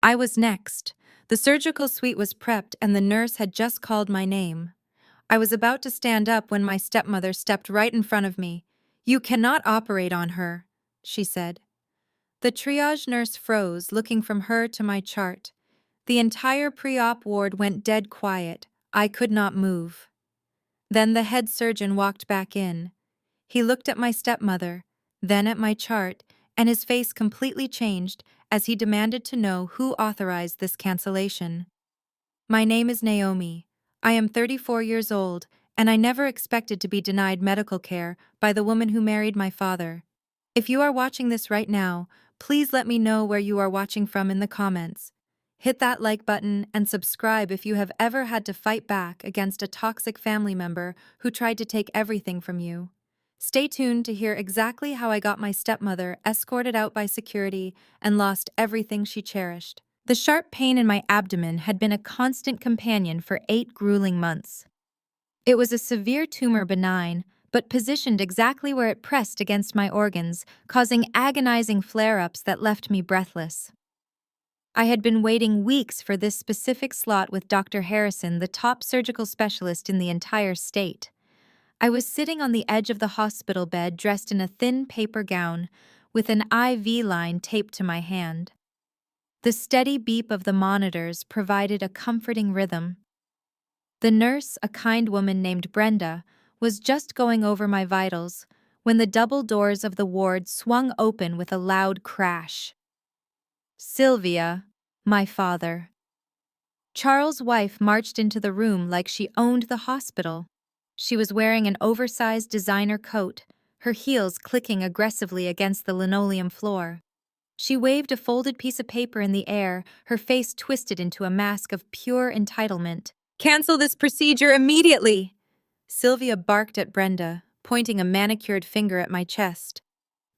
I was next. The surgical suite was prepped and the nurse had just called my name. I was about to stand up when my stepmother stepped right in front of me. "You cannot operate on her," she said. The triage nurse froze, looking from her to my chart. The entire pre-op ward went dead quiet. I could not move. Then the head surgeon walked back in. He looked at my stepmother, then at my chart, and his face completely changed as he demanded to know who authorized this cancellation. "My name is Naomi. I am 34 years old, and I never expected to be denied medical care by the woman who married my father. If you are watching this right now, please let me know where you are watching from in the comments. Hit that like button and subscribe if you have ever had to fight back against a toxic family member who tried to take everything from you. Stay tuned to hear exactly how I got my stepmother escorted out by security and lost everything she cherished. The sharp pain in my abdomen had been a constant companion for 8 grueling months. It was a severe tumor, benign, but positioned exactly where it pressed against my organs, causing agonizing flare-ups that left me breathless. I had been waiting weeks for this specific slot with Dr. Harrison, the top surgical specialist in the entire state. I was sitting on the edge of the hospital bed dressed in a thin paper gown, with an IV line taped to my hand. The steady beep of the monitors provided a comforting rhythm. The nurse, a kind woman named Brenda, was just going over my vitals when the double doors of the ward swung open with a loud crash. "Sylvia, my father." Charles' wife marched into the room like she owned the hospital. She was wearing an oversized designer coat, her heels clicking aggressively against the linoleum floor. She waved a folded piece of paper in the air, her face twisted into a mask of pure entitlement. "Cancel this procedure immediately!" Sylvia barked at Brenda, pointing a manicured finger at my chest.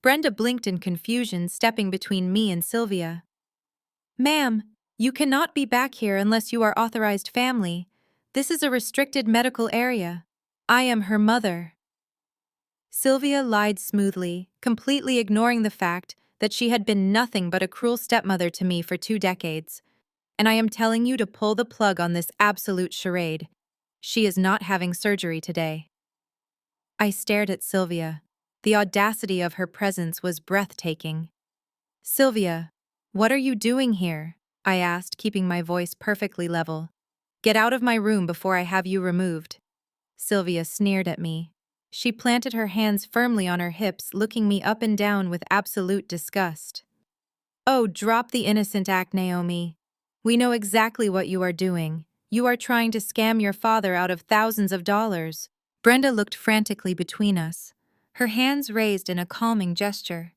Brenda blinked in confusion, stepping between me and Sylvia. "Ma'am, you cannot be back here unless you are authorized family. This is a restricted medical area. I am her mother." Sylvia lied smoothly, completely ignoring the fact that she had been nothing but a cruel stepmother to me for 2 decades. "And I am telling you to pull the plug on this absolute charade. She is not having surgery today." I stared at Sylvia. The audacity of her presence was breathtaking. "Sylvia, what are you doing here?" I asked, keeping my voice perfectly level. "Get out of my room before I have you removed." Sylvia sneered at me. She planted her hands firmly on her hips, looking me up and down with absolute disgust. "Oh, drop the innocent act, Naomi. We know exactly what you are doing. You are trying to scam your father out of thousands of dollars." Brenda looked frantically between us, her hands raised in a calming gesture.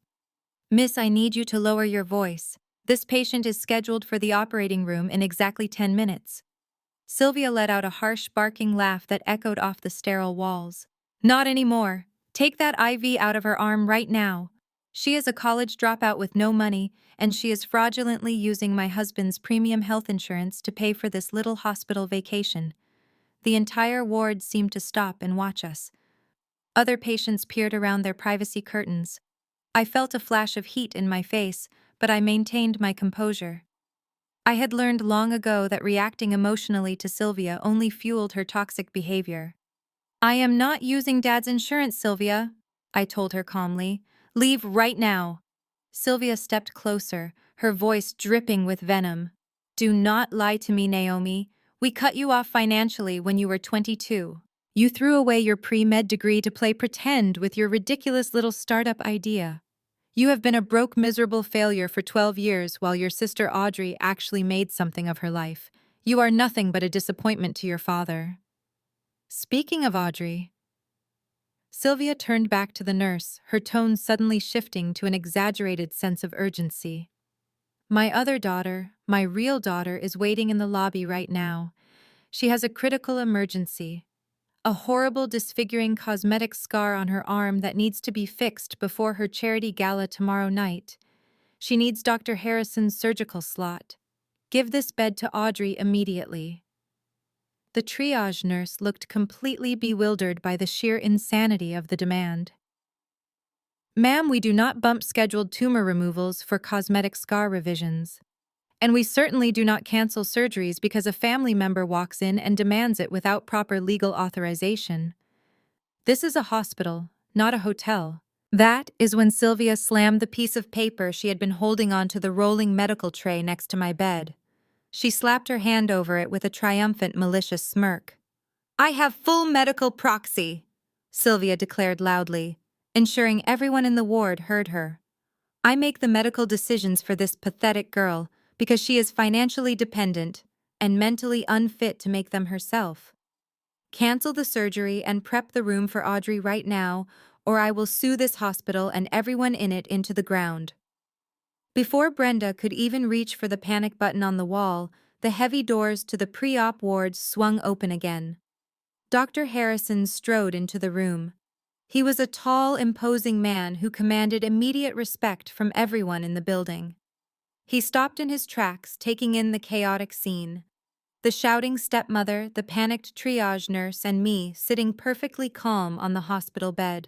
"Miss, I need you to lower your voice. This patient is scheduled for the operating room in exactly 10 minutes. Sylvia let out a harsh, barking laugh that echoed off the sterile walls. "Not anymore. Take that IV out of her arm right now. She is a college dropout with no money, and she is fraudulently using my husband's premium health insurance to pay for this little hospital vacation." The entire ward seemed to stop and watch us. Other patients peered around their privacy curtains. I felt a flash of heat in my face, but I maintained my composure. I had learned long ago that reacting emotionally to Sylvia only fueled her toxic behavior. "I am not using Dad's insurance, Sylvia," I told her calmly. "Leave right now." Sylvia stepped closer, her voice dripping with venom. "Do not lie to me, Naomi. We cut you off financially when you were 22. You threw away your pre-med degree to play pretend with your ridiculous little startup idea. You have been a broke, miserable failure for 12 years while your sister Audrey actually made something of her life. You are nothing but a disappointment to your father." Speaking of Audrey, Sylvia turned back to the nurse, her tone suddenly shifting to an exaggerated sense of urgency. "My other daughter, my real daughter, is waiting in the lobby right now. She has a critical emergency. A horrible, disfiguring cosmetic scar on her arm that needs to be fixed before her charity gala tomorrow night. She needs Dr. Harrison's surgical slot. Give this bed to Audrey immediately." The triage nurse looked completely bewildered by the sheer insanity of the demand. "Ma'am, we do not bump scheduled tumor removals for cosmetic scar revisions. And we certainly do not cancel surgeries because a family member walks in and demands it without proper legal authorization. This is a hospital, not a hotel. That is when Sylvia slammed the piece of paper she had been holding onto the rolling medical tray next to my bed. She slapped her hand over it with a triumphant, malicious smirk. "I have full medical proxy," Sylvia declared loudly, ensuring everyone in the ward heard her. "I make the medical decisions for this pathetic girl because she is financially dependent and mentally unfit to make them herself. Cancel the surgery and prep the room for Audrey right now, or I will sue this hospital and everyone in it into the ground." Before Brenda could even reach for the panic button on the wall, the heavy doors to the pre-op ward swung open again. Dr. Harrison strode into the room. He was a tall, imposing man who commanded immediate respect from everyone in the building. He stopped in his tracks, taking in the chaotic scene. The shouting stepmother, the panicked triage nurse, and me sitting perfectly calm on the hospital bed.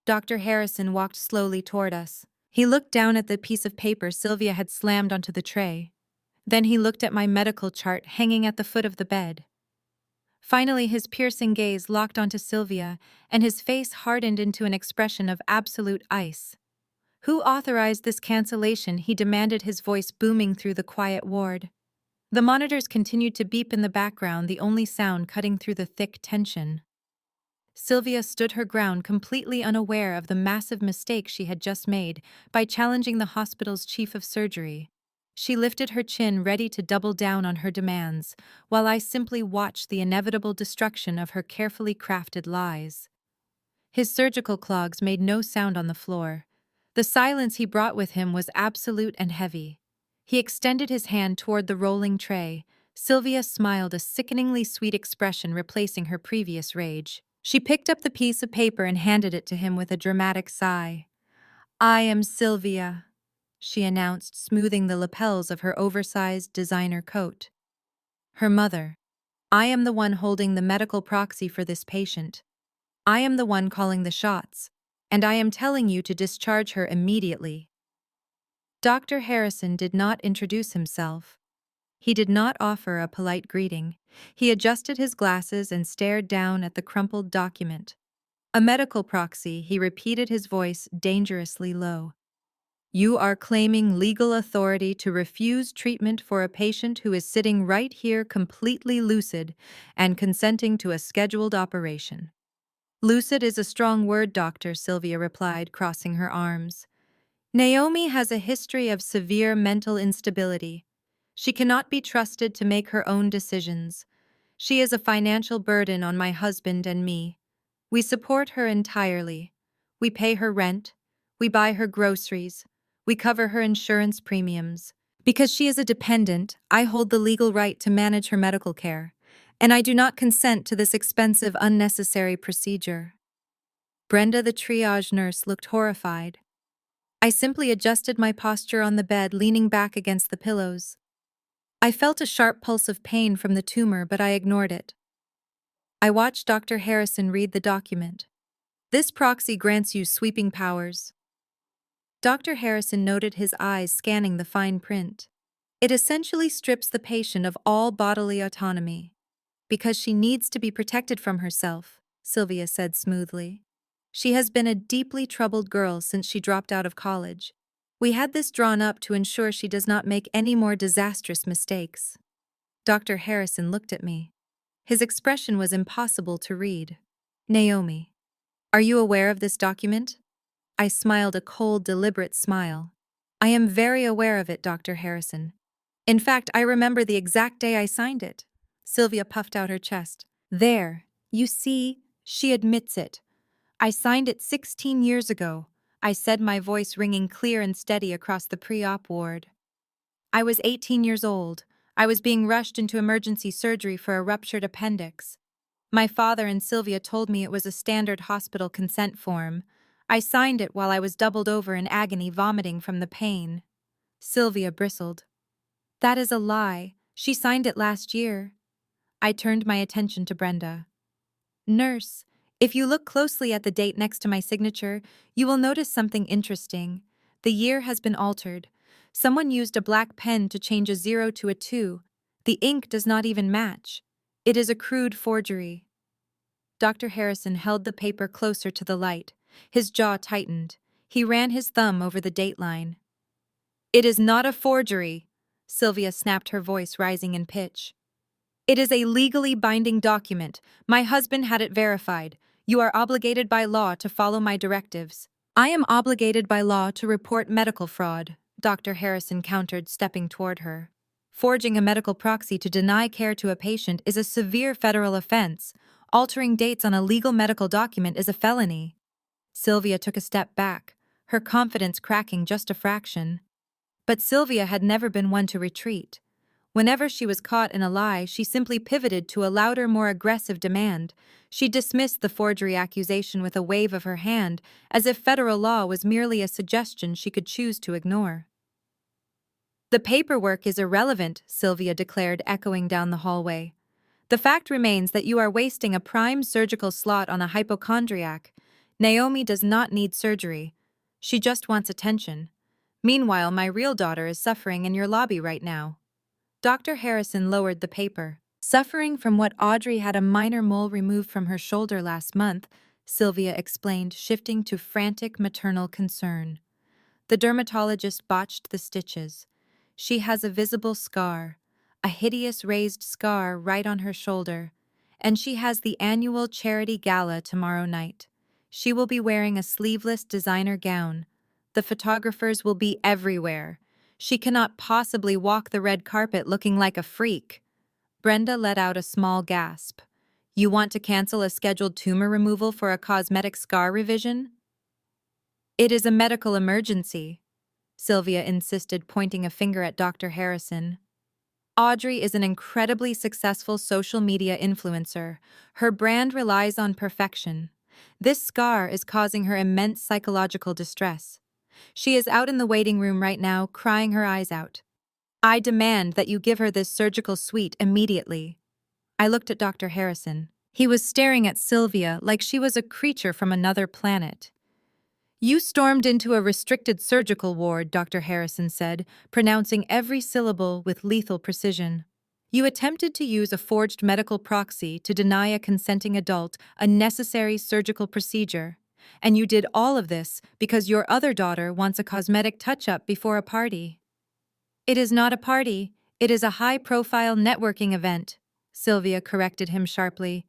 Dr. Harrison walked slowly toward us. He looked down at the piece of paper Sylvia had slammed onto the tray. Then he looked at my medical chart hanging at the foot of the bed. Finally, his piercing gaze locked onto Sylvia, and his face hardened into an expression of absolute ice. "Who authorized this cancellation?" he demanded, his voice booming through the quiet ward. The monitors continued to beep in the background, the only sound cutting through the thick tension. Sylvia stood her ground, completely unaware of the massive mistake she had just made by challenging the hospital's chief of surgery. She lifted her chin, ready to double down on her demands, while I simply watched the inevitable destruction of her carefully crafted lies. His surgical clogs made no sound on the floor. The silence he brought with him was absolute and heavy. He extended his hand toward the rolling tray. Sylvia smiled, a sickeningly sweet expression replacing her previous rage. She picked up the piece of paper and handed it to him with a dramatic sigh. "I am Sylvia," she announced, smoothing the lapels of her oversized designer coat. "Her mother. I am the one holding the medical proxy for this patient. I am the one calling the shots, and I am telling you to discharge her immediately." Dr. Harrison did not introduce himself. He did not offer a polite greeting. He adjusted his glasses and stared down at the crumpled document. "A medical proxy," he repeated, his voice dangerously low. "You are claiming legal authority to refuse treatment for a patient who is sitting right here completely lucid and consenting to a scheduled operation." "Lucid is a strong word, doctor," Sylvia replied, crossing her arms. "Naomi has a history of severe mental instability. She cannot be trusted to make her own decisions. She is a financial burden on my husband and me. We support her entirely. We pay her rent. We buy her groceries. We cover her insurance premiums. Because she is a dependent, I hold the legal right to manage her medical care, and I do not consent to this expensive, unnecessary procedure." Brenda, the triage nurse, looked horrified. I simply adjusted my posture on the bed, leaning back against the pillows. I felt a sharp pulse of pain from the tumor, but I ignored it. I watched Dr. Harrison read the document. "This proxy grants you sweeping powers." Dr. Harrison noted, his eyes scanning the fine print. "It essentially strips the patient of all bodily autonomy. Because she needs to be protected from herself," Sylvia said smoothly. "She has been a deeply troubled girl since she dropped out of college. We had this drawn up to ensure she does not make any more disastrous mistakes." Dr. Harrison looked at me. His expression was impossible to read. "Naomi, are you aware of this document?" I smiled, a cold, deliberate smile. "I am very aware of it, Dr. Harrison. In fact, I remember the exact day I signed it." Sylvia puffed out her chest. "There, you see, she admits it. I signed it 16 years ago," I said, my voice ringing clear and steady across the pre-op ward. "I was 18 years old. I was being rushed into emergency surgery for a ruptured appendix. My father and Sylvia told me it was a standard hospital consent form. I signed it while I was doubled over in agony, vomiting from the pain." Sylvia bristled. "That is a lie. She signed it last year." I turned my attention to Brenda. "Nurse, if you look closely at the date next to my signature, you will notice something interesting. The year has been altered. Someone used a black pen to change a 0 to a 2. The ink does not even match. It is a crude forgery. Dr. Harrison held the paper closer to the light. His jaw tightened. He ran his thumb over the date line. It is not a forgery, Sylvia snapped, her voice rising in pitch. It is a legally binding document. My husband had it verified. You are obligated by law to follow my directives. I am obligated by law to report medical fraud, Dr. Harrison countered, stepping toward her. Forging a medical proxy to deny care to a patient is a severe federal offense. Altering dates on a legal medical document is a felony. Sylvia took a step back, her confidence cracking just a fraction. But Sylvia had never been one to retreat. Whenever she was caught in a lie, she simply pivoted to a louder, more aggressive demand. She dismissed the forgery accusation with a wave of her hand, as if federal law was merely a suggestion she could choose to ignore. The paperwork is irrelevant, Sylvia declared, echoing down the hallway. The fact remains that you are wasting a prime surgical slot on a hypochondriac. Naomi does not need surgery. She just wants attention. Meanwhile, my real daughter is suffering in your lobby right now. Dr. Harrison lowered the paper. Suffering from what Audrey had a minor mole removed from her shoulder last month, Sylvia explained, shifting to frantic maternal concern. The dermatologist botched the stitches. She has a visible scar, a hideous raised scar right on her shoulder, and she has the annual charity gala tomorrow night. She will be wearing a sleeveless designer gown. The photographers will be everywhere. She cannot possibly walk the red carpet looking like a freak. Brenda let out a small gasp. You want to cancel a scheduled tumor removal for a cosmetic scar revision? It is a medical emergency, Sylvia insisted, pointing a finger at Dr. Harrison. Audrey is an incredibly successful social media influencer. Her brand relies on perfection. This scar is causing her immense psychological distress. She is out in the waiting room right now, crying her eyes out. I demand that you give her this surgical suite immediately. I looked at Dr. Harrison. He was staring at Sylvia like she was a creature from another planet. You stormed into a restricted surgical ward, Dr. Harrison said, pronouncing every syllable with lethal precision. You attempted to use a forged medical proxy to deny a consenting adult a necessary surgical procedure. And you did all of this because your other daughter wants a cosmetic touch-up before a party. It is not a party, it is a high-profile networking event, Sylvia corrected him sharply.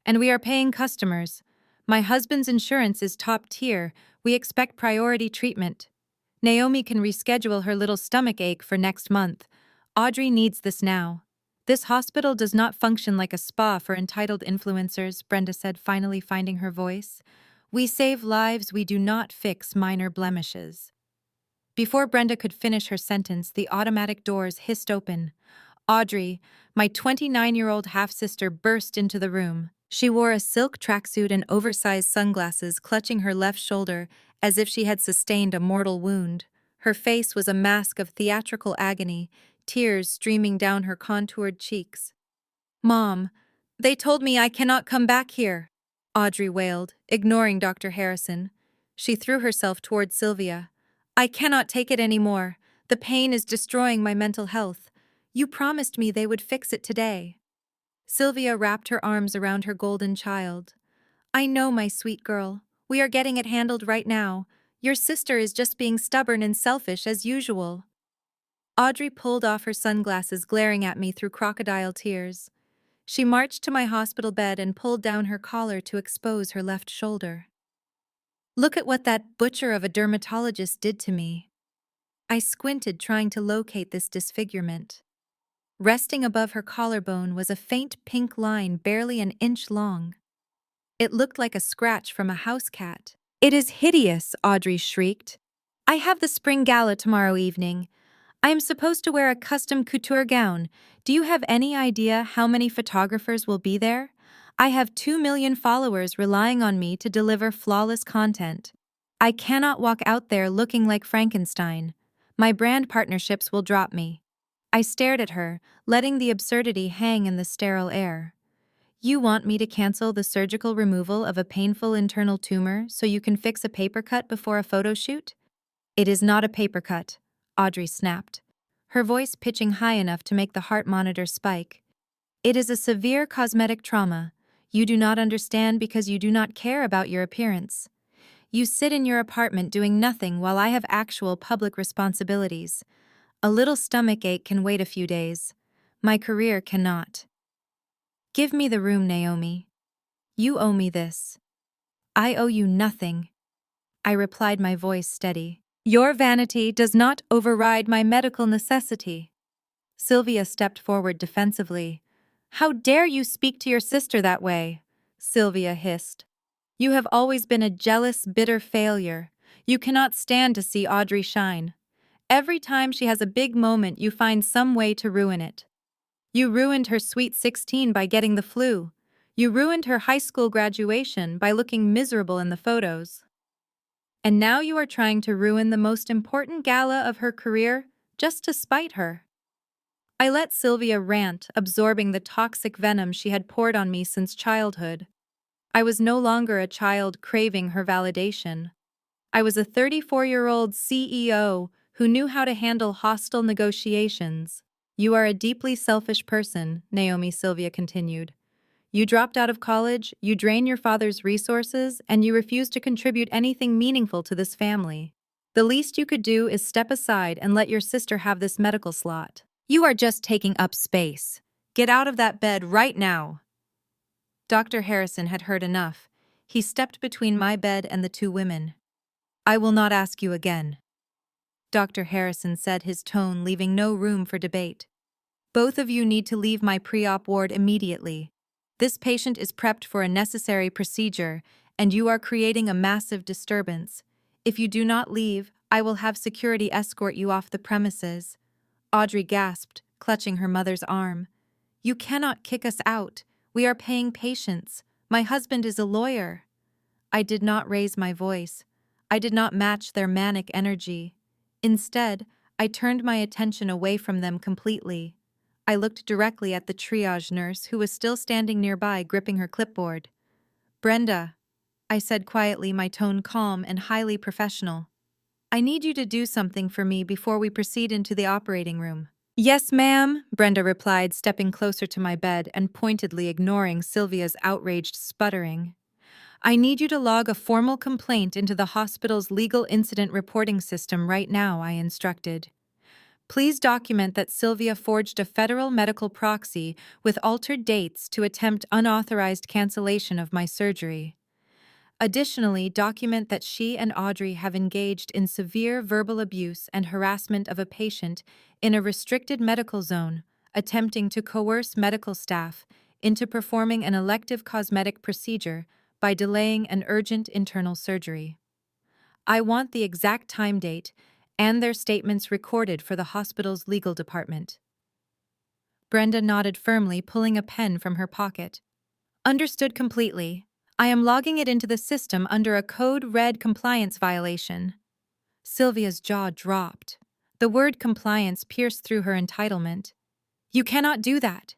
And we are paying customers. My husband's insurance is top tier. We expect priority treatment. Naomi can reschedule her little stomach ache for next month. Audrey needs this now. This hospital does not function like a spa for entitled influencers, Brenda said, finally finding her voice. We save lives, we do not fix minor blemishes. Before Brenda could finish her sentence, the automatic doors hissed open. Audrey, my 29-year-old half-sister, burst into the room. She wore a silk tracksuit and oversized sunglasses, clutching her left shoulder as if she had sustained a mortal wound. Her face was a mask of theatrical agony, tears streaming down her contoured cheeks. Mom, they told me I cannot come back here, Audrey wailed, ignoring Dr. Harrison. She threw herself toward Sylvia. I cannot take it anymore. The pain is destroying my mental health. You promised me they would fix it today. Sylvia wrapped her arms around her golden child. I know, my sweet girl. We are getting it handled right now. Your sister is just being stubborn and selfish as usual. Audrey pulled off her sunglasses, glaring at me through crocodile tears. She marched to my hospital bed and pulled down her collar to expose her left shoulder. Look at what that butcher of a dermatologist did to me. I squinted, trying to locate this disfigurement. Resting above her collarbone was a faint pink line barely an inch long. It looked like a scratch from a house cat. It is hideous, Audrey shrieked. I have the spring gala tomorrow evening. I am supposed to wear a custom couture gown. Do you have any idea how many photographers will be there? I have 2 million followers relying on me to deliver flawless content. I cannot walk out there looking like Frankenstein. My brand partnerships will drop me. I stared at her, letting the absurdity hang in the sterile air. You want me to cancel the surgical removal of a painful internal tumor so you can fix a paper cut before a photo shoot? It is not a paper cut. Audrey snapped, her voice pitching high enough to make the heart monitor spike. It is a severe cosmetic trauma. You do not understand because you do not care about your appearance. You sit in your apartment doing nothing while I have actual public responsibilities. A little stomach ache can wait a few days. My career cannot. Give me the room, Naomi. You owe me this. I owe you nothing. I replied, my voice steady. Your vanity does not override my medical necessity. Sylvia stepped forward defensively. How dare you speak to your sister that way? Sylvia hissed. You have always been a jealous, bitter failure. You cannot stand to see Audrey shine. Every time she has a big moment, you find some way to ruin it. You ruined her sweet 16 by getting the flu. You ruined her high school graduation by looking miserable in the photos. And now you are trying to ruin the most important gala of her career just to spite her. I let Sylvia rant, absorbing the toxic venom she had poured on me since childhood. I was no longer a child craving her validation. I was a 34-year-old CEO who knew how to handle hostile negotiations. You are a deeply selfish person, Naomi, Sylvia continued. You dropped out of college, you drain your father's resources, and you refuse to contribute anything meaningful to this family. The least you could do is step aside and let your sister have this medical slot. You are just taking up space. Get out of that bed right now. Dr. Harrison had heard enough. He stepped between my bed and the two women. I will not ask you again. Dr. Harrison said, his tone leaving no room for debate. Both of you need to leave my pre-op ward immediately. This patient is prepped for a necessary procedure, and you are creating a massive disturbance. If you do not leave, I will have security escort you off the premises. Audrey gasped, clutching her mother's arm. You cannot kick us out. We are paying patients. My husband is a lawyer. I did not raise my voice. I did not match their manic energy. Instead, I turned my attention away from them completely. I looked directly at the triage nurse who was still standing nearby, gripping her clipboard. Brenda, I said quietly, my tone calm and highly professional. I need you to do something for me before we proceed into the operating room. Yes, ma'am, Brenda replied, stepping closer to my bed and pointedly ignoring Sylvia's outraged sputtering. I need you to log a formal complaint into the hospital's legal incident reporting system right now, I instructed. Please document that Sylvia forged a federal medical proxy with altered dates to attempt unauthorized cancellation of my surgery. Additionally, document that she and Audrey have engaged in severe verbal abuse and harassment of a patient in a restricted medical zone, attempting to coerce medical staff into performing an elective cosmetic procedure by delaying an urgent internal surgery. I want the exact time date and their statements recorded for the hospital's legal department. Brenda nodded firmly, pulling a pen from her pocket. Understood completely. I am logging it into the system under a code red compliance violation. Sylvia's jaw dropped. The word compliance pierced through her entitlement. You cannot do that,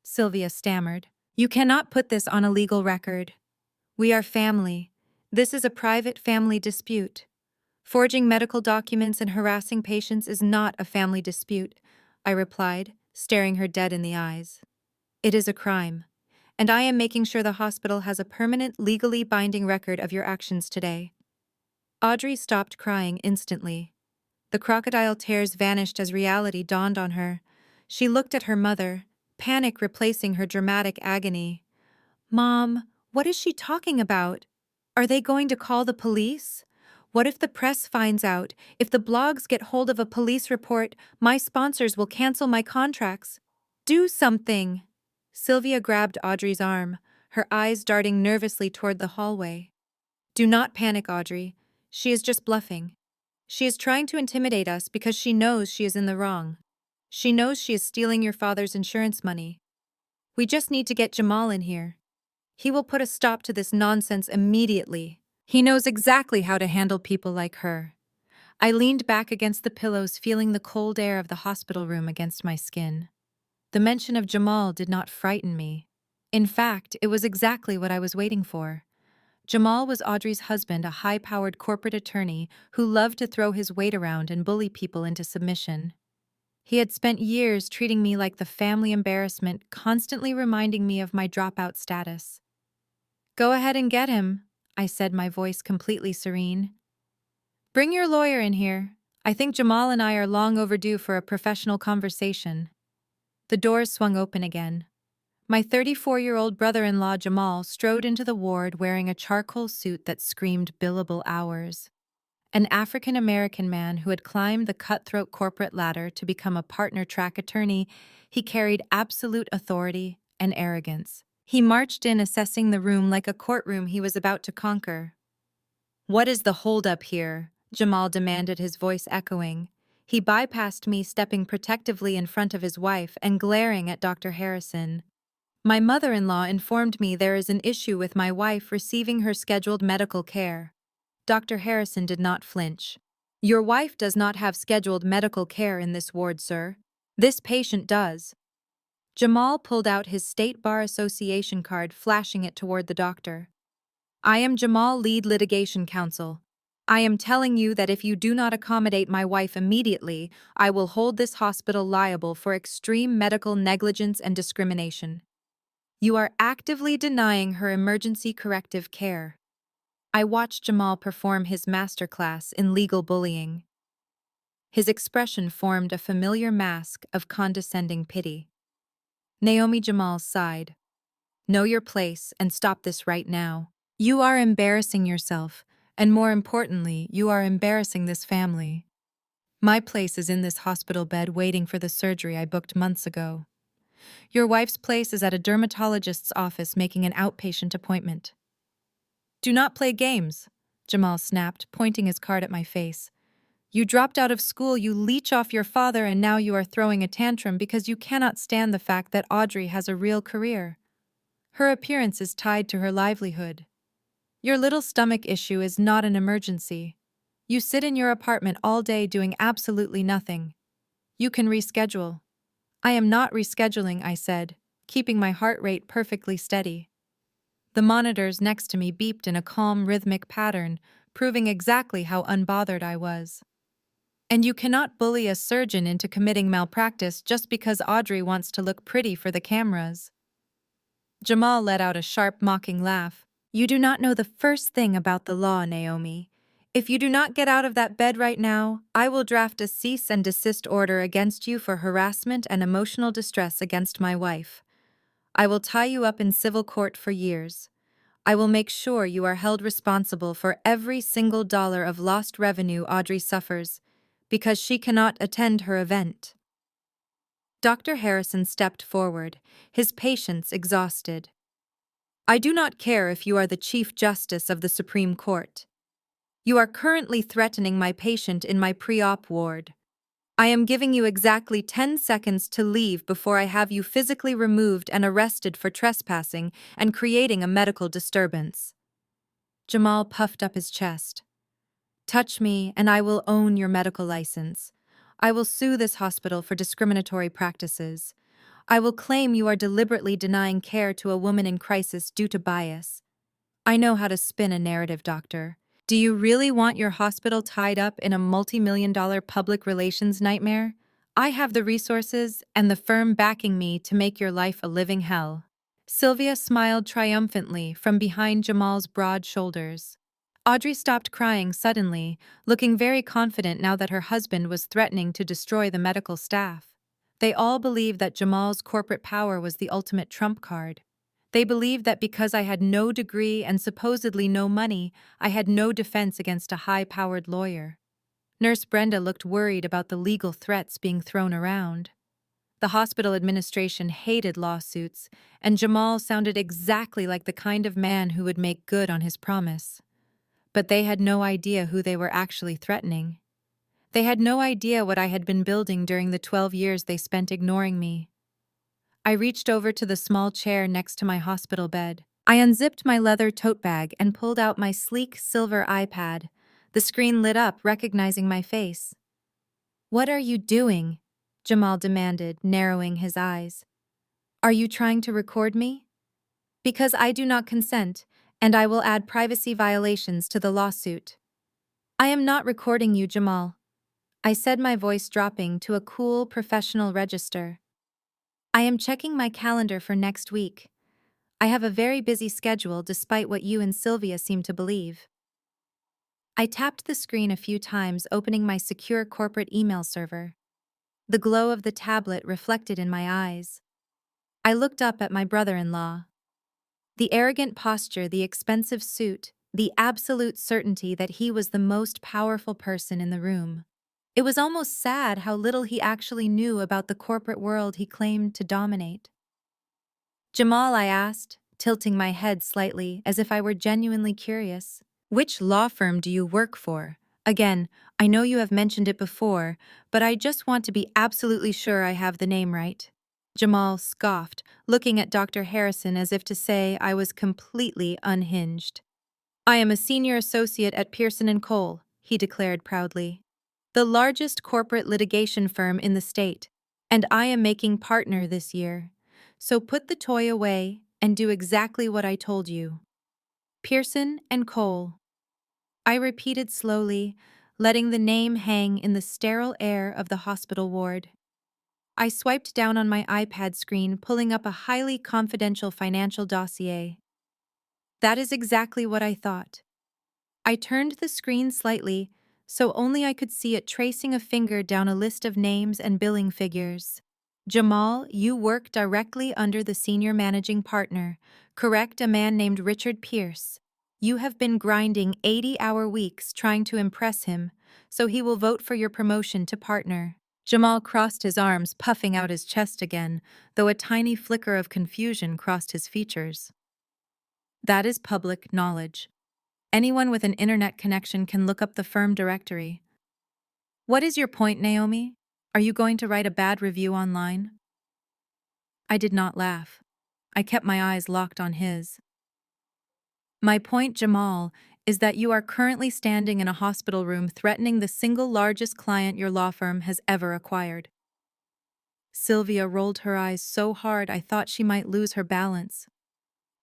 Sylvia stammered. You cannot put this on a legal record. We are family. This is a private family dispute. Forging medical documents and harassing patients is not a family dispute, I replied, staring her dead in the eyes. It is a crime, and I am making sure the hospital has a permanent, legally binding record of your actions today. Audrey stopped crying instantly. The crocodile tears vanished as reality dawned on her. She looked at her mother, panic replacing her dramatic agony. Mom, what is she talking about? Are they going to call the police? What if the press finds out? If the blogs get hold of a police report, my sponsors will cancel my contracts. Do something! Sylvia grabbed Audrey's arm, her eyes darting nervously toward the hallway. Do not panic, Audrey. She is just bluffing. She is trying to intimidate us because she knows she is in the wrong. She knows she is stealing your father's insurance money. We just need to get Jamal in here. He will put a stop to this nonsense immediately. He knows exactly how to handle people like her. I leaned back against the pillows, feeling the cold air of the hospital room against my skin. The mention of Jamal did not frighten me. In fact, it was exactly what I was waiting for. Jamal was Audrey's husband, a high-powered corporate attorney who loved to throw his weight around and bully people into submission. He had spent years treating me like the family embarrassment, constantly reminding me of my dropout status. "Go ahead and get him," I said, my voice completely serene. "Bring your lawyer in here. I think Jamal and I are long overdue for a professional conversation." The doors swung open again. My 34-year-old brother-in-law Jamal strode into the ward wearing a charcoal suit that screamed billable hours. An African-American man who had climbed the cutthroat corporate ladder to become a partner-track attorney, he carried absolute authority and arrogance. He marched in, assessing the room like a courtroom he was about to conquer. "What is the holdup here?" Jamal demanded, his voice echoing. He bypassed me, stepping protectively in front of his wife and glaring at Dr. Harrison. "My mother-in-law informed me there is an issue with my wife receiving her scheduled medical care." Dr. Harrison did not flinch. "Your wife does not have scheduled medical care in this ward, sir. This patient does." Jamal pulled out his State Bar Association card, flashing it toward the doctor. "I am Jamal, lead litigation counsel. I am telling you that if you do not accommodate my wife immediately, I will hold this hospital liable for extreme medical negligence and discrimination. You are actively denying her emergency corrective care." I watched Jamal perform his masterclass in legal bullying. His expression formed a familiar mask of condescending pity. Naomi Jamal sighed. "Know your place and stop this right now. You are embarrassing yourself, and more importantly, you are embarrassing this family. My place is in this hospital bed waiting for the surgery I booked months ago. Your wife's place is at a dermatologist's office making an outpatient appointment." "Do not play games," Jamal snapped, pointing his card at my face. "You dropped out of school, you leech off your father, and now you are throwing a tantrum because you cannot stand the fact that Audrey has a real career. Her appearance is tied to her livelihood. Your little stomach issue is not an emergency. You sit in your apartment all day doing absolutely nothing. You can reschedule." "I am not rescheduling," I said, keeping my heart rate perfectly steady. The monitors next to me beeped in a calm, rhythmic pattern, proving exactly how unbothered I was. "And you cannot bully a surgeon into committing malpractice just because Audrey wants to look pretty for the cameras." Jamal let out a sharp, mocking laugh. "You do not know the first thing about the law, Naomi. If you do not get out of that bed right now, I will draft a cease and desist order against you for harassment and emotional distress against my wife. I will tie you up in civil court for years. I will make sure you are held responsible for every single dollar of lost revenue Audrey suffers, because she cannot attend her event." Dr. Harrison stepped forward, his patience exhausted. "I do not care if you are the Chief Justice of the Supreme Court. You are currently threatening my patient in my pre-op ward. I am giving you exactly 10 seconds to leave before I have you physically removed and arrested for trespassing and creating a medical disturbance." Jamal puffed up his chest. "Touch me and I will own your medical license. I will sue this hospital for discriminatory practices. I will claim you are deliberately denying care to a woman in crisis due to bias. I know how to spin a narrative, doctor. Do you really want your hospital tied up in a multi-million-dollar public relations nightmare? I have the resources and the firm backing me to make your life a living hell." Sylvia smiled triumphantly from behind Jamal's broad shoulders. Audrey stopped crying suddenly, looking very confident now that her husband was threatening to destroy the medical staff. They all believed that Jamal's corporate power was the ultimate trump card. They believed that because I had no degree and supposedly no money, I had no defense against a high-powered lawyer. Nurse Brenda looked worried about the legal threats being thrown around. The hospital administration hated lawsuits, and Jamal sounded exactly like the kind of man who would make good on his promise. But they had no idea who they were actually threatening. They had no idea what I had been building during the 12 years they spent ignoring me. I reached over to the small chair next to my hospital bed. I unzipped my leather tote bag and pulled out my sleek silver iPad. The screen lit up, recognizing my face. "What are you doing?" Jamal demanded, narrowing his eyes. "Are you trying to record me?" "Because I do not consent, And I will add privacy violations to the lawsuit. I am not recording you, Jamal. I said, my voice dropping to a cool, professional register. I am checking my calendar for next week. I have a very busy schedule despite what you and Sylvia seem to believe. I tapped the screen a few times, opening my secure corporate email server. The glow of the tablet reflected in my eyes. I looked up at my brother-in-law. The arrogant posture, the expensive suit, the absolute certainty that he was the most powerful person in the room. It was almost sad how little he actually knew about the corporate world he claimed to dominate. Jamal, I asked, tilting my head slightly as if I were genuinely curious. Which law firm do you work for? Again, I know you have mentioned it before, but I just want to be absolutely sure I have the name right. Jamal scoffed, looking at Dr. Harrison as if to say I was completely unhinged. I am a senior associate at Pearson & Cole, he declared proudly. The largest corporate litigation firm in the state, and I am making partner this year. So put the toy away and do exactly what I told you. Pearson & Cole. I repeated slowly, letting the name hang in the sterile air of the hospital ward. I swiped down on my iPad screen, pulling up a highly confidential financial dossier. That is exactly what I thought. I turned the screen slightly, so only I could see it tracing a finger down a list of names and billing figures. Jamal, you work directly under the senior managing partner, correct? A man named Richard Pierce. You have been grinding 80-hour weeks trying to impress him, so he will vote for your promotion to partner. Jamal crossed his arms, puffing out his chest again, though a tiny flicker of confusion crossed his features. That is public knowledge. Anyone with an internet connection can look up the firm directory. What is your point, Naomi? Are you going to write a bad review online? I did not laugh. I kept my eyes locked on his. My point, Jamal, is that you are currently standing in a hospital room threatening the single largest client your law firm has ever acquired. Sylvia rolled her eyes so hard I thought she might lose her balance.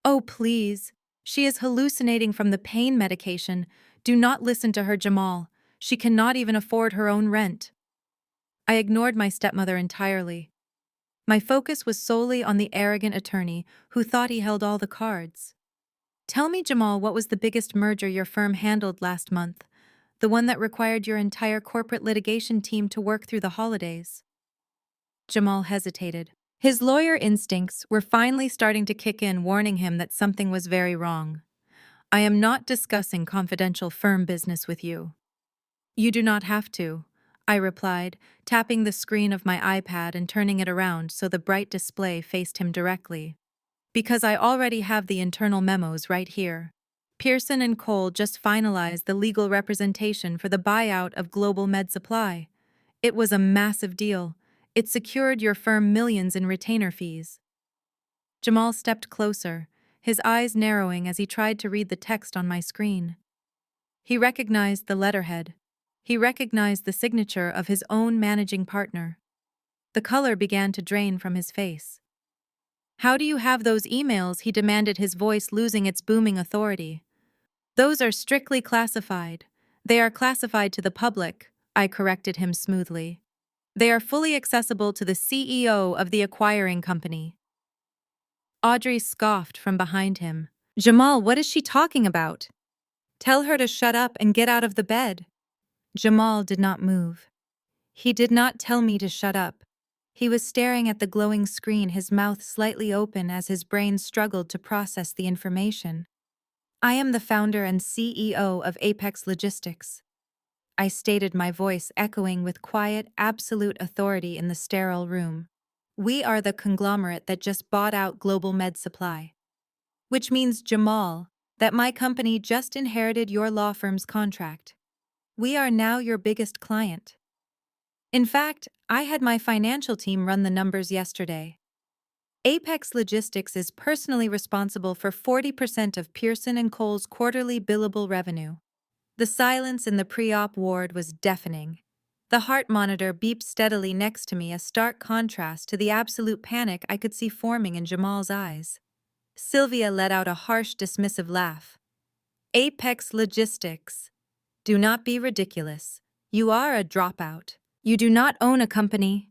Oh, please. She is hallucinating from the pain medication. Do not listen to her, Jamal. She cannot even afford her own rent. I ignored my stepmother entirely. My focus was solely on the arrogant attorney who thought he held all the cards. Tell me, Jamal, what was the biggest merger your firm handled last month? The one that required your entire corporate litigation team to work through the holidays? Jamal hesitated. His lawyer instincts were finally starting to kick in, warning him that something was very wrong. I am not discussing confidential firm business with you. You do not have to, I replied, tapping the screen of my iPad and turning it around so the bright display faced him directly. Because I already have the internal memos right here. Pearson & Cole just finalized the legal representation for the buyout of Global Med Supply. It was a massive deal. It secured your firm millions in retainer fees. Jamal stepped closer, his eyes narrowing as he tried to read the text on my screen. He recognized the letterhead. He recognized the signature of his own managing partner. The color began to drain from his face. How do you have those emails? He demanded, his voice losing its booming authority. Those are strictly classified. They are classified to the public, I corrected him smoothly. They are fully accessible to the CEO of the acquiring company. Audrey scoffed from behind him. Jamal, what is she talking about? Tell her to shut up and get out of the bed. Jamal did not move. He did not tell me to shut up. He was staring at the glowing screen, his mouth slightly open as his brain struggled to process the information. I am the founder and CEO of Apex Logistics. I stated, my voice echoing with quiet, absolute authority in the sterile room. We are the conglomerate that just bought out Global Med Supply. Which means, Jamal, that my company just inherited your law firm's contract. We are now your biggest client. In fact, I had my financial team run the numbers yesterday. Apex Logistics is personally responsible for 40% of Pearson & Cole's quarterly billable revenue. The silence in the pre-op ward was deafening. The heart monitor beeped steadily next to me, a stark contrast to the absolute panic I could see forming in Jamal's eyes. Sylvia let out a harsh, dismissive laugh. Apex Logistics. Do not be ridiculous. You are a dropout. You do not own a company.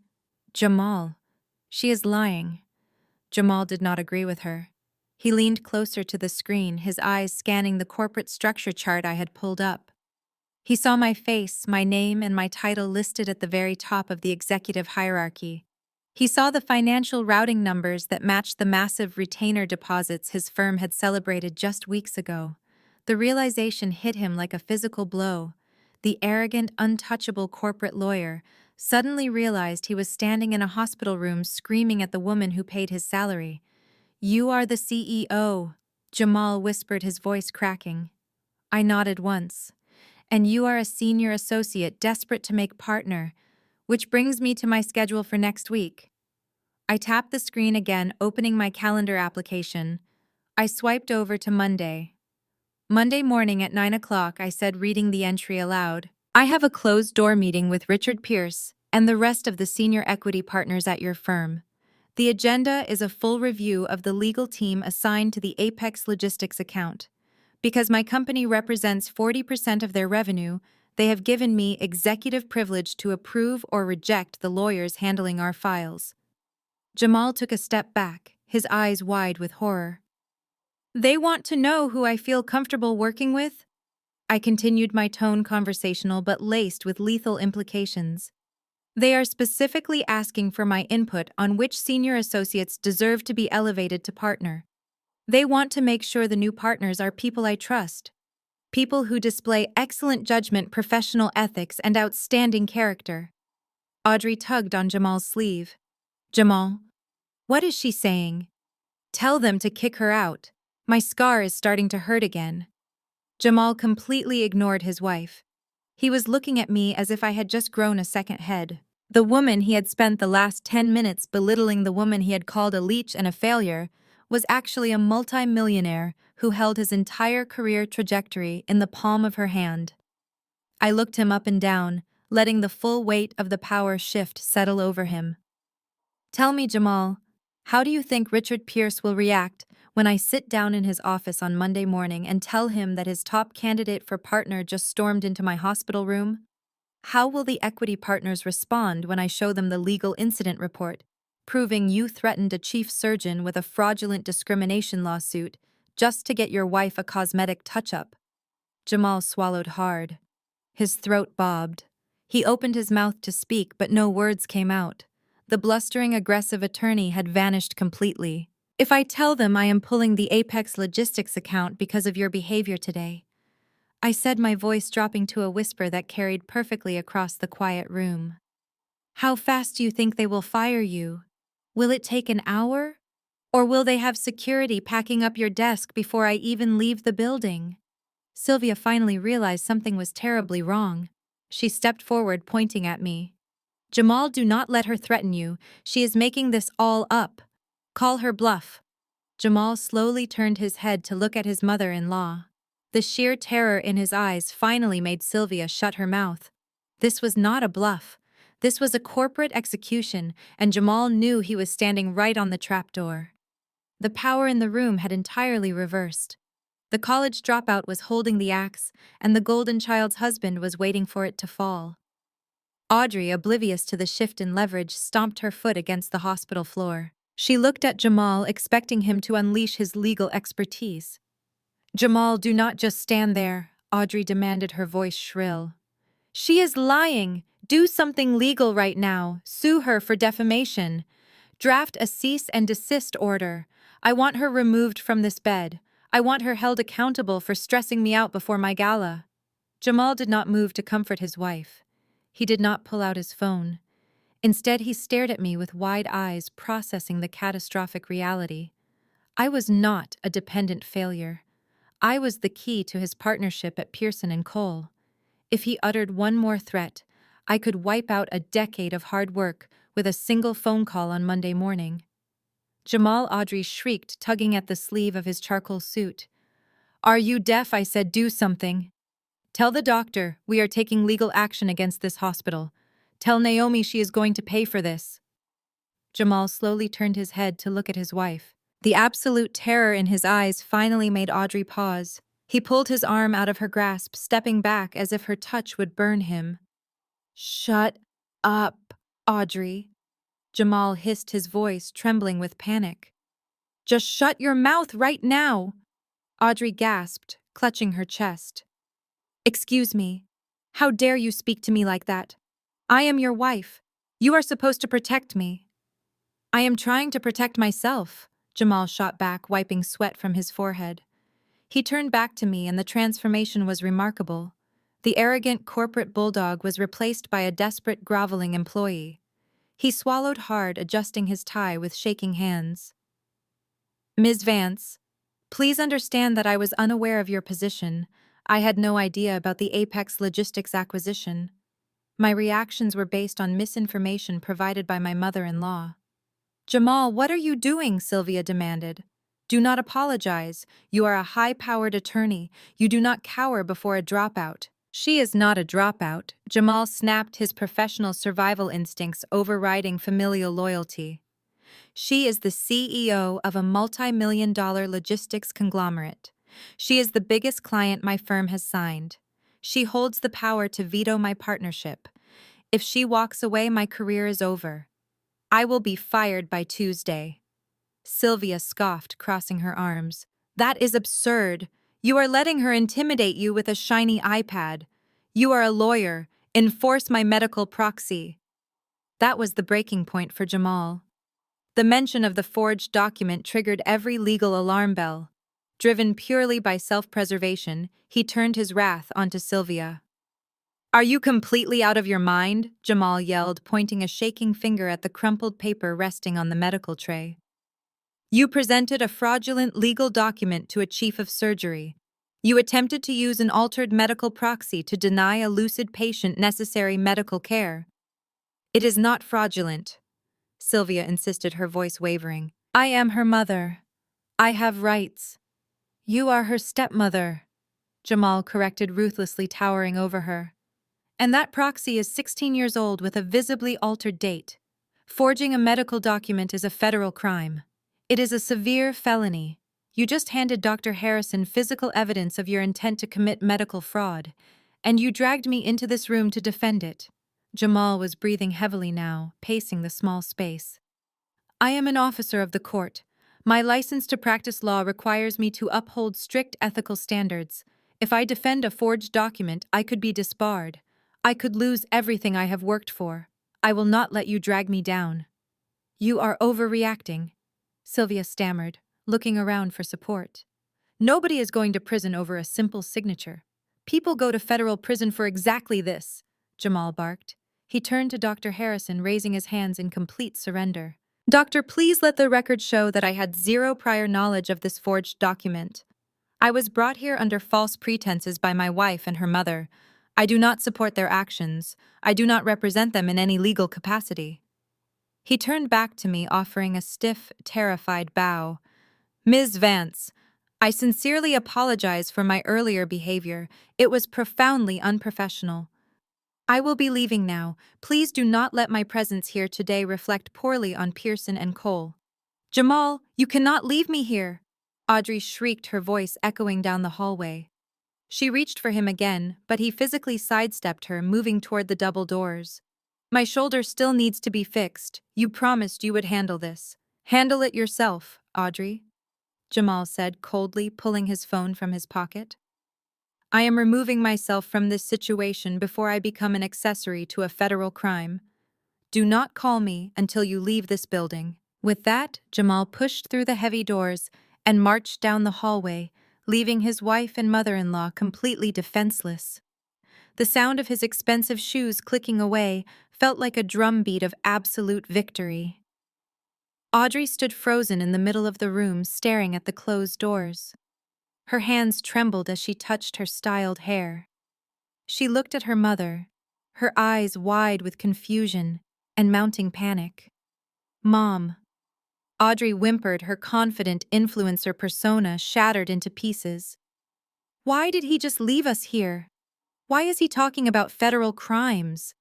Jamal. She is lying. Jamal did not agree with her. He leaned closer to the screen, his eyes scanning the corporate structure chart I had pulled up. He saw my face, my name, and my title listed at the very top of the executive hierarchy. He saw the financial routing numbers that matched the massive retainer deposits his firm had celebrated just weeks ago. The realization hit him like a physical blow. The arrogant, untouchable corporate lawyer suddenly realized he was standing in a hospital room screaming at the woman who paid his salary. "You are the CEO," Jamal whispered, his voice cracking. I nodded once. "And you are a senior associate desperate to make partner, which brings me to my schedule for next week." I tapped the screen again, opening my calendar application. I swiped over to Monday. Monday morning at 9 o'clock, I said, reading the entry aloud. "I have a closed-door meeting with Richard Pierce and the rest of the senior equity partners at your firm. The agenda is a full review of the legal team assigned to the Apex Logistics account. Because my company represents 40% of their revenue, they have given me executive privilege to approve or reject the lawyers handling our files." Jamal took a step back, his eyes wide with horror. "They want to know who I feel comfortable working with?" I continued, my tone conversational but laced with lethal implications. "They are specifically asking for my input on which senior associates deserve to be elevated to partner. They want to make sure the new partners are people I trust. People who display excellent judgment, professional ethics, and outstanding character." Audrey tugged on Jamal's sleeve. "Jamal, what is she saying? Tell them to kick her out. My scar is starting to hurt again." Jamal completely ignored his wife. He was looking at me as if I had just grown a second head. The woman he had spent the last 10 minutes belittling, the woman he had called a leech and a failure, was actually a multi-millionaire who held his entire career trajectory in the palm of her hand. I looked him up and down, letting the full weight of the power shift settle over him. "Tell me, Jamal, how do you think Richard Pierce will react when I sit down in his office on Monday morning and tell him that his top candidate for partner just stormed into my hospital room? How will the equity partners respond when I show them the legal incident report, proving you threatened a chief surgeon with a fraudulent discrimination lawsuit just to get your wife a cosmetic touch-up?" Jamal swallowed hard. His throat bobbed. He opened his mouth to speak, but no words came out. The blustering, aggressive attorney had vanished completely. "If I tell them I am pulling the Apex Logistics account because of your behavior today," I said, my voice dropping to a whisper that carried perfectly across the quiet room, "how fast do you think they will fire you? Will it take an hour? Or will they have security packing up your desk before I even leave the building?" Sylvia finally realized something was terribly wrong. She stepped forward, pointing at me. "Jamal, do not let her threaten you. She is making this all up. Call her bluff." Jamal slowly turned his head to look at his mother-in-law. The sheer terror in his eyes finally made Sylvia shut her mouth. This was not a bluff. This was a corporate execution, and Jamal knew he was standing right on the trapdoor. The power in the room had entirely reversed. The college dropout was holding the axe, and the golden child's husband was waiting for it to fall. Audrey, oblivious to the shift in leverage, stomped her foot against the hospital floor. She looked at Jamal, expecting him to unleash his legal expertise. "Jamal, do not just stand there," Audrey demanded, her voice shrill. "She is lying. Do something legal right now. Sue her for defamation. Draft a cease and desist order. I want her removed from this bed. I want her held accountable for stressing me out before my gala." Jamal did not move to comfort his wife. He did not pull out his phone. Instead, he stared at me with wide eyes, processing the catastrophic reality. I was not a dependent failure. I was the key to his partnership at Pearson & Cole. If he uttered one more threat, I could wipe out a decade of hard work with a single phone call on Monday morning. Jamal, Audrey shrieked, tugging at the sleeve of his charcoal suit. "Are you deaf?" I said. "Do something. Tell the doctor we are taking legal action against this hospital. Tell Naomi she is going to pay for this." Jamal slowly turned his head to look at his wife. The absolute terror in his eyes finally made Audrey pause. He pulled his arm out of her grasp, stepping back as if her touch would burn him. "Shut up, Audrey," Jamal hissed, his voice trembling with panic. "Just shut your mouth right now!" Audrey gasped, clutching her chest. "Excuse me. How dare you speak to me like that? I am your wife. You are supposed to protect me." "I am trying to protect myself," Jamal shot back, wiping sweat from his forehead. He turned back to me, and the transformation was remarkable. The arrogant corporate bulldog was replaced by a desperate, groveling employee. He swallowed hard, adjusting his tie with shaking hands. "Ms. Vance, please understand that I was unaware of your position. I had no idea about the Apex Logistics acquisition. My reactions were based on misinformation provided by my mother-in-law." "Jamal, what are you doing?" Sylvia demanded. "Do not apologize. You are a high-powered attorney. You do not cower before a dropout." "She is not a dropout." Jamal snapped, his professional survival instincts overriding familial loyalty. "She is the CEO of a multi-million-dollar logistics conglomerate. She is the biggest client my firm has signed. She holds the power to veto my partnership. If she walks away, my career is over. I will be fired by Tuesday." Sylvia scoffed, crossing her arms. "That is absurd. You are letting her intimidate you with a shiny iPad. You are a lawyer. Enforce my medical proxy." That was the breaking point for Jamal. The mention of the forged document triggered every legal alarm bell. Driven purely by self-preservation, he turned his wrath onto Sylvia. "Are you completely out of your mind?" Jamal yelled, pointing a shaking finger at the crumpled paper resting on the medical tray. "You presented a fraudulent legal document to a chief of surgery. You attempted to use an altered medical proxy to deny a lucid patient necessary medical care." "It is not fraudulent," Sylvia insisted, her voice wavering. "I am her mother. I have rights." "You are her stepmother," Jamal corrected, ruthlessly towering over her. "And that proxy is 16 years old with a visibly altered date. Forging a medical document is a federal crime. It is a severe felony. You just handed Dr. Harrison physical evidence of your intent to commit medical fraud, and you dragged me into this room to defend it." Jamal was breathing heavily now, pacing the small space. "I am an officer of the court. My license to practice law requires me to uphold strict ethical standards. If I defend a forged document, I could be disbarred. I could lose everything I have worked for. I will not let you drag me down." "You are overreacting," Sylvia stammered, looking around for support. "Nobody is going to prison over a simple signature. People go to federal prison for exactly this," Jamal barked. He turned to Dr. Harrison, raising his hands in complete surrender. "Doctor, please let the record show that I had zero prior knowledge of this forged document. I was brought here under false pretenses by my wife and her mother. I do not support their actions. I do not represent them in any legal capacity." He turned back to me, offering a stiff, terrified bow. "Ms. Vance, I sincerely apologize for my earlier behavior. It was profoundly unprofessional. I will be leaving now. Please do not let my presence here today reflect poorly on Pearson and Cole." "Jamal, you cannot leave me here!" Audrey shrieked, her voice echoing down the hallway. She reached for him again, but he physically sidestepped her, moving toward the double doors. "My shoulder still needs to be fixed. You promised you would handle this." "Handle it yourself, Audrey," Jamal said coldly, pulling his phone from his pocket. "I am removing myself from this situation before I become an accessory to a federal crime. Do not call me until you leave this building." With that, Jamal pushed through the heavy doors and marched down the hallway, leaving his wife and mother-in-law completely defenseless. The sound of his expensive shoes clicking away felt like a drumbeat of absolute victory. Audrey stood frozen in the middle of the room, staring at the closed doors. Her hands trembled as she touched her styled hair. She looked at her mother, her eyes wide with confusion and mounting panic. "Mom." Audrey whimpered, her confident influencer persona shattered into pieces. "Why did he just leave us here? Why is he talking about federal crimes?"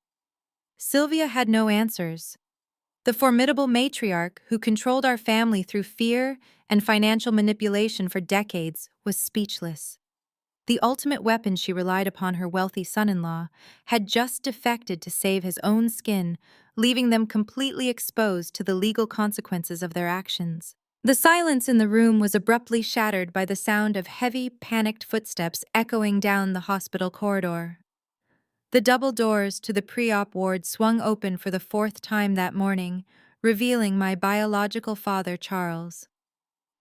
Sylvia had no answers. The formidable matriarch who controlled our family through fear and financial manipulation for decades was speechless. The ultimate weapon she relied upon, her wealthy son-in-law, had just defected to save his own skin, leaving them completely exposed to the legal consequences of their actions. The silence in the room was abruptly shattered by the sound of heavy, panicked footsteps echoing down the hospital corridor. The double doors to the pre-op ward swung open for the fourth time that morning, revealing my biological father, Charles.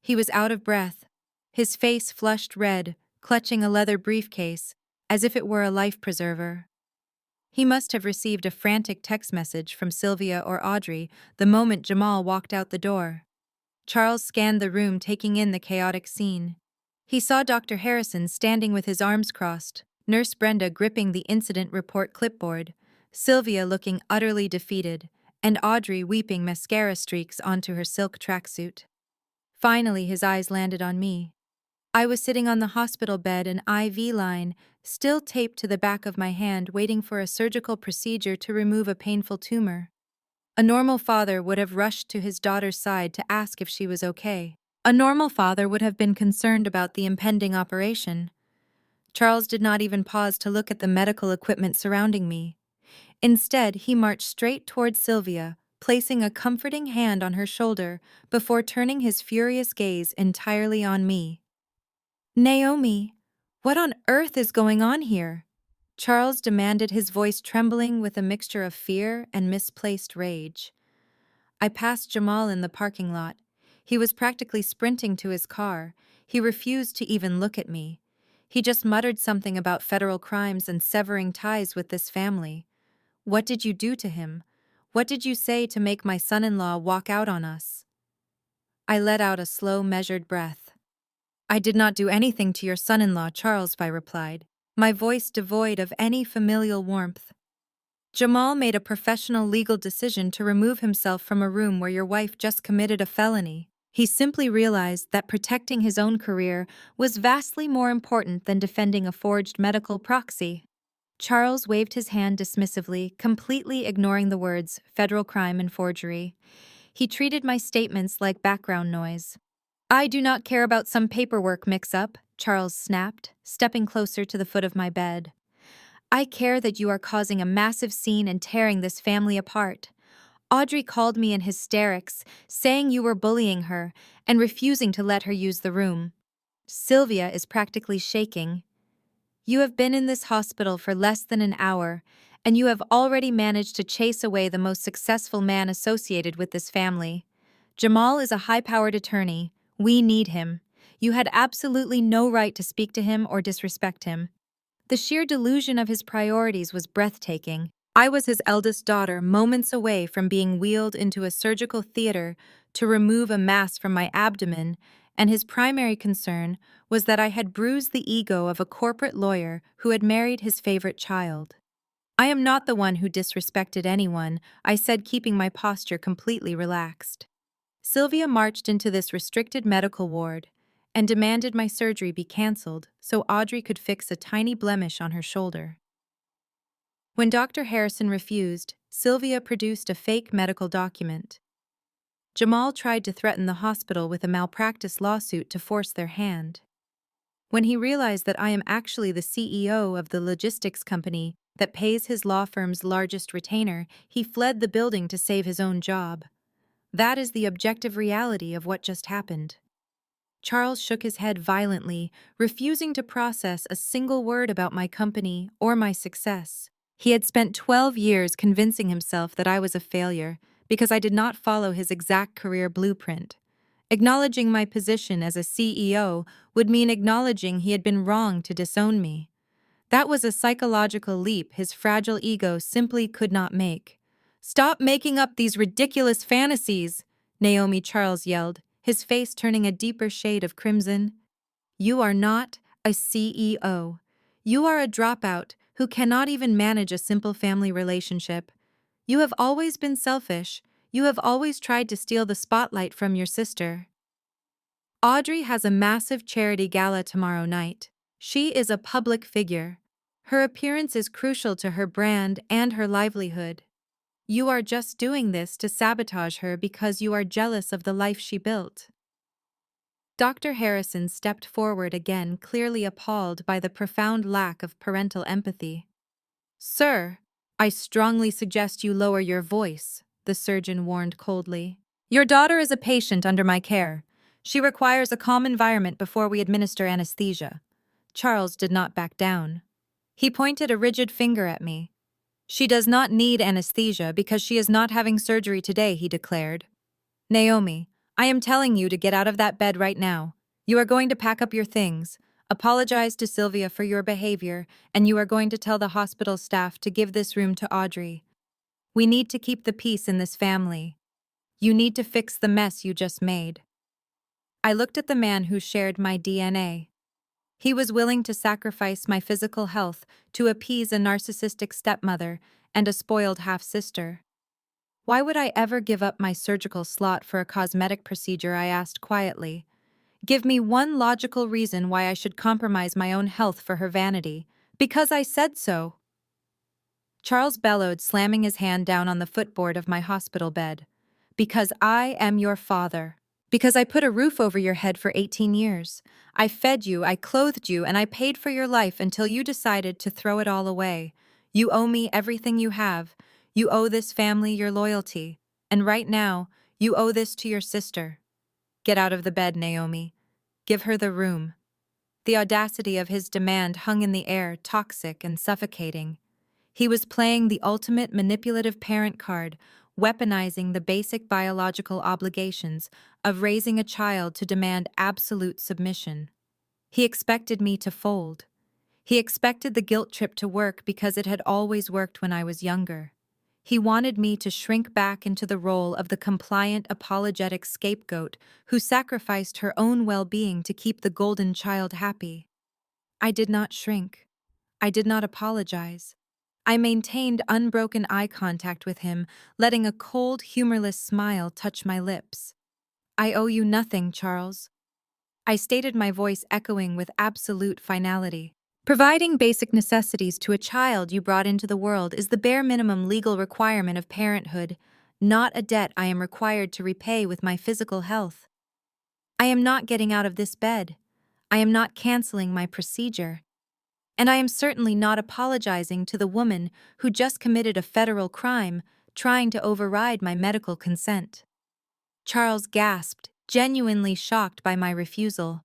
He was out of breath, his face flushed red, clutching a leather briefcase, as if it were a life preserver. He must have received a frantic text message from Sylvia or Audrey the moment Jamal walked out the door. Charles scanned the room, taking in the chaotic scene. He saw Dr. Harrison standing with his arms crossed, Nurse Brenda gripping the incident report clipboard, Sylvia looking utterly defeated, and Audrey weeping mascara streaks onto her silk tracksuit. Finally, his eyes landed on me. I was sitting on the hospital bed, an IV line still taped to the back of my hand, waiting for a surgical procedure to remove a painful tumor. A normal father would have rushed to his daughter's side to ask if she was okay. A normal father would have been concerned about the impending operation. Charles did not even pause to look at the medical equipment surrounding me. Instead, he marched straight toward Sylvia, placing a comforting hand on her shoulder before turning his furious gaze entirely on me. "Naomi, what on earth is going on here?" Charles demanded, his voice trembling with a mixture of fear and misplaced rage. I passed Jamal in the parking lot. He was practically sprinting to his car. He refused to even look at me. He just muttered something about federal crimes and severing ties with this family. What did you do to him? What did you say to make my son-in-law walk out on us? I let out a slow, measured breath. "I did not do anything to your son-in-law, Charles," I replied, my voice devoid of any familial warmth. "Jamal made a professional legal decision to remove himself from a room where your wife just committed a felony. He simply realized that protecting his own career was vastly more important than defending a forged medical proxy." Charles waved his hand dismissively, completely ignoring the words federal crime and forgery. He treated my statements like background noise. "I do not care about some paperwork mix-up," Charles snapped, stepping closer to the foot of my bed. "I care that you are causing a massive scene and tearing this family apart. Audrey called me in hysterics, saying you were bullying her and refusing to let her use the room. Sylvia is practically shaking. You have been in this hospital for less than an hour, and you have already managed to chase away the most successful man associated with this family. Jamal is a high-powered attorney. We need him. You had absolutely no right to speak to him or disrespect him." The sheer delusion of his priorities was breathtaking. I was his eldest daughter, moments away from being wheeled into a surgical theater to remove a mass from my abdomen, and his primary concern was that I had bruised the ego of a corporate lawyer who had married his favorite child. "I am not the one who disrespected anyone," I said, keeping my posture completely relaxed. Sylvia marched into this restricted medical ward and demanded my surgery be cancelled so Audrey could fix a tiny blemish on her shoulder. When Dr. Harrison refused, Sylvia produced a fake medical document. Jamal tried to threaten the hospital with a malpractice lawsuit to force their hand. When he realized that I am actually the CEO of the logistics company that pays his law firm's largest retainer, he fled the building to save his own job. That is the objective reality of what just happened. Charles shook his head violently, refusing to process a single word about my company or my success. He had spent 12 years convincing himself that I was a failure because I did not follow his exact career blueprint. Acknowledging my position as a CEO would mean acknowledging he had been wrong to disown me. That was a psychological leap his fragile ego simply could not make. "Stop making up these ridiculous fantasies," Naomi, Charles yelled, his face turning a deeper shade of crimson. "You are not a CEO. You are a dropout who cannot even manage a simple family relationship. You have always been selfish. You have always tried to steal the spotlight from your sister." Audrey has a massive charity gala tomorrow night. She is a public figure. Her appearance is crucial to her brand and her livelihood. You are just doing this to sabotage her because you are jealous of the life she built. Dr. Harrison stepped forward again, clearly appalled by the profound lack of parental empathy. Sir, I strongly suggest you lower your voice, the surgeon warned coldly. Your daughter is a patient under my care. She requires a calm environment before we administer anesthesia. Charles did not back down. He pointed a rigid finger at me. She does not need anesthesia because she is not having surgery today, he declared. Naomi, I am telling you to get out of that bed right now. You are going to pack up your things, apologize to Sylvia for your behavior, and you are going to tell the hospital staff to give this room to Audrey. We need to keep the peace in this family. You need to fix the mess you just made. I looked at the man who shared my DNA. He was willing to sacrifice my physical health to appease a narcissistic stepmother and a spoiled half-sister. Why would I ever give up my surgical slot for a cosmetic procedure? I asked quietly. Give me one logical reason why I should compromise my own health for her vanity. Because I said so. Charles bellowed, slamming his hand down on the footboard of my hospital bed. Because I am your father. Because I put a roof over your head for 18 years. I fed you, I clothed you, and I paid for your life until you decided to throw it all away. You owe me everything you have. You owe this family your loyalty. And right now, you owe this to your sister. Get out of the bed, Naomi. Give her the room. The audacity of his demand hung in the air, toxic and suffocating. He was playing the ultimate manipulative parent card, weaponizing the basic biological obligations of raising a child to demand absolute submission. He expected me to fold. He expected the guilt trip to work because it had always worked when I was younger. He wanted me to shrink back into the role of the compliant, apologetic scapegoat who sacrificed her own well-being to keep the golden child happy. I did not shrink. I did not apologize. I maintained unbroken eye contact with him, letting a cold, humorless smile touch my lips. I owe you nothing, Charles. I stated, my voice echoing with absolute finality. Providing basic necessities to a child you brought into the world is the bare minimum legal requirement of parenthood, not a debt I am required to repay with my physical health. I am not getting out of this bed. I am not canceling my procedure. And I am certainly not apologizing to the woman who just committed a federal crime, trying to override my medical consent. Charles gasped, genuinely shocked by my refusal.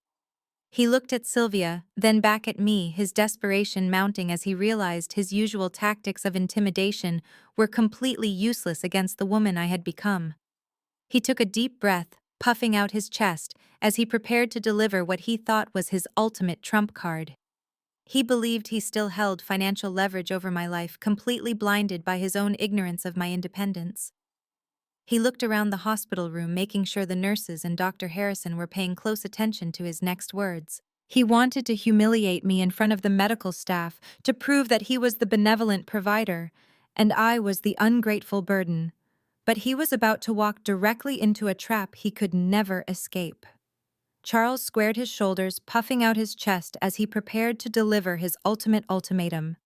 He looked at Sylvia, then back at me, his desperation mounting as he realized his usual tactics of intimidation were completely useless against the woman I had become. He took a deep breath, puffing out his chest, as he prepared to deliver what he thought was his ultimate trump card. He believed he still held financial leverage over my life, completely blinded by his own ignorance of my independence. He looked around the hospital room, making sure the nurses and Dr. Harrison were paying close attention to his next words. He wanted to humiliate me in front of the medical staff to prove that he was the benevolent provider, and I was the ungrateful burden. But he was about to walk directly into a trap he could never escape. Charles squared his shoulders, puffing out his chest as he prepared to deliver his ultimate ultimatum.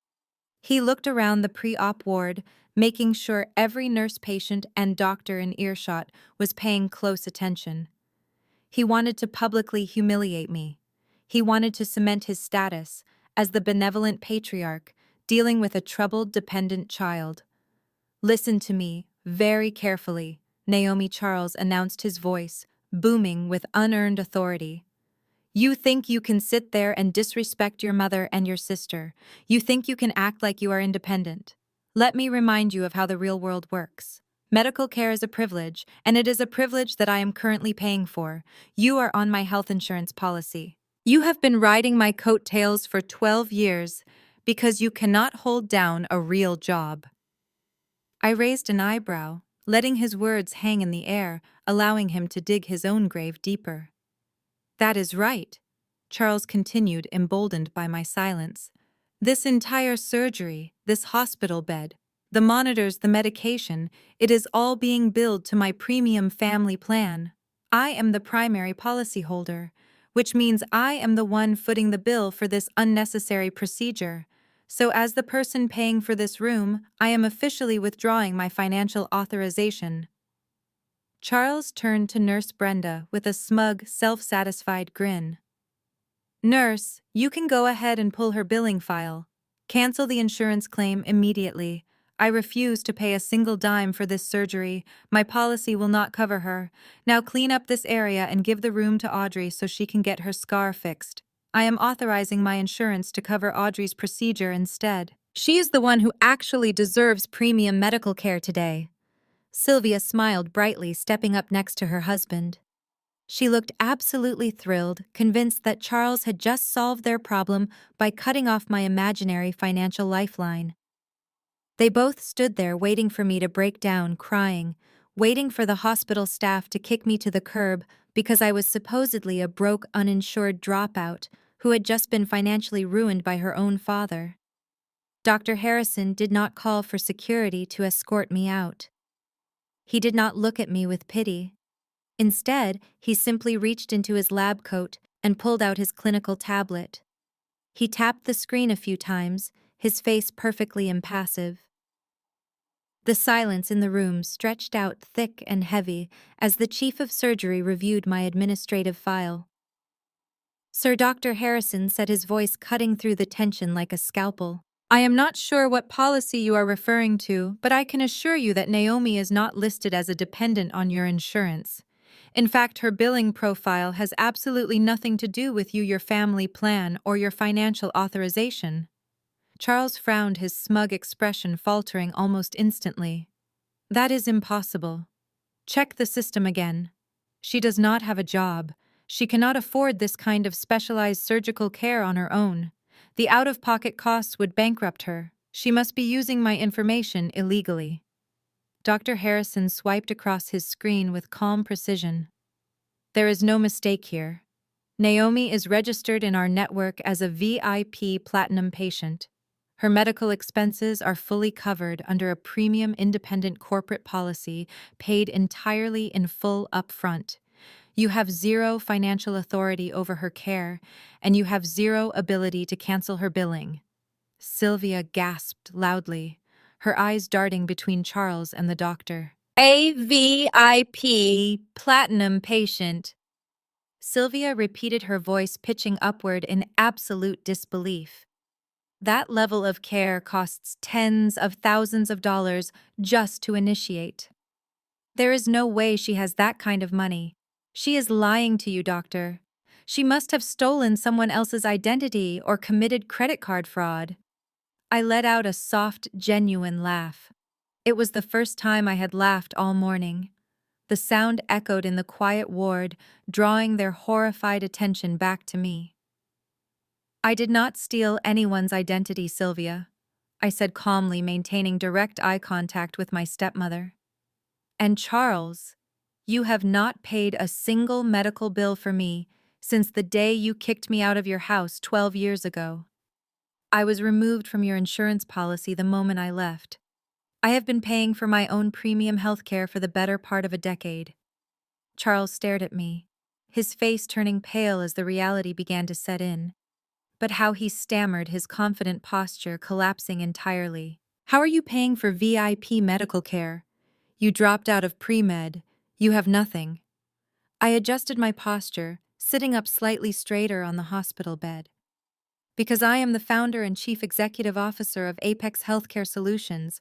He looked around the pre-op ward, making sure every nurse, patient, and doctor in earshot was paying close attention. He wanted to publicly humiliate me. He wanted to cement his status as the benevolent patriarch dealing with a troubled, dependent child. Listen to me, very carefully, Naomi, Charles announced, his voice booming with unearned authority. You think you can sit there and disrespect your mother and your sister. You think you can act like you are independent. Let me remind you of how the real world works. Medical care is a privilege, and it is a privilege that I am currently paying for. You are on my health insurance policy. You have been riding my coattails for 12 years because you cannot hold down a real job. I raised an eyebrow, letting his words hang in the air, allowing him to dig his own grave deeper. That is right, Charles continued, emboldened by my silence. This entire surgery, this hospital bed, the monitors, the medication, it is all being billed to my premium family plan. I am the primary policyholder, which means I am the one footing the bill for this unnecessary procedure. So as the person paying for this room, I am officially withdrawing my financial authorization. Charles turned to Nurse Brenda with a smug, self-satisfied grin. Nurse, you can go ahead and pull her billing file. Cancel the insurance claim immediately. I refuse to pay a single dime for this surgery. My policy will not cover her. Now clean up this area and give the room to Audrey so she can get her scar fixed. I am authorizing my insurance to cover Audrey's procedure instead. She is the one who actually deserves premium medical care today. Sylvia smiled brightly, stepping up next to her husband. She looked absolutely thrilled, convinced that Charles had just solved their problem by cutting off my imaginary financial lifeline. They both stood there waiting for me to break down, crying, waiting for the hospital staff to kick me to the curb because I was supposedly a broke, uninsured dropout who had just been financially ruined by her own father. Dr. Harrison did not call for security to escort me out. He did not look at me with pity. Instead, he simply reached into his lab coat and pulled out his clinical tablet. He tapped the screen a few times, his face perfectly impassive. The silence in the room stretched out thick and heavy as the chief of surgery reviewed my administrative file. Sir Dr. Harrison said, his voice cutting through the tension like a scalpel. I am not sure what policy you are referring to, but I can assure you that Naomi is not listed as a dependent on your insurance. In fact, her billing profile has absolutely nothing to do with you, your family plan, or your financial authorization. Charles frowned, his smug expression faltering almost instantly. That is impossible. Check the system again. She does not have a job. She cannot afford this kind of specialized surgical care on her own. The out-of-pocket costs would bankrupt her. She must be using my information illegally. Dr. Harrison swiped across his screen with calm precision. There is no mistake here. Naomi is registered in our network as a VIP Platinum patient. Her medical expenses are fully covered under a premium independent corporate policy paid entirely in full upfront. You have zero financial authority over her care, and you have zero ability to cancel her billing. Sylvia gasped loudly, her eyes darting between Charles and the doctor. A VIP Platinum patient. Sylvia repeated, her voice pitching upward in absolute disbelief. That level of care costs tens of thousands of dollars just to initiate. There is no way she has that kind of money. She is lying to you, doctor. She must have stolen someone else's identity or committed credit card fraud. I let out a soft, genuine laugh. It was the first time I had laughed all morning. The sound echoed in the quiet ward, drawing their horrified attention back to me. I did not steal anyone's identity, Sylvia, I said calmly, maintaining direct eye contact with my stepmother. And Charles, you have not paid a single medical bill for me since the day you kicked me out of your house 12 years ago. I was removed from your insurance policy the moment I left. I have been paying for my own premium health care for the better part of a decade. Charles stared at me, his face turning pale as the reality began to set in. But how he stammered, his confident posture collapsing entirely. How are you paying for VIP medical care? You dropped out of pre-med. You have nothing. I adjusted my posture, sitting up slightly straighter on the hospital bed. Because I am the founder and chief executive officer of Apex Healthcare Solutions,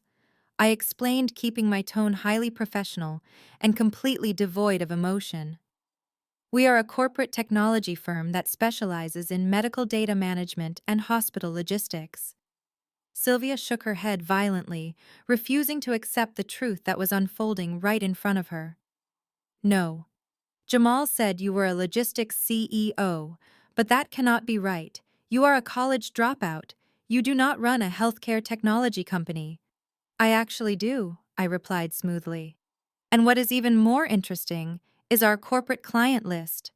I explained, keeping my tone highly professional and completely devoid of emotion. We are a corporate technology firm that specializes in medical data management and hospital logistics. Sylvia shook her head violently, refusing to accept the truth that was unfolding right in front of her. No. Jamal said you were a logistics CEO, but that cannot be right. You are a college dropout. You do not run a healthcare technology company. I actually do, I replied smoothly. And what is even more interesting is our corporate client list.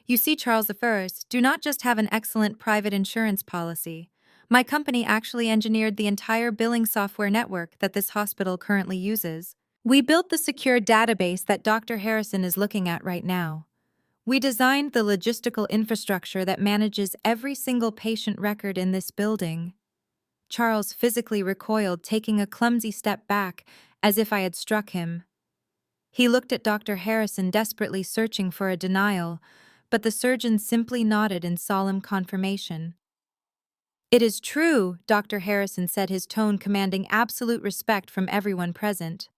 You see, Charles I, do not just have an excellent private insurance policy. My company actually engineered the entire billing software network that this hospital currently uses. We built the secure database that Dr. Harrison is looking at right now. We designed the logistical infrastructure that manages every single patient record in this building. Charles physically recoiled, taking a clumsy step back, as if I had struck him. He looked at Dr. Harrison, desperately searching for a denial, but the surgeon simply nodded in solemn confirmation. "It is true," Dr. Harrison said, his tone commanding absolute respect from everyone present.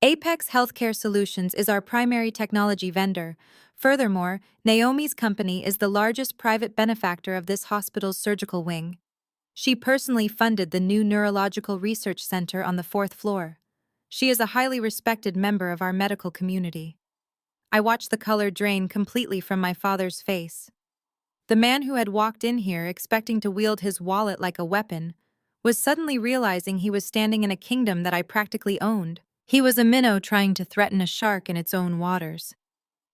"Apex Healthcare Solutions is our primary technology vendor. Furthermore, Naomi's company is the largest private benefactor of this hospital's surgical wing. She personally funded the new neurological research center on the fourth floor. She is a highly respected member of our medical community." I watched the color drain completely from my father's face. The man who had walked in here expecting to wield his wallet like a weapon was suddenly realizing he was standing in a kingdom that I practically owned. He was a minnow trying to threaten a shark in its own waters.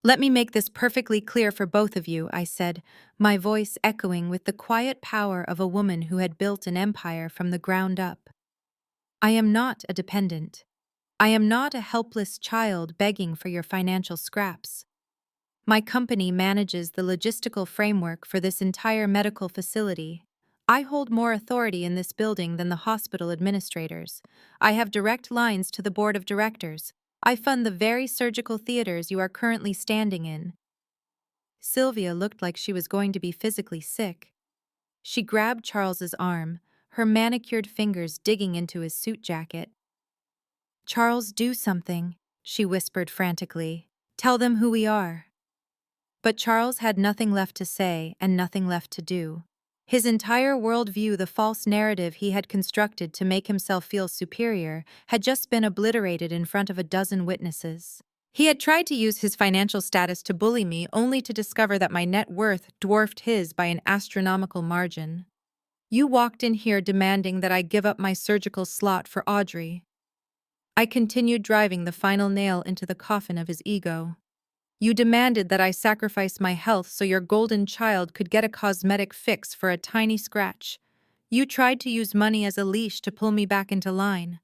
"Let me make this perfectly clear for both of you," I said, my voice echoing with the quiet power of a woman who had built an empire from the ground up. "I am not a dependent. I am not a helpless child begging for your financial scraps. My company manages the logistical framework for this entire medical facility. I hold more authority in this building than the hospital administrators. I have direct lines to the board of directors. I fund the very surgical theaters you are currently standing in." Sylvia looked like she was going to be physically sick. She grabbed Charles's arm, her manicured fingers digging into his suit jacket. "Charles, do something," she whispered frantically. "Tell them who we are." But Charles had nothing left to say and nothing left to do. His entire worldview, the false narrative he had constructed to make himself feel superior, had just been obliterated in front of a dozen witnesses. He had tried to use his financial status to bully me, only to discover that my net worth dwarfed his by an astronomical margin. "You walked in here demanding that I give up my surgical slot for Audrey." I continued, driving the final nail into the coffin of his ego. "You demanded that I sacrifice my health so your golden child could get a cosmetic fix for a tiny scratch. You tried to use money as a leash to pull me back into line.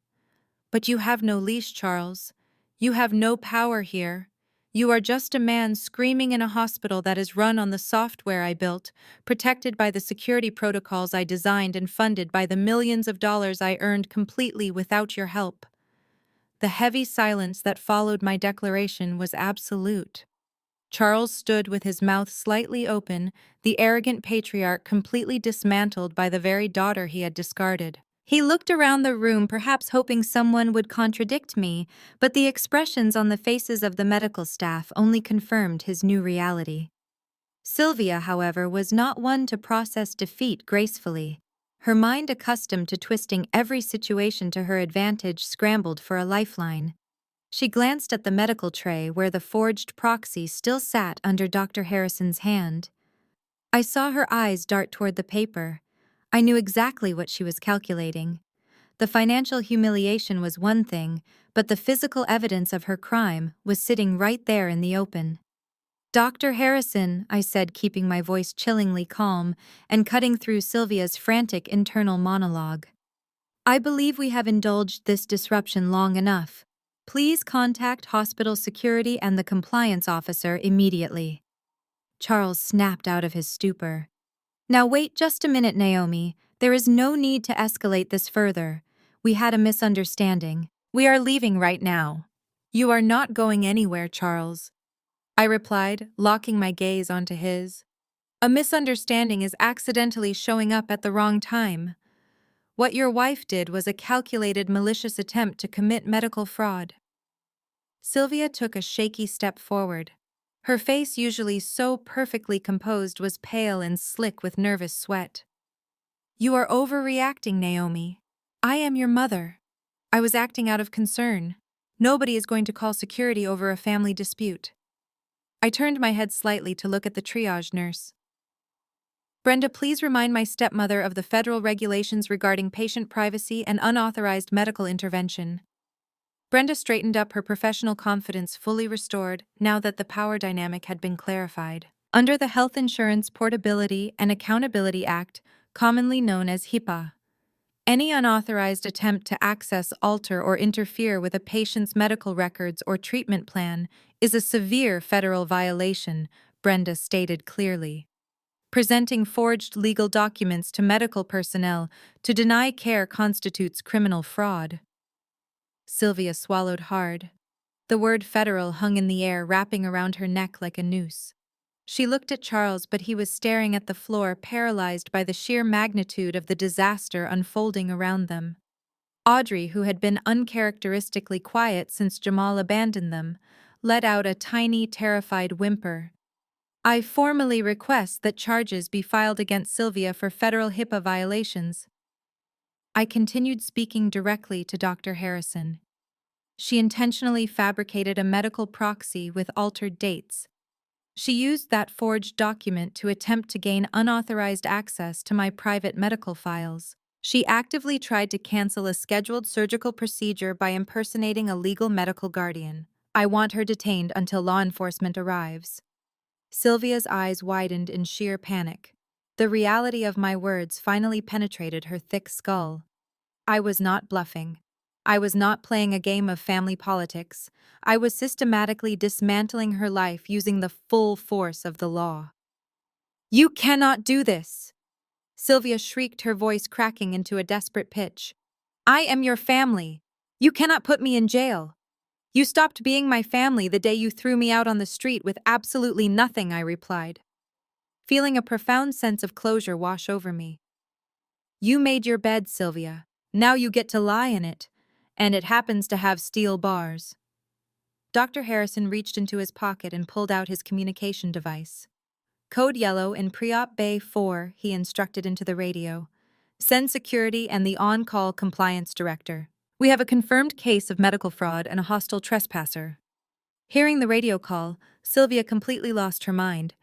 But you have no leash, Charles. You have no power here. You are just a man screaming in a hospital that is run on the software I built, protected by the security protocols I designed, and funded by the millions of dollars I earned completely without your help." The heavy silence that followed my declaration was absolute. Charles stood with his mouth slightly open, the arrogant patriarch completely dismantled by the very daughter he had discarded. He looked around the room, perhaps hoping someone would contradict me, but the expressions on the faces of the medical staff only confirmed his new reality. Sylvia, however, was not one to process defeat gracefully. Her mind, accustomed to twisting every situation to her advantage, scrambled for a lifeline. She glanced at the medical tray where the forged proxy still sat under Dr. Harrison's hand. I saw her eyes dart toward the paper. I knew exactly what she was calculating. The financial humiliation was one thing, but the physical evidence of her crime was sitting right there in the open. "Dr. Harrison," I said, keeping my voice chillingly calm and cutting through Sylvia's frantic internal monologue. "I believe we have indulged this disruption long enough. Please contact hospital security and the compliance officer immediately." Charles snapped out of his stupor. "Now wait just a minute, Naomi. There is no need to escalate this further. We had a misunderstanding. We are leaving right now." "You are not going anywhere, Charles," I replied, locking my gaze onto his. "A misunderstanding is accidentally showing up at the wrong time. What your wife did was a calculated, malicious attempt to commit medical fraud." Sylvia took a shaky step forward. Her face, usually so perfectly composed, was pale and slick with nervous sweat. "You are overreacting, Naomi. I am your mother. I was acting out of concern. Nobody is going to call security over a family dispute." I turned my head slightly to look at the triage nurse. "Brenda, please remind my stepmother of the federal regulations regarding patient privacy and unauthorized medical intervention." Brenda straightened up, her professional confidence fully restored now that the power dynamic had been clarified. Under the Health Insurance Portability and Accountability Act, commonly known as HIPAA, any unauthorized attempt to access, alter, or interfere with a patient's medical records or treatment plan is a severe federal violation, Brenda stated clearly. Presenting forged legal documents to medical personnel to deny care constitutes criminal fraud. Sylvia swallowed hard. The word federal hung in the air, wrapping around her neck like a noose. She looked at Charles, but he was staring at the floor, paralyzed by the sheer magnitude of the disaster unfolding around them. Audrey, who had been uncharacteristically quiet since Jamal abandoned them, let out a tiny, terrified whimper. I formally request that charges be filed against Sylvia for federal HIPAA violations. I continued speaking directly to Dr. Harrison. She intentionally fabricated a medical proxy with altered dates. She used that forged document to attempt to gain unauthorized access to my private medical files. She actively tried to cancel a scheduled surgical procedure by impersonating a legal medical guardian. I want her detained until law enforcement arrives. Sylvia's eyes widened in sheer panic. The reality of my words finally penetrated her thick skull. I was not bluffing. I was not playing a game of family politics. I was systematically dismantling her life using the full force of the law. You cannot do this! Sylvia shrieked, her voice cracking into a desperate pitch. I am your family. You cannot put me in jail. You stopped being my family the day you threw me out on the street with absolutely nothing, I replied, feeling a profound sense of closure wash over me. You made your bed, Sylvia. Now you get to lie in it. And it happens to have steel bars. Dr. Harrison reached into his pocket and pulled out his communication device. Code yellow in pre-op bay 4, he instructed into the radio. Send security and the on-call compliance director. We have a confirmed case of medical fraud and a hostile trespasser. Hearing the radio call, Sylvia completely lost her mind.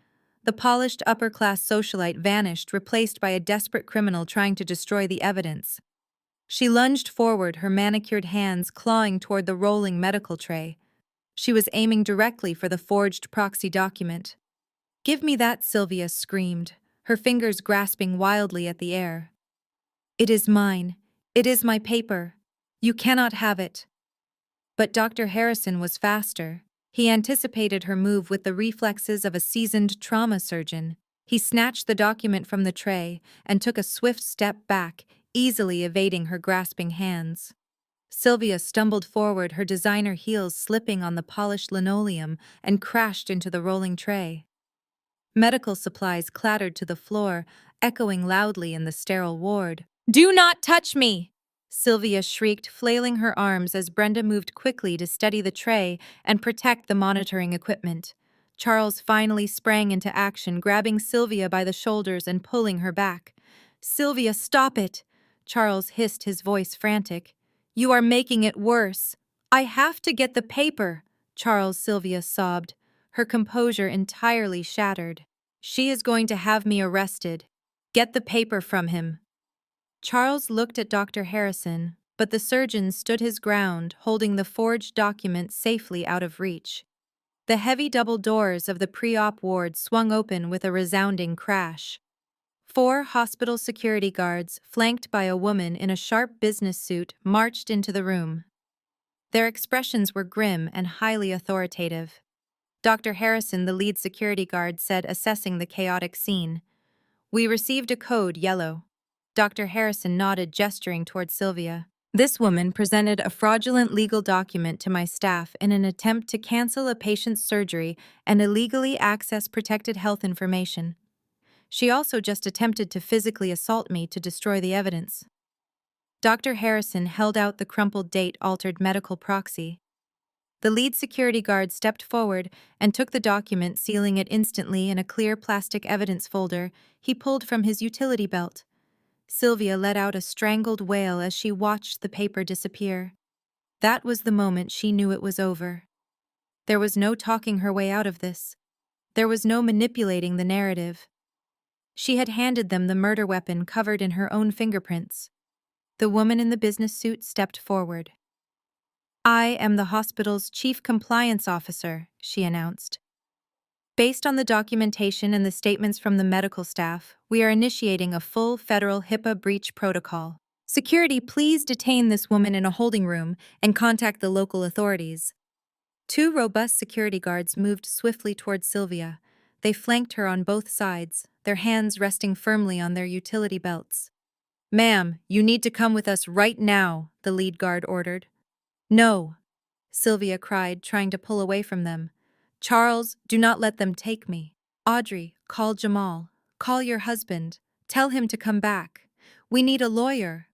The polished upper-class socialite vanished, replaced by a desperate criminal trying to destroy the evidence. She lunged forward, her manicured hands clawing toward the rolling medical tray. She was aiming directly for the forged proxy document. Give me that, Sylvia screamed, her fingers grasping wildly at the air. It is mine. It is my paper. You cannot have it. But Dr. Harrison was faster. He anticipated her move with the reflexes of a seasoned trauma surgeon. He snatched the document from the tray and took a swift step back, easily evading her grasping hands. Sylvia stumbled forward, her designer heels slipping on the polished linoleum, and crashed into the rolling tray. Medical supplies clattered to the floor, echoing loudly in the sterile ward. Do not touch me! Sylvia shrieked, flailing her arms as Brenda moved quickly to steady the tray and protect the monitoring equipment. Charles finally sprang into action, grabbing Sylvia by the shoulders and pulling her back. Sylvia, stop it! Charles hissed, his voice frantic. You are making it worse. I have to get the paper, Charles, Sylvia sobbed, her composure entirely shattered. She is going to have me arrested. Get the paper from him. Charles looked at Dr. Harrison, but the surgeon stood his ground, holding the forged document safely out of reach. The heavy double doors of the pre-op ward swung open with a resounding crash. 4 hospital security guards, flanked by a woman in a sharp business suit, marched into the room. Their expressions were grim and highly authoritative. Dr. Harrison, the lead security guard, said, assessing the chaotic scene. We received a code yellow. Dr. Harrison nodded, gesturing toward Sylvia. This woman presented a fraudulent legal document to my staff in an attempt to cancel a patient's surgery and illegally access protected health information. She also just attempted to physically assault me to destroy the evidence. Dr. Harrison held out the crumpled date-altered medical proxy. The lead security guard stepped forward and took the document, sealing it instantly in a clear plastic evidence folder he pulled from his utility belt. Sylvia let out a strangled wail as she watched the paper disappear. That was the moment she knew it was over. There was no talking her way out of this. There was no manipulating the narrative. She had handed them the murder weapon covered in her own fingerprints. The woman in the business suit stepped forward. I am the hospital's chief compliance officer, she announced. Based on the documentation and the statements from the medical staff, we are initiating a full federal HIPAA breach protocol. Security, please detain this woman in a holding room and contact the local authorities. 2 robust security guards moved swiftly toward Sylvia, They flanked her on both sides, their hands resting firmly on their utility belts. "Ma'am, you need to come with us right now," the lead guard ordered. "No," Sylvia cried, trying to pull away from them. "Charles, do not let them take me." "Audrey, call Jamal. Call your husband. Tell him to come back. We need a lawyer."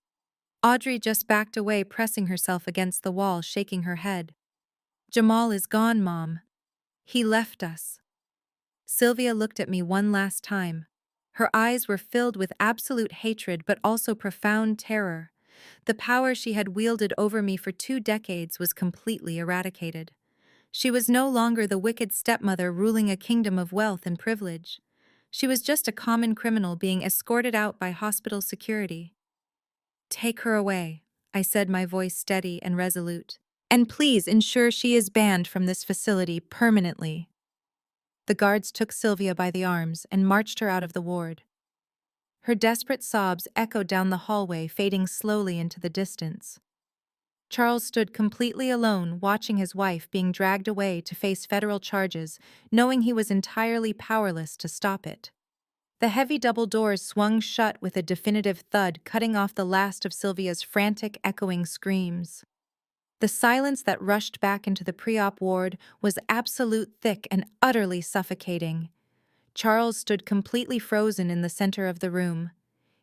Audrey just backed away, pressing herself against the wall, shaking her head. "Jamal is gone, Mom. He left us." Sylvia looked at me one last time. Her eyes were filled with absolute hatred but also profound terror. The power she had wielded over me for 2 decades was completely eradicated. She was no longer the wicked stepmother ruling a kingdom of wealth and privilege. She was just a common criminal being escorted out by hospital security. "Take her away," I said, my voice steady and resolute. "And please ensure she is banned from this facility permanently." The guards took Sylvia by the arms and marched her out of the ward. Her desperate sobs echoed down the hallway, fading slowly into the distance. Charles stood completely alone, watching his wife being dragged away to face federal charges, knowing he was entirely powerless to stop it. The heavy double doors swung shut with a definitive thud, cutting off the last of Sylvia's frantic, echoing screams. The silence that rushed back into the pre-op ward was absolute, thick, and utterly suffocating. Charles stood completely frozen in the center of the room.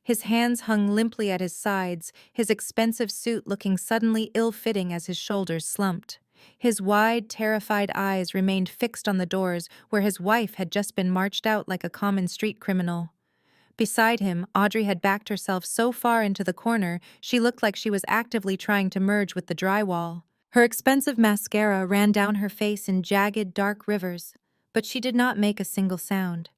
His hands hung limply at his sides, his expensive suit looking suddenly ill-fitting as his shoulders slumped. His wide, terrified eyes remained fixed on the doors where his wife had just been marched out like a common street criminal. Beside him, Audrey had backed herself so far into the corner she looked like she was actively trying to merge with the drywall. Her expensive mascara ran down her face in jagged, dark rivers, but she did not make a single sound.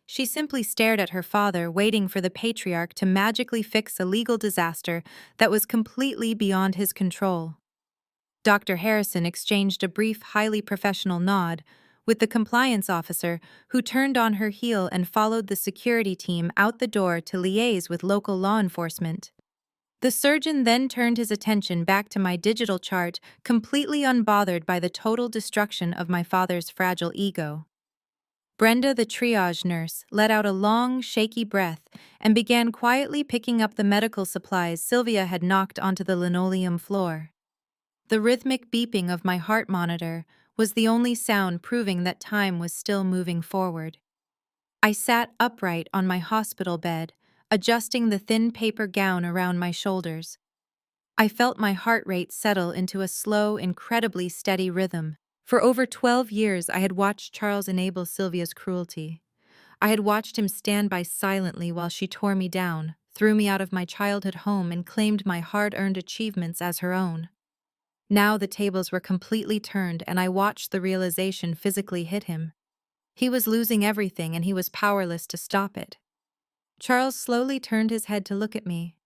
She simply stared at her father, waiting for the patriarch to magically fix a legal disaster that was completely beyond his control. Dr. Harrison exchanged a brief, highly professional nod with the compliance officer, who turned on her heel and followed the security team out the door to liaise with local law enforcement. The surgeon then turned his attention back to my digital chart, completely unbothered by the total destruction of my father's fragile ego. Brenda, the triage nurse, let out a long, shaky breath and began quietly picking up the medical supplies Sylvia had knocked onto the linoleum floor. The rhythmic beeping of my heart monitor was the only sound proving that time was still moving forward. I sat upright on my hospital bed, adjusting the thin paper gown around my shoulders. I felt my heart rate settle into a slow, incredibly steady rhythm. For over 12 years, I had watched Charles enable Sylvia's cruelty. I had watched him stand by silently while she tore me down, threw me out of my childhood home, and claimed my hard-earned achievements as her own. Now the tables were completely turned, and I watched the realization physically hit him. He was losing everything, and he was powerless to stop it. Charles slowly turned his head to look at me.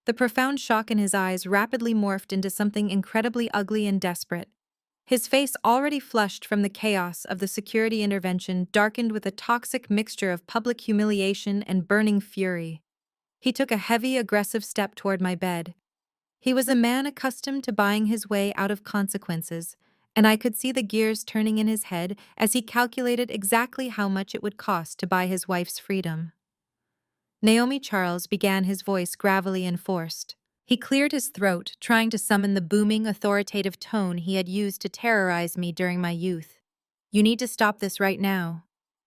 The profound shock in his eyes rapidly morphed into something incredibly ugly and desperate. His face, already flushed from the chaos of the security intervention, darkened with a toxic mixture of public humiliation and burning fury. He took a heavy, aggressive step toward my bed. He was a man accustomed to buying his way out of consequences, and I could see the gears turning in his head as he calculated exactly how much it would cost to buy his wife's freedom. Naomi, Charles began, his voice gravelly and forced. He cleared his throat, trying to summon the booming, authoritative tone he had used to terrorize me during my youth. "You need to stop this right now.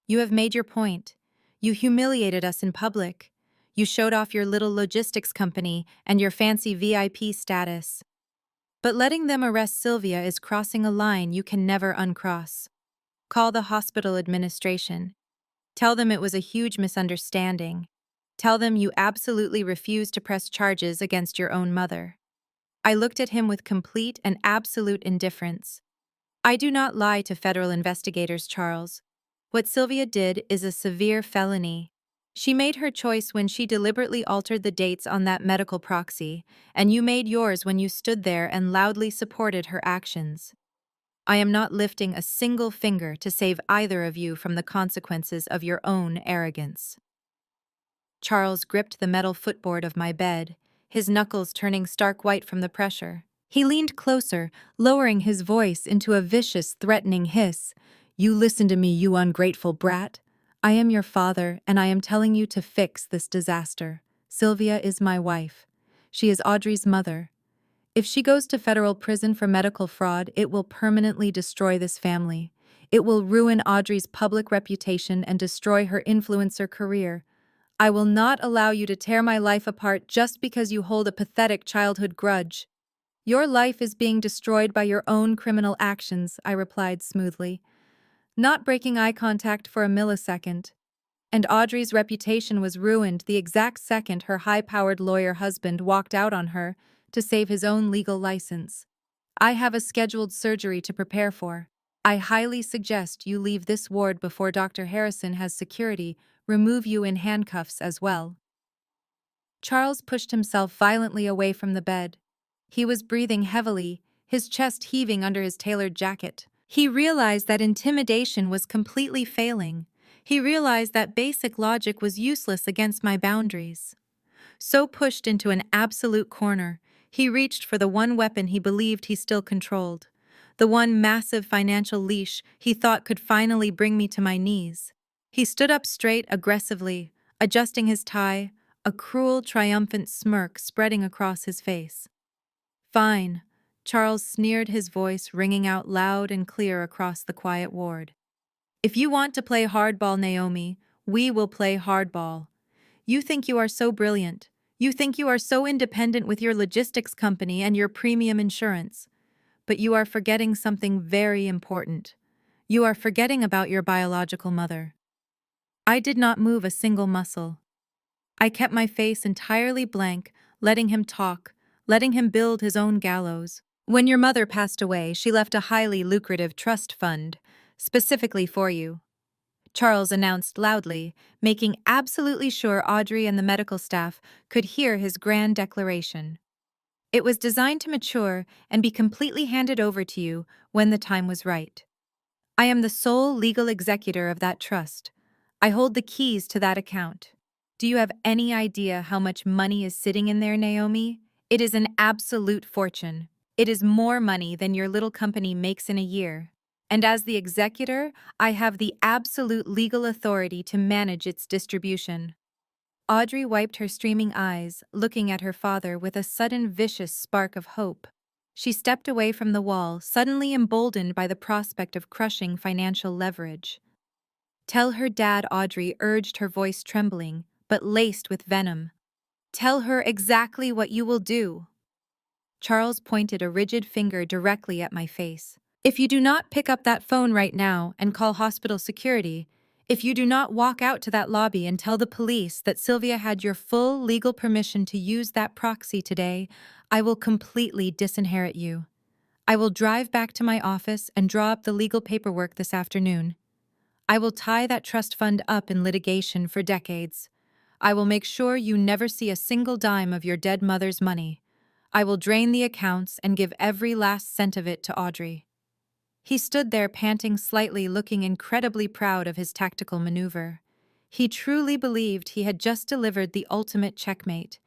You have made your point. You humiliated us in public. You showed off your little logistics company and your fancy VIP status. But letting them arrest Sylvia is crossing a line you can never uncross. Call the hospital administration. Tell them it was a huge misunderstanding. Tell them you absolutely refuse to press charges against your own mother." I looked at him with complete and absolute indifference. "I do not lie to federal investigators, Charles. What Sylvia did is a severe felony. She made her choice when she deliberately altered the dates on that medical proxy, and you made yours when you stood there and loudly supported her actions. I am not lifting a single finger to save either of you from the consequences of your own arrogance." Charles gripped the metal footboard of my bed, his knuckles turning stark white from the pressure. He leaned closer, lowering his voice into a vicious, threatening hiss. "You listen to me, you ungrateful brat. I am your father, and I am telling you to fix this disaster. Sylvia is my wife. She is Audrey's mother. If she goes to federal prison for medical fraud, it will permanently destroy this family. It will ruin Audrey's public reputation and destroy her influencer career. I will not allow you to tear my life apart just because you hold a pathetic childhood grudge. Your life is being destroyed by your own criminal actions, I replied smoothly, not breaking eye contact for a millisecond. And Audrey's reputation was ruined the exact second her high-powered lawyer husband walked out on her to save his own legal license. I have a scheduled surgery to prepare for. I highly suggest you leave this ward before Dr. Harrison has security remove you in handcuffs as well. Charles pushed himself violently away from the bed. He was breathing heavily, his chest heaving under his tailored jacket. He realized that intimidation was completely failing. He realized that basic logic was useless against my boundaries. So pushed into an absolute corner, he reached for the one weapon he believed he still controlled, the one massive financial leash he thought could finally bring me to my knees. He stood up straight aggressively, adjusting his tie, a cruel, triumphant smirk spreading across his face. Fine, Charles sneered, his voice ringing out loud and clear across the quiet ward. If you want to play hardball, Naomi, we will play hardball. You think you are so brilliant. You think you are so independent with your logistics company and your premium insurance. But you are forgetting something very important. You are forgetting about your biological mother. I did not move a single muscle. I kept my face entirely blank, letting him talk, letting him build his own gallows. When your mother passed away, she left a highly lucrative trust fund, specifically for you, Charles announced loudly, making absolutely sure Audrey and the medical staff could hear his grand declaration. It was designed to mature and be completely handed over to you when the time was right. I am the sole legal executor of that trust. I hold the keys to that account. Do you have any idea how much money is sitting in there, Naomi? It is an absolute fortune. It is more money than your little company makes in a year. And as the executor, I have the absolute legal authority to manage its distribution. Audrey wiped her streaming eyes, looking at her father with a sudden vicious spark of hope. She stepped away from the wall, suddenly emboldened by the prospect of crushing financial leverage. Tell her dad, Audrey urged, her voice trembling, but laced with venom. Tell her exactly what you will do. Charles pointed a rigid finger directly at my face. If you do not pick up that phone right now and call hospital security, if you do not walk out to that lobby and tell the police that Sylvia had your full legal permission to use that proxy today, I will completely disinherit you. I will drive back to my office and draw up the legal paperwork this afternoon. I will tie that trust fund up in litigation for decades. I will make sure you never see a single dime of your dead mother's money. I will drain the accounts and give every last cent of it to Audrey. He stood there panting slightly, looking incredibly proud of his tactical maneuver. He truly believed he had just delivered the ultimate checkmate.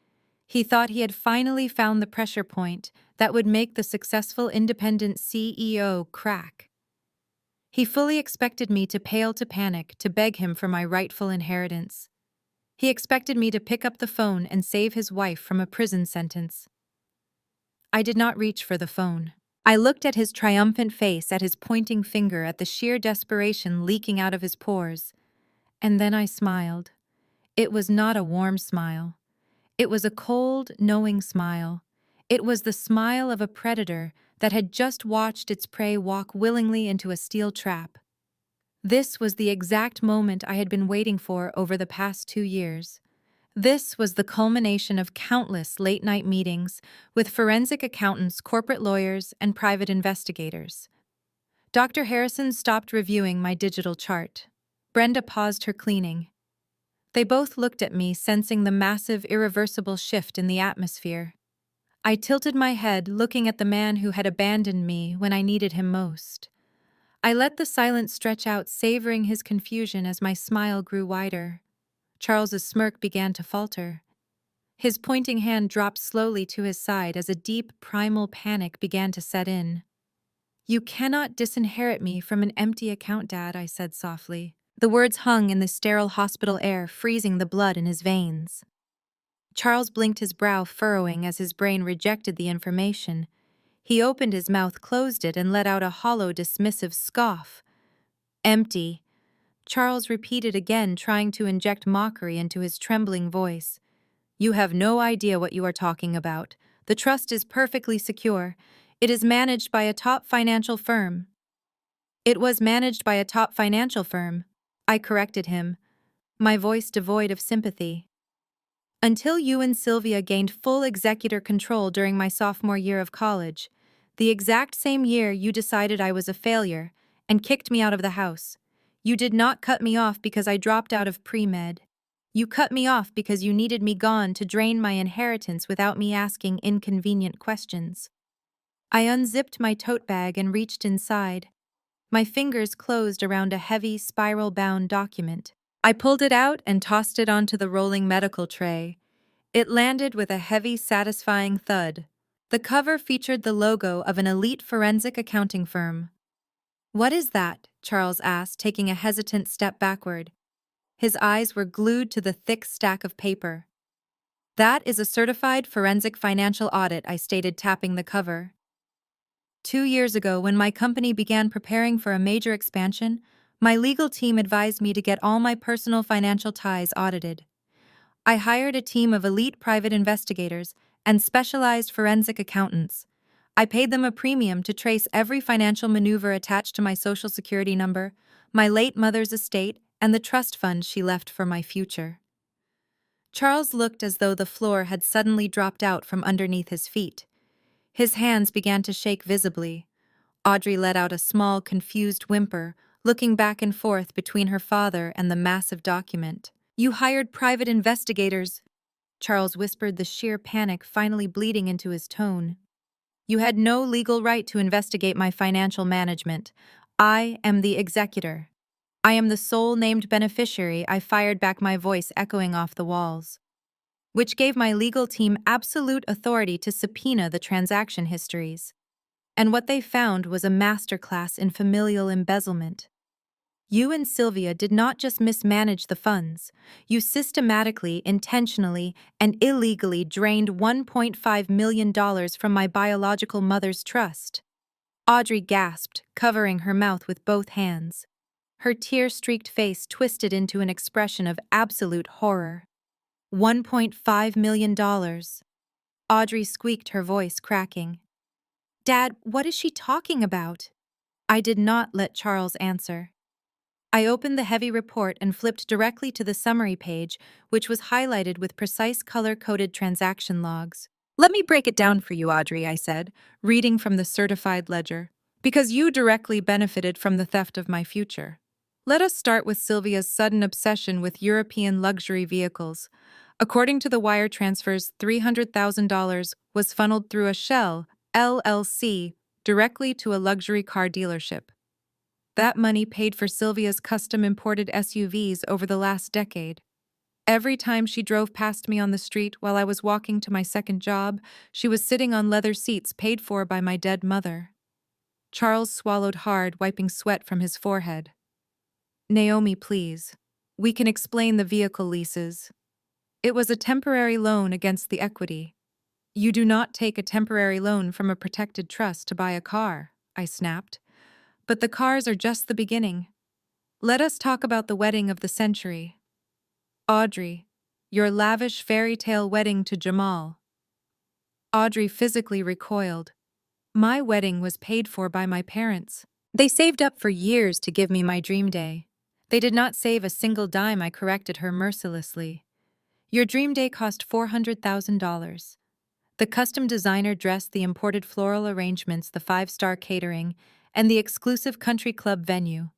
He thought he had finally found the pressure point that would make the successful independent CEO crack. He fully expected me to pale to panic to beg him for my rightful inheritance. He expected me to pick up the phone and save his wife from a prison sentence. I did not reach for the phone. I looked at his triumphant face, at his pointing finger, at the sheer desperation leaking out of his pores. And then I smiled. It was not a warm smile. It was a cold, knowing smile. It was the smile of a predator that had just watched its prey walk willingly into a steel trap. This was the exact moment I had been waiting for over the past 2 years. This was the culmination of countless late-night meetings with forensic accountants, corporate lawyers, and private investigators. Dr. Harrison stopped reviewing my digital chart. Brenda paused her cleaning. They both looked at me, sensing the massive, irreversible shift in the atmosphere. I tilted my head, looking at the man who had abandoned me when I needed him most. I let the silence stretch out, savoring his confusion as my smile grew wider. Charles's smirk began to falter. His pointing hand dropped slowly to his side as a deep, primal panic began to set in. "You cannot disinherit me from an empty account, Dad," I said softly. The words hung in the sterile hospital air, freezing the blood in his veins. Charles blinked, his brow furrowing as his brain rejected the information. He opened his mouth, closed it, and let out a hollow, dismissive scoff. Empty. Charles repeated again, trying to inject mockery into his trembling voice. You have no idea what you are talking about. The trust is perfectly secure. It is managed by a top financial firm. It was managed by a top financial firm. I corrected him, my voice devoid of sympathy. Until you and Sylvia gained full executor control during my sophomore year of college, the exact same year you decided I was a failure and kicked me out of the house. You did not cut me off because I dropped out of pre-med. You cut me off because you needed me gone to drain my inheritance without me asking inconvenient questions. I unzipped my tote bag and reached inside. My fingers closed around a heavy, spiral-bound document. I pulled it out and tossed it onto the rolling medical tray. It landed with a heavy, satisfying thud. The cover featured the logo of an elite forensic accounting firm. What is that? Charles asked, taking a hesitant step backward. His eyes were glued to the thick stack of paper. That is a certified forensic financial audit, I stated, tapping the cover. 2 years ago, when my company began preparing for a major expansion, my legal team advised me to get all my personal financial ties audited. I hired a team of elite private investigators and specialized forensic accountants. I paid them a premium to trace every financial maneuver attached to my Social Security number, my late mother's estate, and the trust fund she left for my future. Charles looked as though the floor had suddenly dropped out from underneath his feet. His hands began to shake visibly. Audrey let out a small, confused whimper, looking back and forth between her father and the massive document. You hired private investigators, Charles whispered, the sheer panic finally bleeding into his tone. You had no legal right to investigate my financial management. I am the executor. I am the sole named beneficiary, I fired back, my voice echoing off the walls, which gave my legal team absolute authority to subpoena the transaction histories. And what they found was a masterclass in familial embezzlement. You and Sylvia did not just mismanage the funds. You systematically, intentionally, and illegally drained $1.5 million from my biological mother's trust. Audrey gasped, covering her mouth with both hands. Her tear-streaked face twisted into an expression of absolute horror. $1.5 million. Audrey squeaked, her voice cracking. Dad, what is she talking about? I did not let Charles answer. I opened the heavy report and flipped directly to the summary page, which was highlighted with precise color-coded transaction logs. Let me break it down for you, Audrey, I said, reading from the certified ledger. Because you directly benefited from the theft of my future. Let us start with Sylvia's sudden obsession with European luxury vehicles. According to the wire transfers, $300,000 was funneled through a Shell, LLC, directly to a luxury car dealership. That money paid for Sylvia's custom-imported SUVs over the last decade. Every time she drove past me on the street while I was walking to my second job, she was sitting on leather seats paid for by my dead mother. Charles swallowed hard, wiping sweat from his forehead. Naomi, please. We can explain the vehicle leases. It was a temporary loan against the equity. You do not take a temporary loan from a protected trust to buy a car, I snapped. But the cars are just the beginning. Let us talk about the wedding of the century. Audrey, your lavish fairy tale wedding to Jamal. Audrey physically recoiled. My wedding was paid for by my parents. They saved up for years to give me my dream day. They did not save a single dime, I corrected her mercilessly. Your dream day cost $400,000. The custom designer dress, the imported floral arrangements, the 5-star catering, and the exclusive country club venue.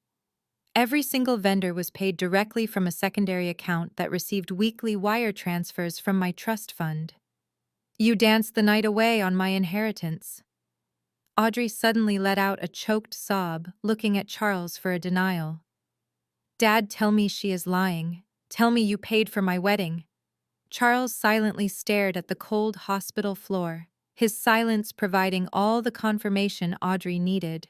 Every single vendor was paid directly from a secondary account that received weekly wire transfers from my trust fund. You danced the night away on my inheritance. Audrey suddenly let out a choked sob, looking at Charles for a denial. Dad, tell me she is lying. Tell me you paid for my wedding. Charles silently stared at the cold hospital floor, his silence providing all the confirmation Audrey needed.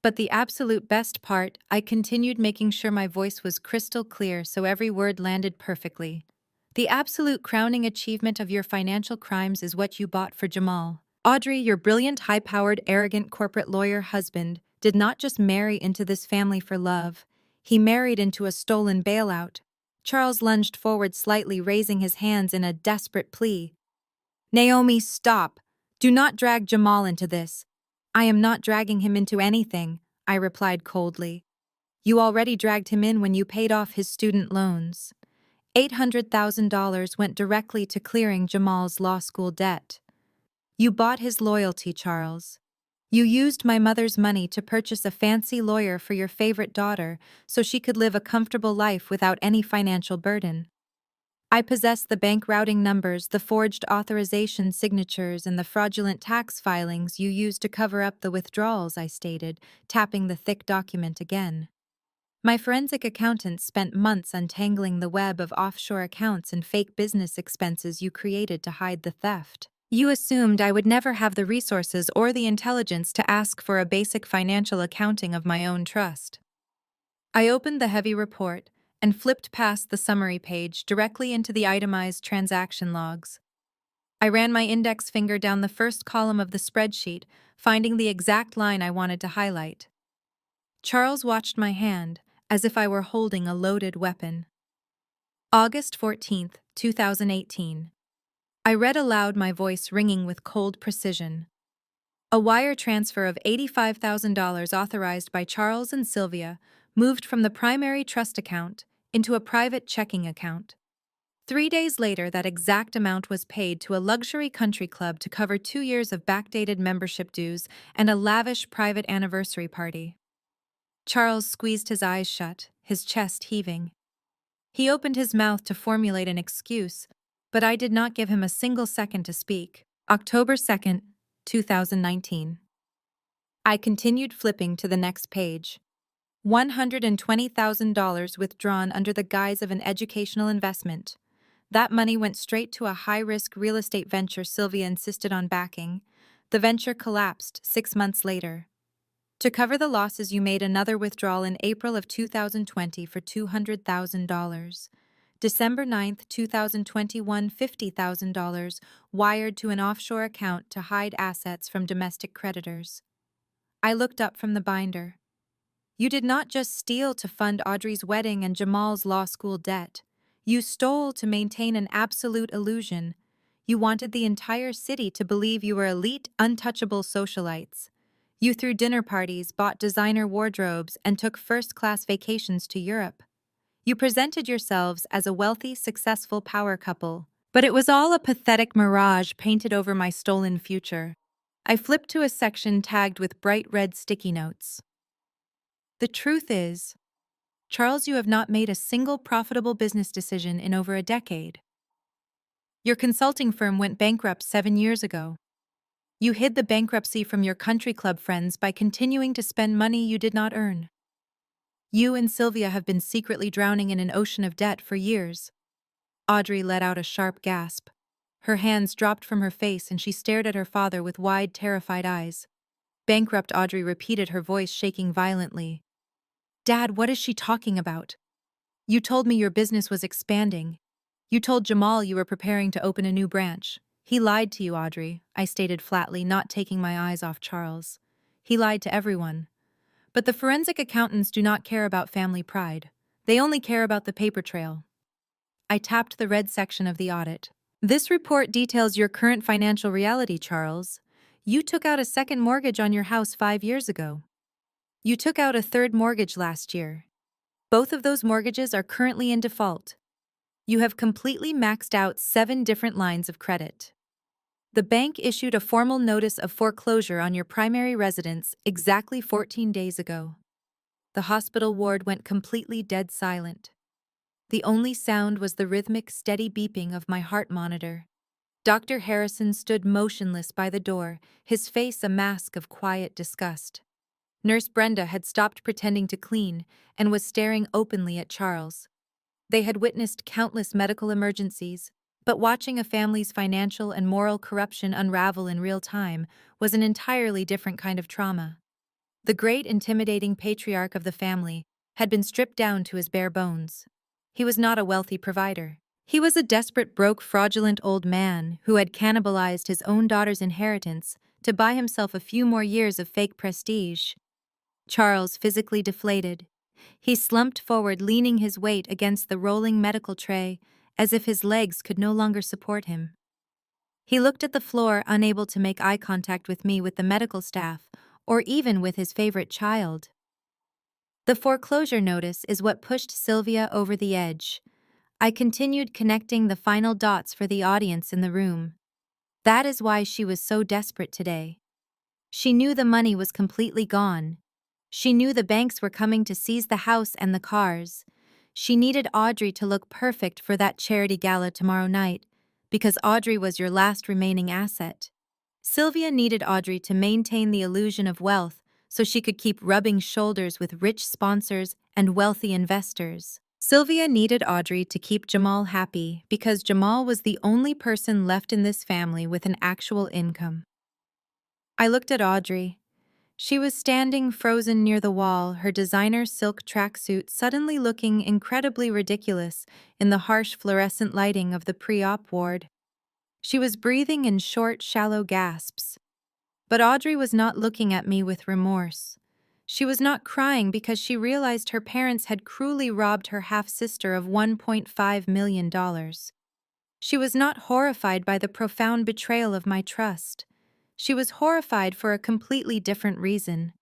But the absolute best part, I continued making sure my voice was crystal clear so every word landed perfectly. The absolute crowning achievement of your financial crimes is what you bought for Jamal. Audrey, your brilliant, high-powered, arrogant corporate lawyer husband, did not just marry into this family for love. He married into a stolen bailout. Charles lunged forward slightly, raising his hands in a desperate plea. Naomi, stop. Do not drag Jamal into this. I am not dragging him into anything, I replied coldly. You already dragged him in when you paid off his student loans. $800,000 went directly to clearing Jamal's law school debt. You bought his loyalty, Charles. You used my mother's money to purchase a fancy lawyer for your favorite daughter so she could live a comfortable life without any financial burden. I possess the bank routing numbers, the forged authorization signatures, and the fraudulent tax filings you used to cover up the withdrawals, I stated, tapping the thick document again. My forensic accountant spent months untangling the web of offshore accounts and fake business expenses you created to hide the theft. You assumed I would never have the resources or the intelligence to ask for a basic financial accounting of my own trust. I opened the heavy report and flipped past the summary page directly into the itemized transaction logs. I ran my index finger down the first column of the spreadsheet, finding the exact line I wanted to highlight. Charles watched my hand, as if I were holding a loaded weapon. August 14th, 2018. I read aloud, my voice ringing with cold precision. A wire transfer of $85,000 authorized by Charles and Sylvia moved from the primary trust account into a private checking account. 3 days later, that exact amount was paid to a luxury country club to cover 2 years of backdated membership dues and a lavish private anniversary party. Charles squeezed his eyes shut, his chest heaving. He opened his mouth to formulate an excuse, but I did not give him a single second to speak. October 2nd, 2019. I continued flipping to the next page. $120,000 withdrawn under the guise of an educational investment. That money went straight to a high-risk real estate venture Sylvia insisted on backing. The venture collapsed 6 months later. To cover the losses, you made another withdrawal in April of 2020 for $200,000. December 9th, 2021, $50,000 wired to an offshore account to hide assets from domestic creditors. I looked up from the binder. You did not just steal to fund Audrey's wedding and Jamal's law school debt. You stole to maintain an absolute illusion. You wanted the entire city to believe you were elite, untouchable socialites. You threw dinner parties, bought designer wardrobes, and took first-class vacations to Europe. You presented yourselves as a wealthy, successful power couple. But it was all a pathetic mirage painted over my stolen future. I flipped to a section tagged with bright red sticky notes. The truth is, Charles, you have not made a single profitable business decision in over a decade. Your consulting firm went bankrupt 7 years ago. You hid the bankruptcy from your country club friends by continuing to spend money you did not earn. You and Sylvia have been secretly drowning in an ocean of debt for years. Audrey let out a sharp gasp. Her hands dropped from her face and she stared at her father with wide, terrified eyes. Bankrupt, Audrey repeated, her voice shaking violently. Dad, what is she talking about? You told me your business was expanding. You told Jamal you were preparing to open a new branch. He lied to you, Audrey, I stated flatly, not taking my eyes off Charles. He lied to everyone. But the forensic accountants do not care about family pride. They only care about the paper trail. I tapped the red section of the audit. This report details your current financial reality, Charles. You took out a second mortgage on your house 5 years ago. You took out a third mortgage last year. Both of those mortgages are currently in default. You have completely maxed out 7 different lines of credit. The bank issued a formal notice of foreclosure on your primary residence exactly 14 days ago. The hospital ward went completely dead silent. The only sound was the rhythmic, steady beeping of my heart monitor. Dr. Harrison stood motionless by the door, his face a mask of quiet disgust. Nurse Brenda had stopped pretending to clean and was staring openly at Charles. They had witnessed countless medical emergencies, but watching a family's financial and moral corruption unravel in real time was an entirely different kind of trauma. The great intimidating patriarch of the family had been stripped down to his bare bones. He was not a wealthy provider. He was a desperate, broke, fraudulent old man who had cannibalized his own daughter's inheritance to buy himself a few more years of fake prestige. Charles, physically deflated, he slumped forward, leaning his weight against the rolling medical tray as if his legs could no longer support him. He looked at the floor, unable to make eye contact with me, with the medical staff, or even with his favorite child. The foreclosure notice is what pushed Sylvia over the edge. I continued connecting the final dots for the audience in the room. That is why she was so desperate today. She knew the money was completely gone. She knew the banks were coming to seize the house and the cars. She needed Audrey to look perfect for that charity gala tomorrow night, because Audrey was your last remaining asset. Sylvia needed Audrey to maintain the illusion of wealth so she could keep rubbing shoulders with rich sponsors and wealthy investors. Sylvia needed Audrey to keep Jamal happy because Jamal was the only person left in this family with an actual income. I looked at Audrey. She was standing frozen near the wall, her designer silk tracksuit suddenly looking incredibly ridiculous in the harsh fluorescent lighting of the pre-op ward. She was breathing in short, shallow gasps. But Audrey was not looking at me with remorse. She was not crying because she realized her parents had cruelly robbed her half-sister of $1.5 million. She was not horrified by the profound betrayal of my trust. She was horrified for a completely different reason.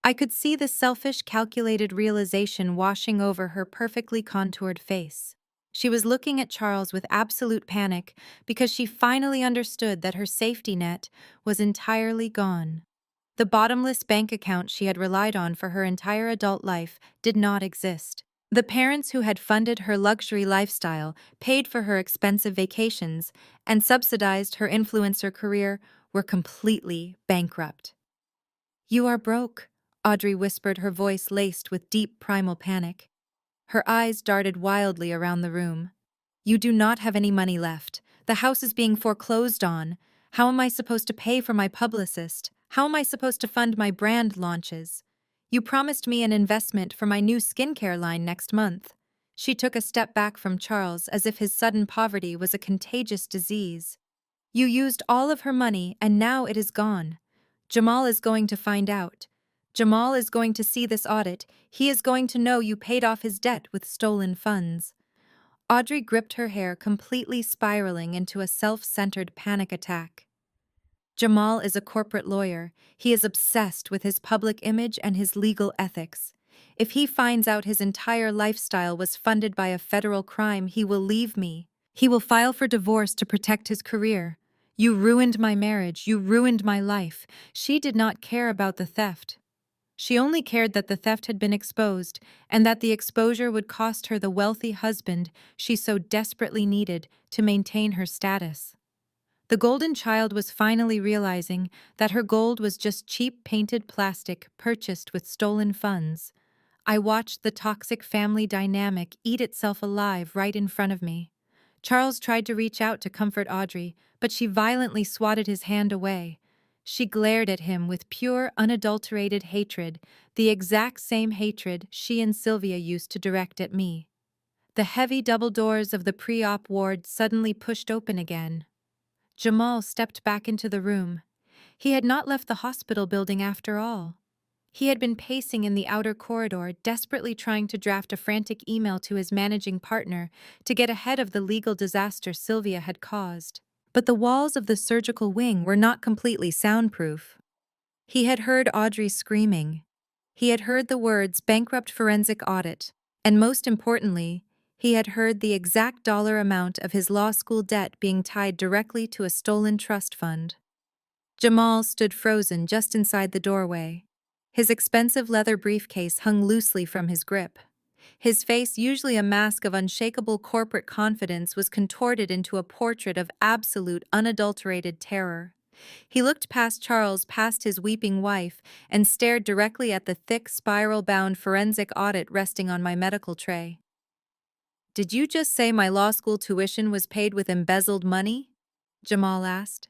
I could see the selfish, calculated realization washing over her perfectly contoured face. She was looking at Charles with absolute panic because she finally understood that her safety net was entirely gone. The bottomless bank account she had relied on for her entire adult life did not exist. The parents who had funded her luxury lifestyle, paid for her expensive vacations, and subsidized her influencer career were completely bankrupt. "You are broke," Audrey whispered, her voice laced with deep primal panic. Her eyes darted wildly around the room. "You do not have any money left. The house is being foreclosed on. How am I supposed to pay for my publicist? How am I supposed to fund my brand launches? You promised me an investment for my new skincare line next month." She took a step back from Charles as if his sudden poverty was a contagious disease. "You used all of her money and now it is gone. Jamal is going to find out. Jamal is going to see this audit. He is going to know you paid off his debt with stolen funds." Audrey gripped her hair, completely spiraling into a self-centered panic attack. "Jamal is a corporate lawyer. He is obsessed with his public image and his legal ethics. If he finds out his entire lifestyle was funded by a federal crime, he will leave me. He will file for divorce to protect his career. You ruined my marriage. You ruined my life." She did not care about the theft. She only cared that the theft had been exposed, and that the exposure would cost her the wealthy husband she so desperately needed to maintain her status. The golden child was finally realizing that her gold was just cheap painted plastic purchased with stolen funds. I watched the toxic family dynamic eat itself alive right in front of me. Charles tried to reach out to comfort Audrey, but she violently swatted his hand away. She glared at him with pure, unadulterated hatred, the exact same hatred she and Sylvia used to direct at me. The heavy double doors of the pre-op ward suddenly pushed open again. Jamal stepped back into the room. He had not left the hospital building after all. He had been pacing in the outer corridor, desperately trying to draft a frantic email to his managing partner to get ahead of the legal disaster Sylvia had caused. But the walls of the surgical wing were not completely soundproof. He had heard Audrey screaming. He had heard the words "bankrupt forensic audit," and most importantly, he had heard the exact dollar amount of his law school debt being tied directly to a stolen trust fund. Jamal stood frozen just inside the doorway. His expensive leather briefcase hung loosely from his grip. His face, usually a mask of unshakable corporate confidence, was contorted into a portrait of absolute, unadulterated terror. He looked past Charles, past his weeping wife, and stared directly at the thick, spiral-bound forensic audit resting on my medical tray. "Did you just say my law school tuition was paid with embezzled money?" Jamal asked.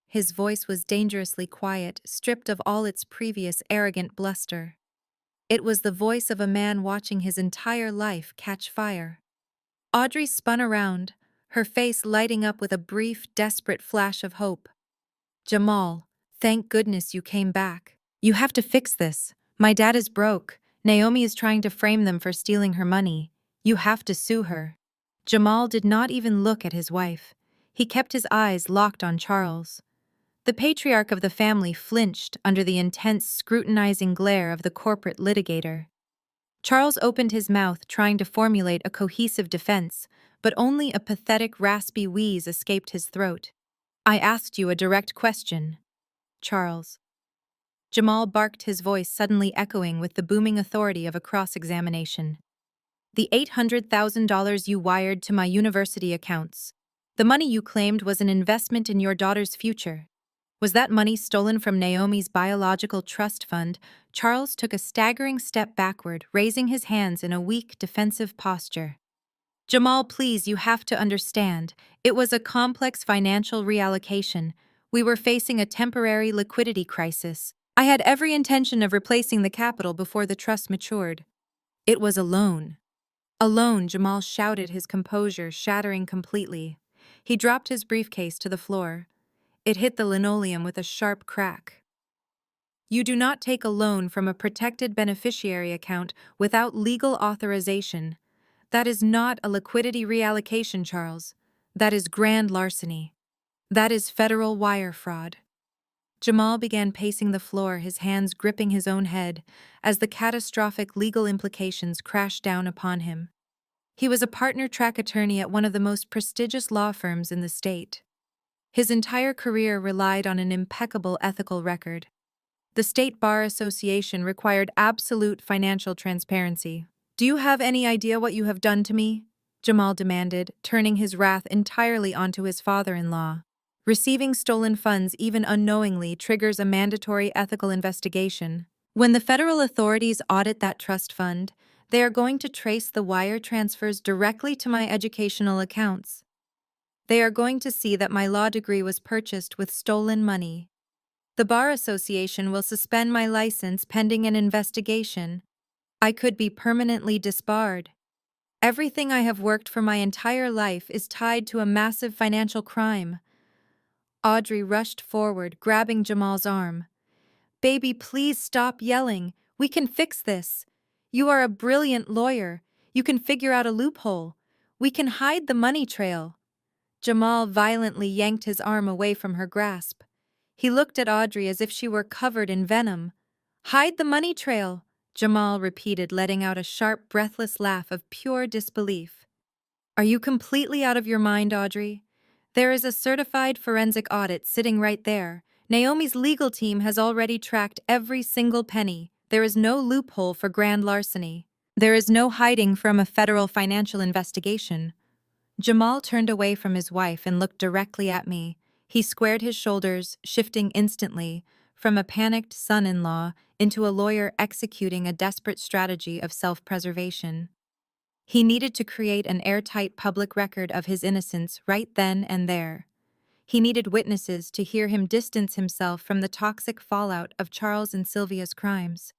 His voice was dangerously quiet, stripped of all its previous arrogant bluster. It was the voice of a man watching his entire life catch fire. Audrey spun around, her face lighting up with a brief, desperate flash of hope. Jamal, thank goodness you came back. You have to fix this. My dad is broke. Naomi is trying to frame them for stealing her money. You have to sue her. Jamal did not even look at his wife. He kept his eyes locked on Charles. The patriarch of the family flinched under the intense, scrutinizing glare of the corporate litigator. Charles opened his mouth, trying to formulate a cohesive defense, but only a pathetic, raspy wheeze escaped his throat. I asked you a direct question, Charles. Jamal barked, his voice suddenly echoing with the booming authority of a cross-examination. The $800,000 you wired to my university accounts. The money you claimed was an investment in your daughter's future. Was that money stolen from Naomi's biological trust fund? Charles took a staggering step backward, raising his hands in a weak, defensive posture. Jamal, please, you have to understand. It was a complex financial reallocation. We were facing a temporary liquidity crisis. I had every intention of replacing the capital before the trust matured. It was a loan. A loan, Jamal shouted, his composure shattering completely. He dropped his briefcase to the floor. It hit the linoleum with a sharp crack. You do not take a loan from a protected beneficiary account without legal authorization. That is not a liquidity reallocation, Charles. That is grand larceny. That is federal wire fraud. Jamal began pacing the floor, his hands gripping his own head, as the catastrophic legal implications crashed down upon him. He was a partner-track attorney at one of the most prestigious law firms in the state. His entire career relied on an impeccable ethical record. The State Bar Association required absolute financial transparency. Do you have any idea what you have done to me? Jamal demanded, turning his wrath entirely onto his father-in-law. Receiving stolen funds even unknowingly triggers a mandatory ethical investigation. When the federal authorities audit that trust fund, they are going to trace the wire transfers directly to my educational accounts. They are going to see that my law degree was purchased with stolen money. The Bar Association will suspend my license pending an investigation. I could be permanently disbarred. Everything I have worked for my entire life is tied to a massive financial crime. Audrey rushed forward, grabbing Jamal's arm. Baby, please stop yelling. We can fix this. You are a brilliant lawyer. You can figure out a loophole. We can hide the money trail. Jamal violently yanked his arm away from her grasp. He looked at Audrey as if she were covered in venom. Hide the money trail, Jamal repeated, letting out a sharp, breathless laugh of pure disbelief. Are you completely out of your mind, Audrey? There is a certified forensic audit sitting right there. Naomi's legal team has already tracked every single penny. There is no loophole for grand larceny. There is no hiding from a federal financial investigation. Jamal turned away from his wife and looked directly at me. He squared his shoulders, shifting instantly from a panicked son-in-law into a lawyer executing a desperate strategy of self-preservation. He needed to create an airtight public record of his innocence right then and there. He needed witnesses to hear him distance himself from the toxic fallout of Charles and Sylvia's crimes.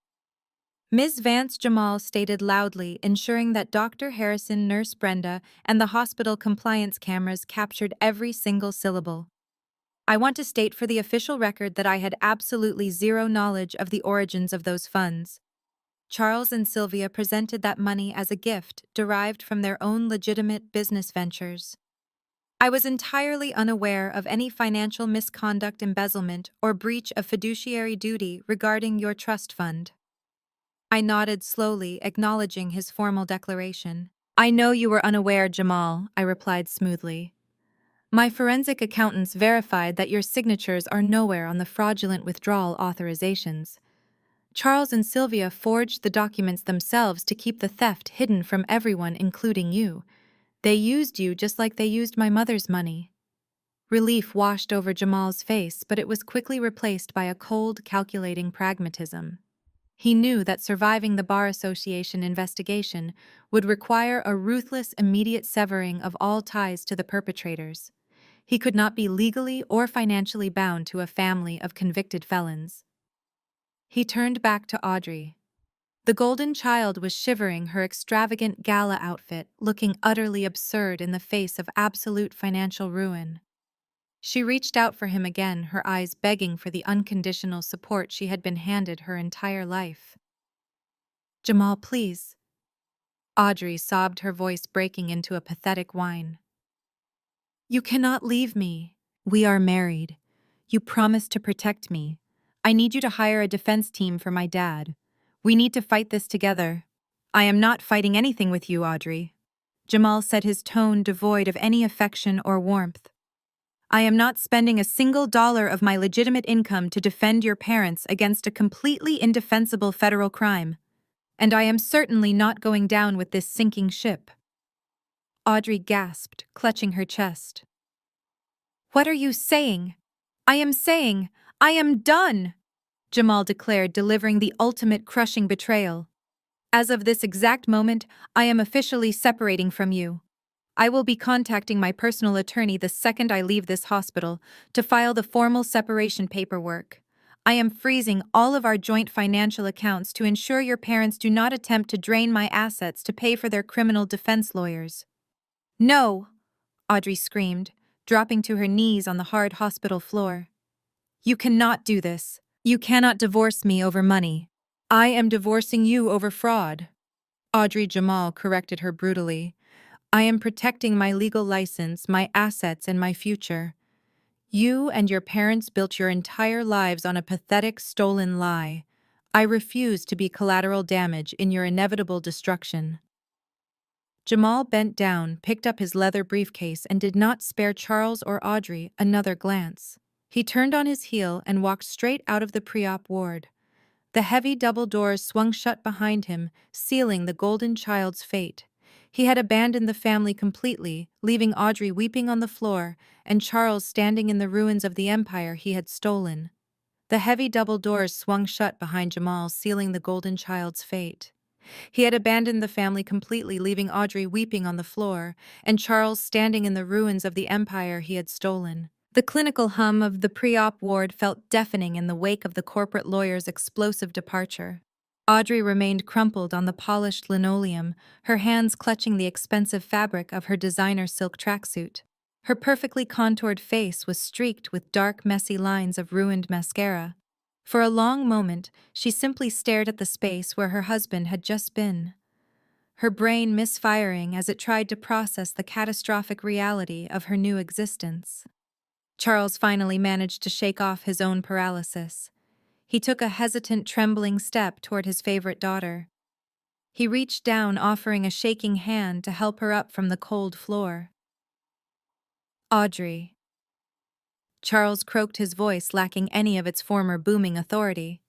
Ms. Vance, Jamal stated loudly, ensuring that Dr. Harrison, Nurse Brenda, and the hospital compliance cameras captured every single syllable. I want to state for the official record that I had absolutely zero knowledge of the origins of those funds. Charles and Sylvia presented that money as a gift derived from their own legitimate business ventures. I was entirely unaware of any financial misconduct, embezzlement, or breach of fiduciary duty regarding your trust fund. I nodded slowly, acknowledging his formal declaration. I know you were unaware, Jamal, I replied smoothly. My forensic accountants verified that your signatures are nowhere on the fraudulent withdrawal authorizations. Charles and Sylvia forged the documents themselves to keep the theft hidden from everyone, including you. They used you just like they used my mother's money. Relief washed over Jamal's face, but it was quickly replaced by a cold, calculating pragmatism. He knew that surviving the Bar Association investigation would require a ruthless, immediate severing of all ties to the perpetrators. He could not be legally or financially bound to a family of convicted felons. He turned back to Audrey. The golden child was shivering her extravagant gala outfit, looking utterly absurd in the face of absolute financial ruin. She reached out for him again, her eyes begging for the unconditional support she had been handed her entire life. "Jamal, please." Audrey sobbed, her voice breaking into a pathetic whine. "You cannot leave me. We are married. You promised to protect me. I need you to hire a defense team for my dad. We need to fight this together." "I am not fighting anything with you, Audrey," Jamal said, his tone devoid of any affection or warmth. "I am not spending a single dollar of my legitimate income to defend your parents against a completely indefensible federal crime. And I am certainly not going down with this sinking ship." Audrey gasped, clutching her chest. "What are you saying?" "I am saying, I am done," Jamal declared, delivering the ultimate crushing betrayal. "As of this exact moment, I am officially separating from you. I will be contacting my personal attorney the second I leave this hospital to file the formal separation paperwork. I am freezing all of our joint financial accounts to ensure your parents do not attempt to drain my assets to pay for their criminal defense lawyers." "No!" Audrey screamed, dropping to her knees on the hard hospital floor. "You cannot do this. You cannot divorce me over money. I am divorcing you over fraud." Audrey, Jamal corrected her brutally. "I am protecting my legal license, my assets, and my future. You and your parents built your entire lives on a pathetic, stolen lie. I refuse to be collateral damage in your inevitable destruction." Jamal bent down, picked up his leather briefcase, and did not spare Charles or Audrey another glance. He turned on his heel and walked straight out of the pre-op ward. The heavy double doors swung shut behind him, sealing the golden child's fate. He had abandoned the family completely, leaving Audrey weeping on the floor and Charles standing in the ruins of the empire he had stolen. The heavy double doors swung shut behind Jamal, sealing the golden child's fate. He had abandoned the family completely, leaving Audrey weeping on the floor and Charles standing in the ruins of the empire he had stolen. The clinical hum of the pre-op ward felt deafening in the wake of the corporate lawyer's explosive departure. Audrey remained crumpled on the polished linoleum, her hands clutching the expensive fabric of her designer silk tracksuit. Her perfectly contoured face was streaked with dark, messy lines of ruined mascara. For a long moment, she simply stared at the space where her husband had just been, her brain misfiring as it tried to process the catastrophic reality of her new existence. Charles finally managed to shake off his own paralysis. He took a hesitant, trembling step toward his favorite daughter. He reached down, offering a shaking hand to help her up from the cold floor. "Audrey." Charles croaked, his voice lacking any of its former booming authority.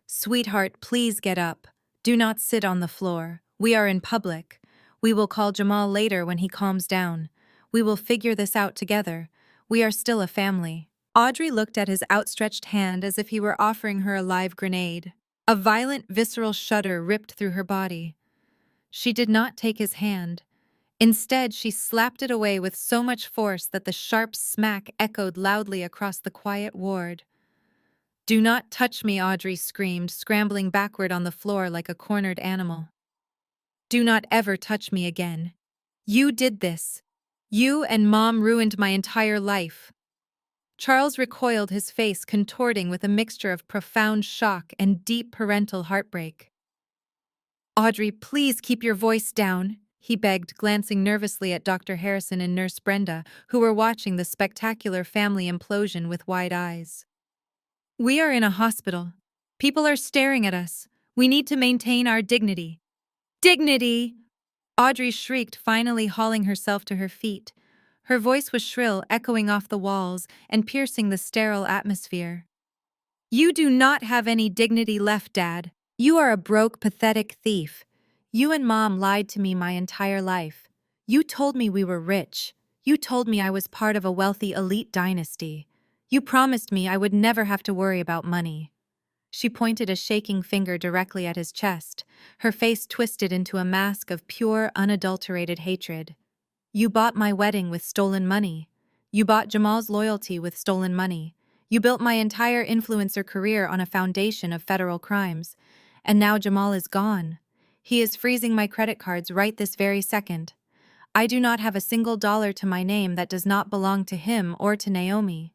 "Sweetheart, please get up. Do not sit on the floor. We are in public. We will call Jamal later when he calms down. We will figure this out together. We are still a family." Audrey looked at his outstretched hand as if he were offering her a live grenade. A violent, visceral shudder ripped through her body. She did not take his hand. Instead, she slapped it away with so much force that the sharp smack echoed loudly across the quiet ward. "Do not touch me," Audrey screamed, scrambling backward on the floor like a cornered animal. "Do not ever touch me again. You did this. You and Mom ruined my entire life." Charles recoiled, his face contorting with a mixture of profound shock and deep parental heartbreak. "Audrey, please keep your voice down," he begged, glancing nervously at Dr. Harrison and Nurse Brenda, who were watching the spectacular family implosion with wide eyes. "We are in a hospital. People are staring at us. We need to maintain our dignity." "Dignity!" Audrey shrieked, finally hauling herself to her feet. Her voice was shrill, echoing off the walls and piercing the sterile atmosphere. "You do not have any dignity left, Dad. You are a broke, pathetic thief. You and Mom lied to me my entire life. You told me we were rich. You told me I was part of a wealthy elite dynasty. You promised me I would never have to worry about money." She pointed a shaking finger directly at his chest, her face twisted into a mask of pure, unadulterated hatred. "You bought my wedding with stolen money. You bought Jamal's loyalty with stolen money. You built my entire influencer career on a foundation of federal crimes. And now Jamal is gone. He is freezing my credit cards right this very second. I do not have a single dollar to my name that does not belong to him or to Naomi.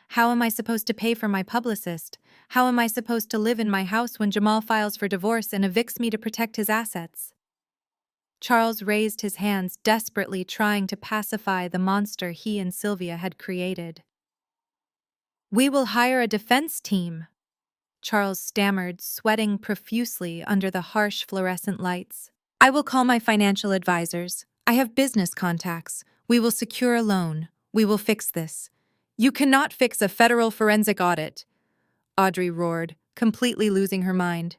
How am I supposed to pay for my publicist? How am I supposed to live in my house when Jamal files for divorce and evicts me to protect his assets? Charles raised his hands, desperately trying to pacify the monster he and Sylvia had created. "We will hire a defense team," Charles stammered, sweating profusely under the harsh fluorescent lights. "I will call my financial advisors. I have business contacts. We will secure a loan. We will fix this." "You cannot fix a federal forensic audit," Audrey roared, completely losing her mind.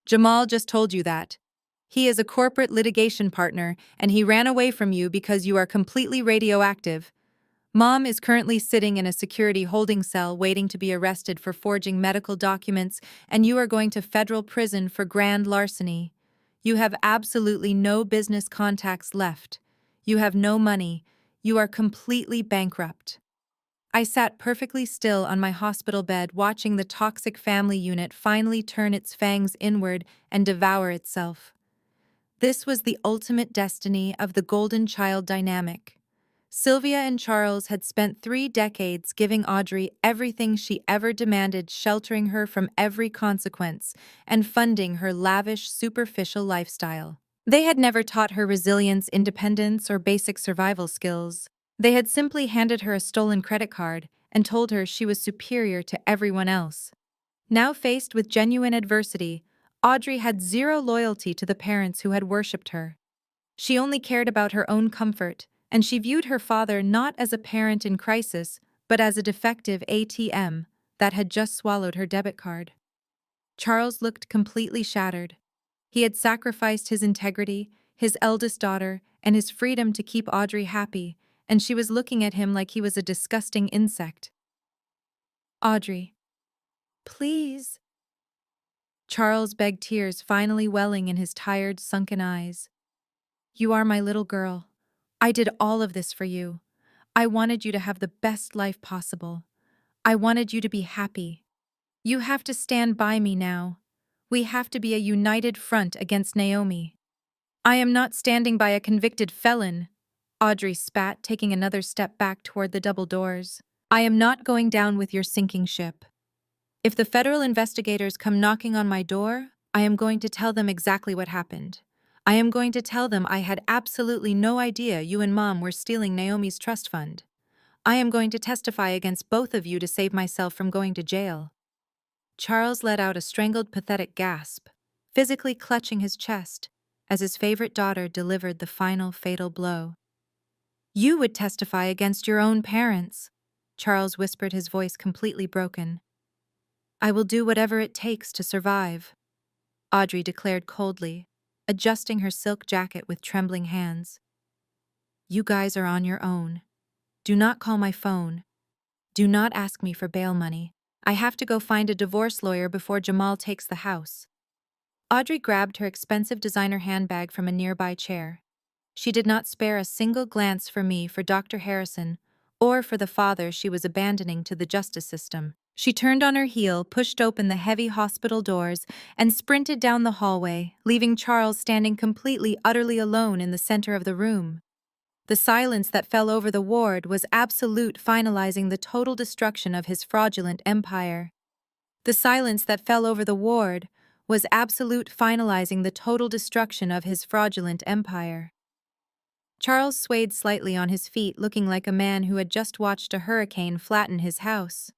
"Jamal just told you that. He is a corporate litigation partner, and he ran away from you because you are completely radioactive. Mom is currently sitting in a security holding cell waiting to be arrested for forging medical documents, and you are going to federal prison for grand larceny. You have absolutely no business contacts left. You have no money. You are completely bankrupt." I sat perfectly still on my hospital bed watching the toxic family unit finally turn its fangs inward and devour itself. This was the ultimate destiny of the golden child dynamic. Sylvia and Charles had spent 3 decades giving Audrey everything she ever demanded, sheltering her from every consequence, and funding her lavish, superficial lifestyle. They had never taught her resilience, independence, or basic survival skills. They had simply handed her a stolen credit card and told her she was superior to everyone else. Now faced with genuine adversity, Audrey had zero loyalty to the parents who had worshipped her. She only cared about her own comfort, and she viewed her father not as a parent in crisis, but as a defective ATM that had just swallowed her debit card. Charles looked completely shattered. He had sacrificed his integrity, his eldest daughter, and his freedom to keep Audrey happy, and she was looking at him like he was a disgusting insect. "Audrey, please," Charles begged, tears finally welling in his tired, sunken eyes. "You are my little girl. I did all of this for you. I wanted you to have the best life possible. I wanted you to be happy. You have to stand by me now. We have to be a united front against Naomi." "I am not standing by a convicted felon," Audrey spat, taking another step back toward the double doors. "I am not going down with your sinking ship. If the federal investigators come knocking on my door, I am going to tell them exactly what happened. I am going to tell them I had absolutely no idea you and Mom were stealing Naomi's trust fund. I am going to testify against both of you to save myself from going to jail." Charles let out a strangled, pathetic gasp, physically clutching his chest as his favorite daughter delivered the final fatal blow. "You would testify against your own parents," Charles whispered, his voice completely broken. "I will do whatever it takes to survive," Audrey declared coldly, adjusting her silk jacket with trembling hands. "You guys are on your own. Do not call my phone. Do not ask me for bail money. I have to go find a divorce lawyer before Jamal takes the house." Audrey grabbed her expensive designer handbag from a nearby chair. She did not spare a single glance for me, for Dr. Harrison, or for the father she was abandoning to the justice system. She turned on her heel, pushed open the heavy hospital doors, and sprinted down the hallway, leaving Charles standing completely, utterly alone in the center of the room. The silence that fell over the ward was absolute, finalizing the total destruction of his fraudulent empire. The silence that fell over the ward was absolute, finalizing the total destruction of his fraudulent empire. Charles swayed slightly on his feet, looking like a man who had just watched a hurricane flatten his house.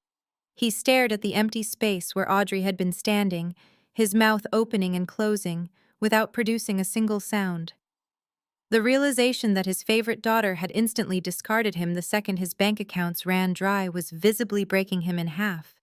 He stared at the empty space where Audrey had been standing, his mouth opening and closing, without producing a single sound. The realization that his favorite daughter had instantly discarded him the second his bank accounts ran dry was visibly breaking him in half.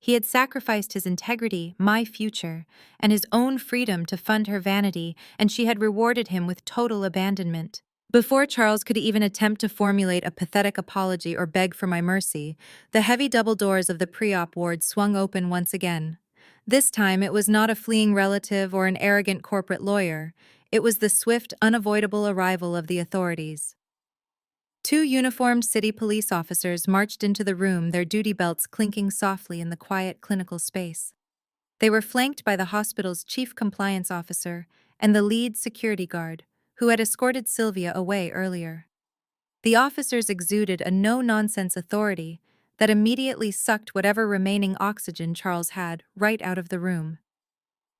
He had sacrificed his integrity, my future, and his own freedom to fund her vanity, and she had rewarded him with total abandonment. Before Charles could even attempt to formulate a pathetic apology or beg for my mercy, the heavy double doors of the pre-op ward swung open once again. This time it was not a fleeing relative or an arrogant corporate lawyer. It was the swift, unavoidable arrival of the authorities. Two uniformed city police officers marched into the room, their duty belts clinking softly in the quiet clinical space. They were flanked by the hospital's chief compliance officer and the lead security guard, who had escorted Sylvia away earlier. The officers exuded a no-nonsense authority that immediately sucked whatever remaining oxygen Charles had right out of the room.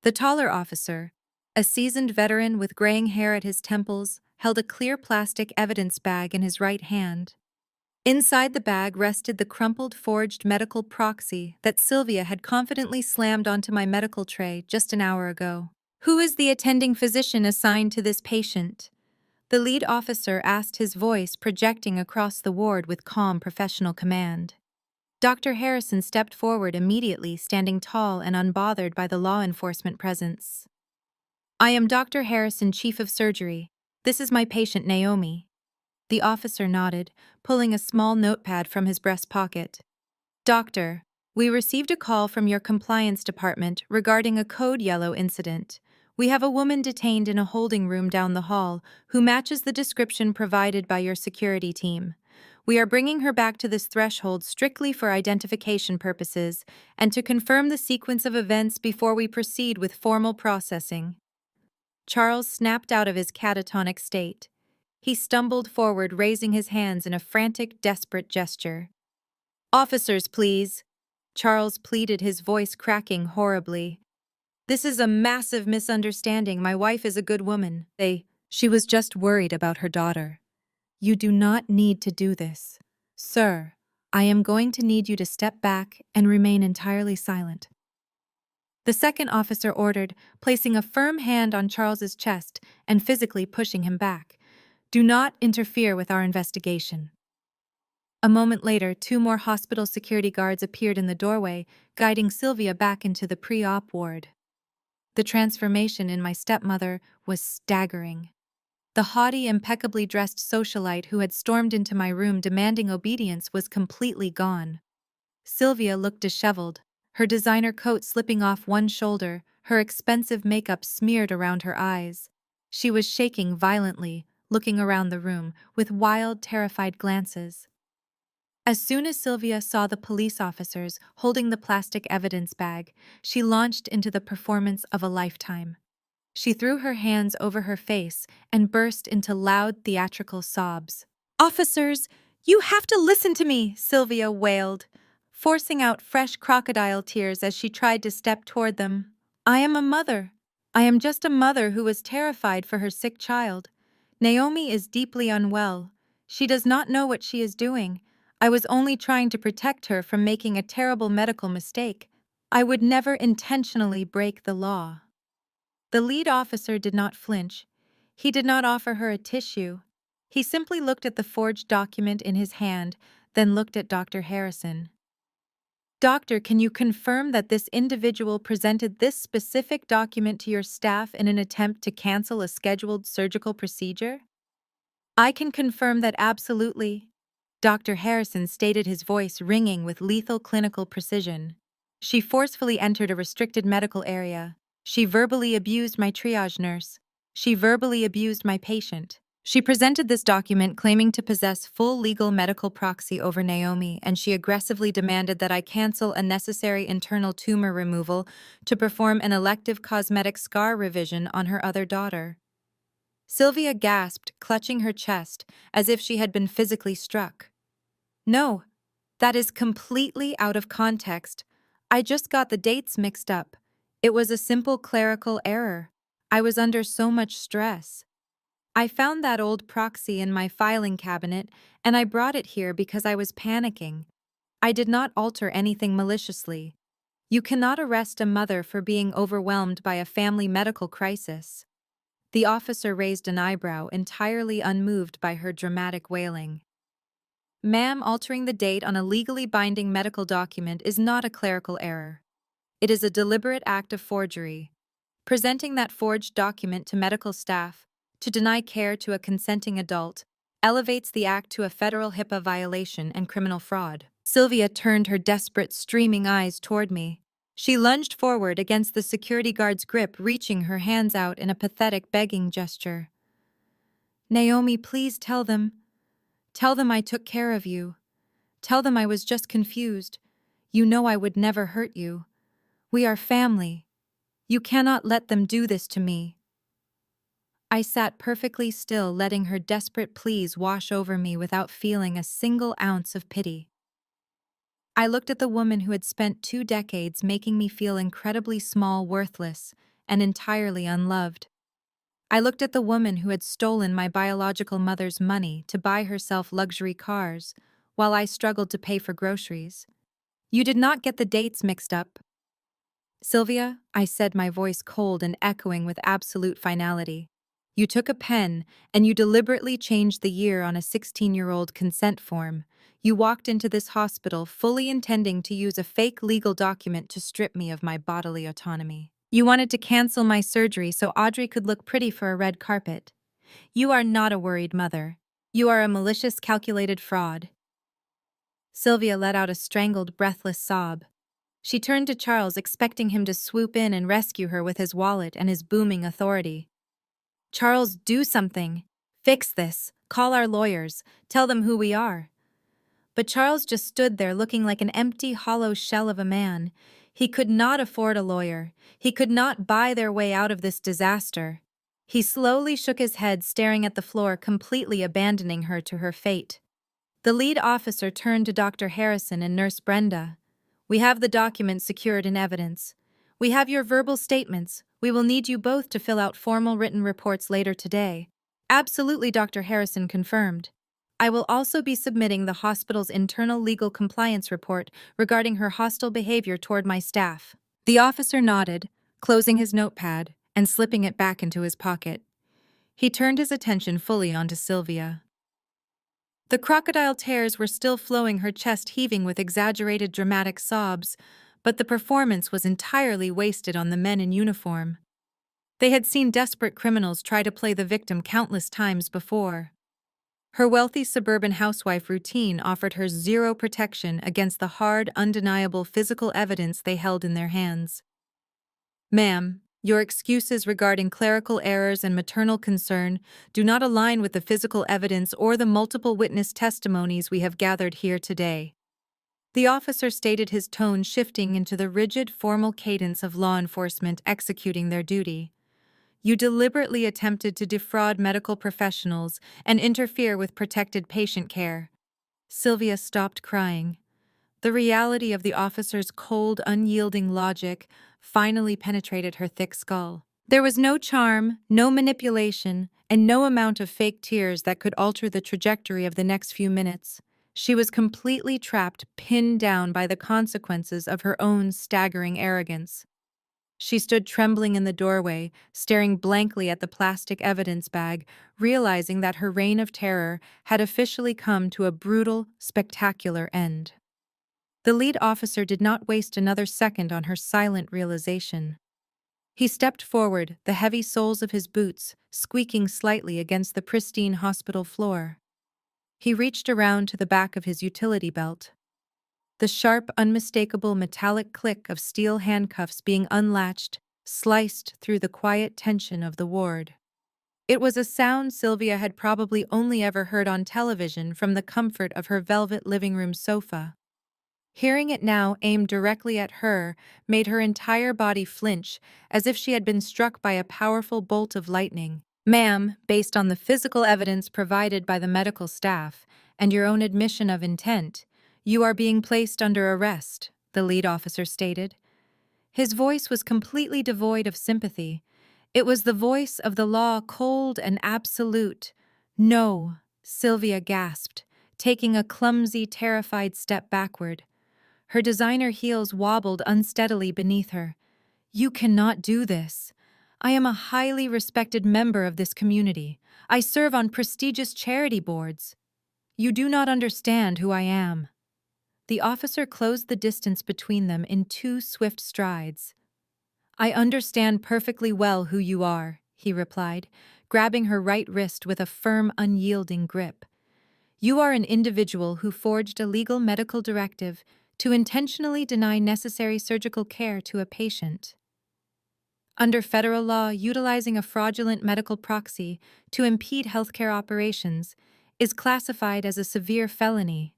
The taller officer, a seasoned veteran with graying hair at his temples, held a clear plastic evidence bag in his right hand. Inside the bag rested the crumpled forged medical proxy that Sylvia had confidently slammed onto my medical tray just an hour ago. "Who is the attending physician assigned to this patient?" The lead officer asked, his voice projecting across the ward with calm professional command. Dr. Harrison stepped forward immediately, standing tall and unbothered by the law enforcement presence. "I am Dr. Harrison, Chief of Surgery. This is my patient, Naomi." The officer nodded, pulling a small notepad from his breast pocket. "Doctor, we received a call from your compliance department regarding a code yellow incident. We have a woman detained in a holding room down the hall who matches the description provided by your security team. We are bringing her back to this threshold strictly for identification purposes and to confirm the sequence of events before we proceed with formal processing." Charles snapped out of his catatonic state. He stumbled forward, raising his hands in a frantic, desperate gesture. "Officers, please," Charles pleaded, his voice cracking horribly. "This is a massive misunderstanding. My wife is a good woman. She was just worried about her daughter. You do not need to do this. Sir, I am going to need you to step back and remain entirely silent." The second officer ordered, placing a firm hand on Charles's chest and physically pushing him back. "Do not interfere with our investigation." A moment later, two more hospital security guards appeared in the doorway, guiding Sylvia back into the pre-op ward. The transformation in my stepmother was staggering. The haughty, impeccably dressed socialite who had stormed into my room demanding obedience was completely gone. Sylvia looked disheveled, her designer coat slipping off one shoulder, her expensive makeup smeared around her eyes. She was shaking violently, looking around the room with wild, terrified glances. As soon as Sylvia saw the police officers holding the plastic evidence bag, she launched into the performance of a lifetime. She threw her hands over her face and burst into loud theatrical sobs. "Officers, you have to listen to me," Sylvia wailed, forcing out fresh crocodile tears as she tried to step toward them. "I am a mother. I am just a mother who was terrified for her sick child. Naomi is deeply unwell. She does not know what she is doing. I was only trying to protect her from making a terrible medical mistake. I would never intentionally break the law." The lead officer did not flinch. He did not offer her a tissue. He simply looked at the forged document in his hand, then looked at Dr. Harrison. "Doctor, can you confirm that this individual presented this specific document to your staff in an attempt to cancel a scheduled surgical procedure?" "I can confirm that absolutely," Dr. Harrison stated, his voice ringing with lethal clinical precision. "She forcefully entered a restricted medical area. She verbally abused my triage nurse. She verbally abused my patient. She presented this document claiming to possess full legal medical proxy over Naomi, and she aggressively demanded that I cancel a necessary internal tumor removal to perform an elective cosmetic scar revision on her other daughter." Sylvia gasped, clutching her chest, as if she had been physically struck. "No, that is completely out of context. I just got the dates mixed up. It was a simple clerical error. I was under so much stress. I found that old proxy in my filing cabinet, and I brought it here because I was panicking. I did not alter anything maliciously. You cannot arrest a mother for being overwhelmed by a family medical crisis." The officer raised an eyebrow, entirely unmoved by her dramatic wailing. "Ma'am, altering the date on a legally binding medical document is not a clerical error. It is a deliberate act of forgery. Presenting that forged document to medical staff to deny care to a consenting adult elevates the act to a federal HIPAA violation and criminal fraud." Sylvia turned her desperate, streaming eyes toward me. She lunged forward against the security guard's grip, reaching her hands out in a pathetic, begging gesture. "Naomi, please tell them. Tell them I took care of you. Tell them I was just confused. You know I would never hurt you. We are family. You cannot let them do this to me." I sat perfectly still, letting her desperate pleas wash over me without feeling a single ounce of pity. I looked at the woman who had spent 2 decades making me feel incredibly small, worthless, and entirely unloved. I looked at the woman who had stolen my biological mother's money to buy herself luxury cars, while I struggled to pay for groceries. "You did not get the dates mixed up, Sylvia," I said, my voice cold and echoing with absolute finality. "You took a pen, and you deliberately changed the year on a 16-year-old consent form. You walked into this hospital fully intending to use a fake legal document to strip me of my bodily autonomy. You wanted to cancel my surgery so Audrey could look pretty for a red carpet. You are not a worried mother. You are a malicious, calculated fraud." Sylvia let out a strangled, breathless sob. She turned to Charles, expecting him to swoop in and rescue her with his wallet and his booming authority. "Charles, do something. Fix this. Call our lawyers. Tell them who we are." But Charles just stood there looking like an empty, hollow shell of a man. He could not afford a lawyer. He could not buy their way out of this disaster. He slowly shook his head, staring at the floor, completely abandoning her to her fate. The lead officer turned to Dr. Harrison and Nurse Brenda. "We have the documents secured in evidence. We have your verbal statements. We will need you both to fill out formal written reports later today." "Absolutely," Dr. Harrison confirmed. "I will also be submitting the hospital's internal legal compliance report regarding her hostile behavior toward my staff." The officer nodded, closing his notepad and slipping it back into his pocket. He turned his attention fully onto Sylvia. The crocodile tears were still flowing, her chest heaving with exaggerated dramatic sobs, but the performance was entirely wasted on the men in uniform. They had seen desperate criminals try to play the victim countless times before. Her wealthy suburban housewife routine offered her zero protection against the hard, undeniable physical evidence they held in their hands. "Ma'am, your excuses regarding clerical errors and maternal concern do not align with the physical evidence or the multiple witness testimonies we have gathered here today." The officer stated, his tone shifting into the rigid, formal cadence of law enforcement executing their duty. "You deliberately attempted to defraud medical professionals and interfere with protected patient care." Sylvia stopped crying. The reality of the officer's cold, unyielding logic finally penetrated her thick skull. There was no charm, no manipulation, and no amount of fake tears that could alter the trajectory of the next few minutes. She was completely trapped, pinned down by the consequences of her own staggering arrogance. She stood trembling in the doorway, staring blankly at the plastic evidence bag, realizing that her reign of terror had officially come to a brutal, spectacular end. The lead officer did not waste another second on her silent realization. He stepped forward, the heavy soles of his boots squeaking slightly against the pristine hospital floor. He reached around to the back of his utility belt. The sharp, unmistakable metallic click of steel handcuffs being unlatched sliced through the quiet tension of the ward. It was a sound Sylvia had probably only ever heard on television from the comfort of her velvet living room sofa. Hearing it now aimed directly at her made her entire body flinch, as if she had been struck by a powerful bolt of lightning. "Ma'am, based on the physical evidence provided by the medical staff and your own admission of intent, you are being placed under arrest," the lead officer stated. His voice was completely devoid of sympathy. It was the voice of the law, cold and absolute. "No," Sylvia gasped, taking a clumsy, terrified step backward. Her designer heels wobbled unsteadily beneath her. "You cannot do this. I am a highly respected member of this community. I serve on prestigious charity boards. You do not understand who I am." The officer closed the distance between them in 2 swift strides. "I understand perfectly well who you are," he replied, grabbing her right wrist with a firm, unyielding grip. "You are an individual who forged a legal medical directive to intentionally deny necessary surgical care to a patient. Under federal law, utilizing a fraudulent medical proxy to impede healthcare operations is classified as a severe felony.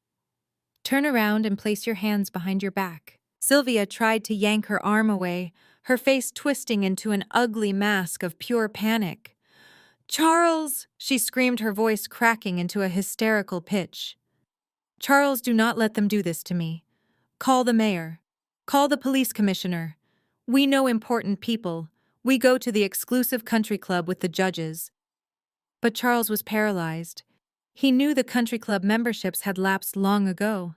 Turn around and place your hands behind your back. Sylvia tried to yank her arm away, her face twisting into an ugly mask of pure panic. "Charles!" she screamed, her voice cracking into a hysterical pitch. "Charles, do not let them do this to me. Call the mayor. Call the police commissioner. We know important people. We go to the exclusive country club with the judges." But Charles was paralyzed. He knew the country club memberships had lapsed long ago.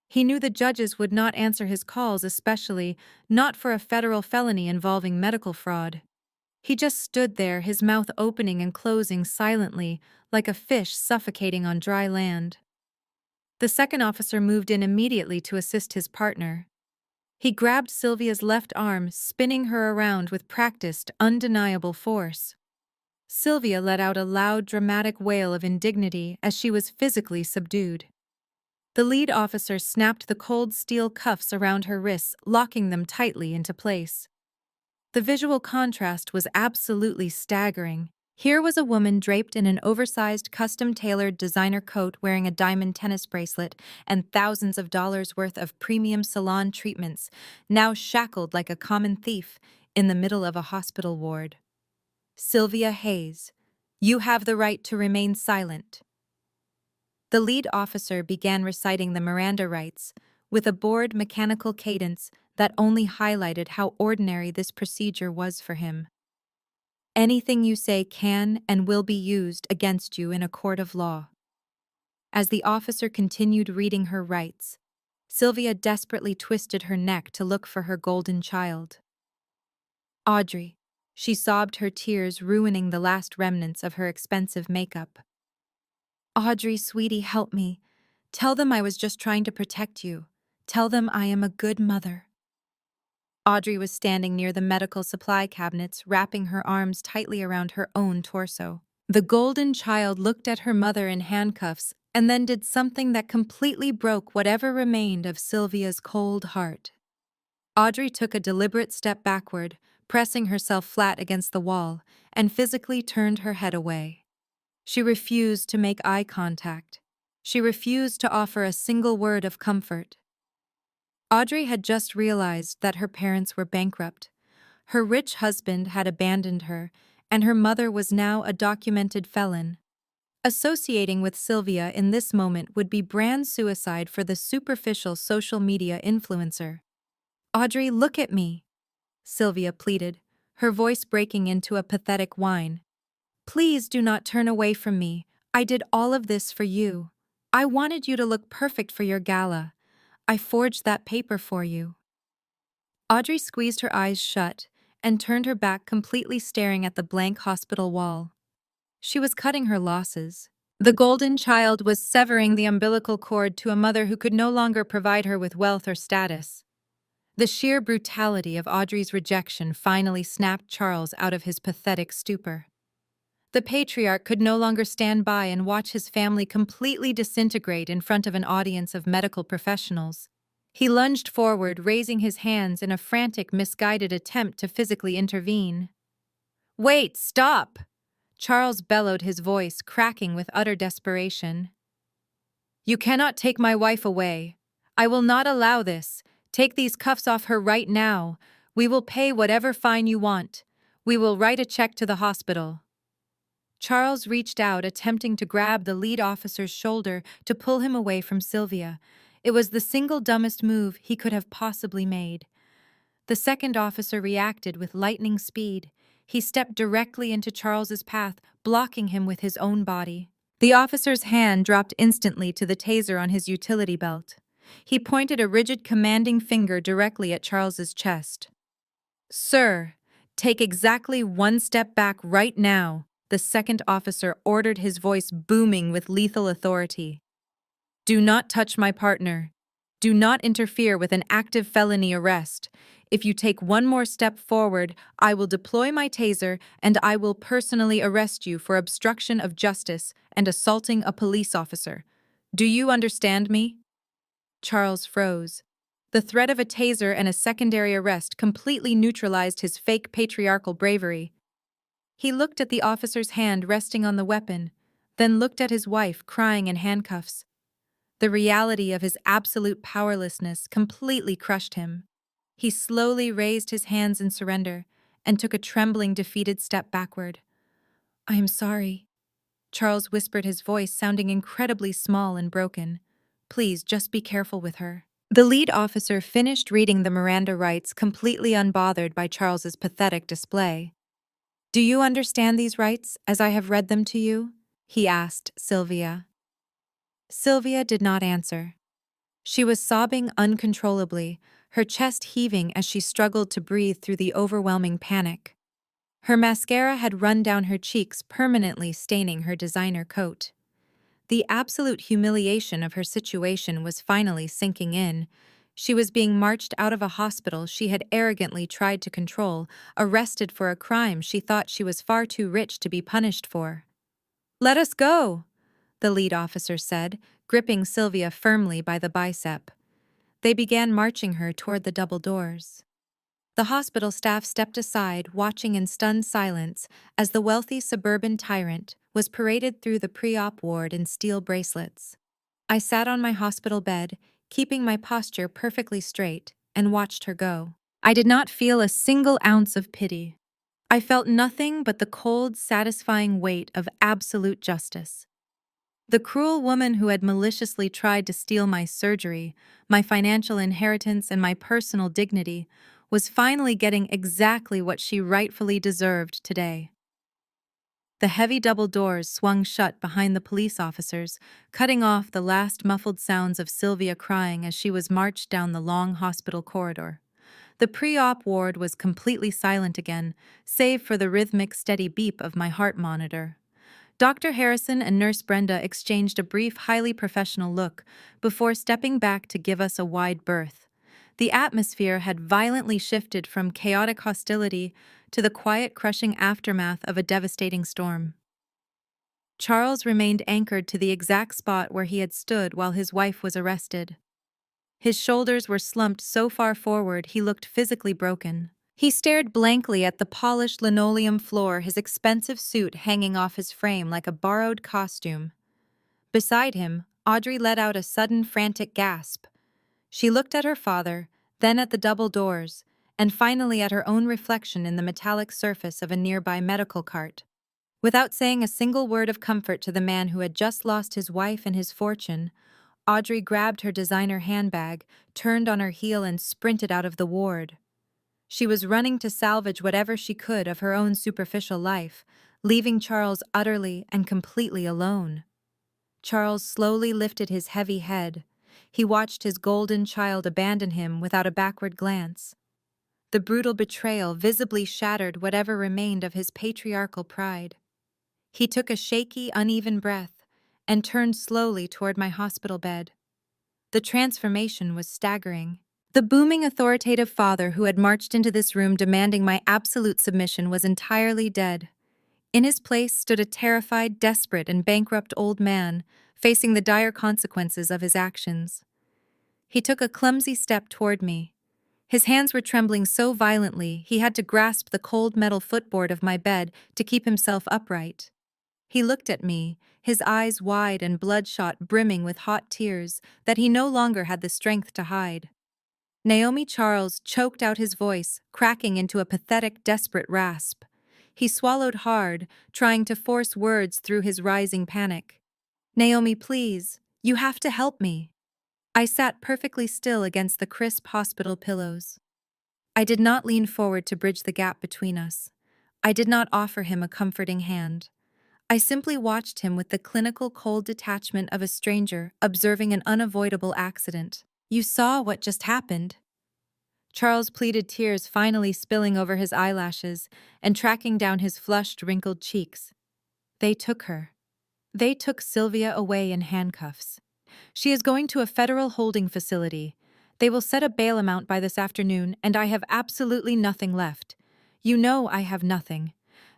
He knew the judges would not answer his calls, especially not for a federal felony involving medical fraud. He just stood there, his mouth opening and closing silently, like a fish suffocating on dry land. The second officer moved in immediately to assist his partner. He grabbed Sylvia's left arm, spinning her around with practiced, undeniable force. Sylvia let out a loud, dramatic wail of indignity as she was physically subdued. The lead officer snapped the cold steel cuffs around her wrists, locking them tightly into place. The visual contrast was absolutely staggering. Here was a woman draped in an oversized, custom-tailored designer coat, wearing a diamond tennis bracelet and thousands of dollars worth of premium salon treatments, now shackled like a common thief in the middle of a hospital ward. "Sylvia Hayes, you have the right to remain silent." The lead officer began reciting the Miranda rights with a bored, mechanical cadence that only highlighted how ordinary this procedure was for him. "Anything you say can and will be used against you in a court of law." As the officer continued reading her rights, Sylvia desperately twisted her neck to look for her golden child. "Audrey," she sobbed, her tears ruining the last remnants of her expensive makeup. "Audrey, sweetie, help me. Tell them I was just trying to protect you. Tell them I am a good mother." Audrey was standing near the medical supply cabinets, wrapping her arms tightly around her own torso. The golden child looked at her mother in handcuffs and then did something that completely broke whatever remained of Sylvia's cold heart. Audrey took a deliberate step backward, pressing herself flat against the wall, and physically turned her head away. She refused to make eye contact. She refused to offer a single word of comfort. Audrey had just realized that her parents were bankrupt. Her rich husband had abandoned her, and her mother was now a documented felon. Associating with Sylvia in this moment would be brand suicide for the superficial social media influencer. "Audrey, look at me," Sylvia pleaded, her voice breaking into a pathetic whine. "Please do not turn away from me. I did all of this for you. I wanted you to look perfect for your gala. I forged that paper for you." Audrey squeezed her eyes shut and turned her back, completely staring at the blank hospital wall. She was cutting her losses. The golden child was severing the umbilical cord to a mother who could no longer provide her with wealth or status. The sheer brutality of Audrey's rejection finally snapped Charles out of his pathetic stupor. The patriarch could no longer stand by and watch his family completely disintegrate in front of an audience of medical professionals. He lunged forward, raising his hands in a frantic, misguided attempt to physically intervene. "Wait, stop!" Charles bellowed, his voice cracking with utter desperation. "You cannot take my wife away. I will not allow this. Take these cuffs off her right now. We will pay whatever fine you want. We will write a check to the hospital." Charles reached out, attempting to grab the lead officer's shoulder to pull him away from Sylvia. It was the single dumbest move he could have possibly made. The second officer reacted with lightning speed. He stepped directly into Charles's path, blocking him with his own body. The officer's hand dropped instantly to the taser on his utility belt. He pointed a rigid, commanding finger directly at Charles's chest. "Sir, take exactly one step back right now," the second officer ordered, his voice booming with lethal authority. "Do not touch my partner. Do not interfere with an active felony arrest. If you take one more step forward, I will deploy my taser and I will personally arrest you for obstruction of justice and assaulting a police officer. Do you understand me?" Charles froze. The threat of a taser and a secondary arrest completely neutralized his fake patriarchal bravery. He looked at the officer's hand resting on the weapon, then looked at his wife crying in handcuffs. The reality of his absolute powerlessness completely crushed him. He slowly raised his hands in surrender and took a trembling, defeated step backward. "I am sorry," Charles whispered, his voice sounding incredibly small and broken. "Please, just be careful with her." The lead officer finished reading the Miranda rights, completely unbothered by Charles's pathetic display. "Do you understand these rights, as I have read them to you?" he asked Sylvia. Sylvia did not answer. She was sobbing uncontrollably, her chest heaving as she struggled to breathe through the overwhelming panic. Her mascara had run down her cheeks, permanently staining her designer coat. The absolute humiliation of her situation was finally sinking in. She was being marched out of a hospital she had arrogantly tried to control, arrested for a crime she thought she was far too rich to be punished for. "Let us go," the lead officer said, gripping Sylvia firmly by the bicep. They began marching her toward the double doors. The hospital staff stepped aside, watching in stunned silence as the wealthy suburban tyrant was paraded through the pre-op ward in steel bracelets. I sat on my hospital bed, keeping my posture perfectly straight, and watched her go. I did not feel a single ounce of pity. I felt nothing but the cold, satisfying weight of absolute justice. The cruel woman who had maliciously tried to steal my surgery, my financial inheritance, and my personal dignity was finally getting exactly what she rightfully deserved today. The heavy double doors swung shut behind the police officers, cutting off the last muffled sounds of Sylvia crying as she was marched down the long hospital corridor. The pre-op ward was completely silent again, save for the rhythmic, steady beep of my heart monitor. Dr. Harrison and Nurse Brenda exchanged a brief, highly professional look before stepping back to give us a wide berth. The atmosphere had violently shifted from chaotic hostility to the quiet, crushing aftermath of a devastating storm. Charles remained anchored to the exact spot where he had stood while his wife was arrested. His shoulders were slumped so far forward he looked physically broken. He stared blankly at the polished linoleum floor, his expensive suit hanging off his frame like a borrowed costume. Beside him, Audrey let out a sudden, frantic gasp. She looked at her father, then at the double doors, and finally at her own reflection in the metallic surface of a nearby medical cart. Without saying a single word of comfort to the man who had just lost his wife and his fortune, Audrey grabbed her designer handbag, turned on her heel, and sprinted out of the ward. She was running to salvage whatever she could of her own superficial life, leaving Charles utterly and completely alone. Charles slowly lifted his heavy head. He watched his golden child abandon him without a backward glance. The brutal betrayal visibly shattered whatever remained of his patriarchal pride. He took a shaky, uneven breath and turned slowly toward my hospital bed. The transformation was staggering. The booming, authoritative father who had marched into this room demanding my absolute submission was entirely dead. In his place stood a terrified, desperate, and bankrupt old man, facing the dire consequences of his actions. He took a clumsy step toward me. His hands were trembling so violently he had to grasp the cold metal footboard of my bed to keep himself upright. He looked at me, his eyes wide and bloodshot, brimming with hot tears that he no longer had the strength to hide. Naomi Charles choked out his voice, cracking into a pathetic, desperate rasp. He swallowed hard, trying to force words through his rising panic. "Naomi, please, you have to help me." I sat perfectly still against the crisp hospital pillows. I did not lean forward to bridge the gap between us. I did not offer him a comforting hand. I simply watched him with the clinical cold detachment of a stranger observing an unavoidable accident. "You saw what just happened?" Charles pleaded, tears finally spilling over his eyelashes and tracking down his flushed, wrinkled cheeks. "They took her. They took Sylvia away in handcuffs. She is going to a federal holding facility. They will set a bail amount by this afternoon, and I have absolutely nothing left. You know I have nothing.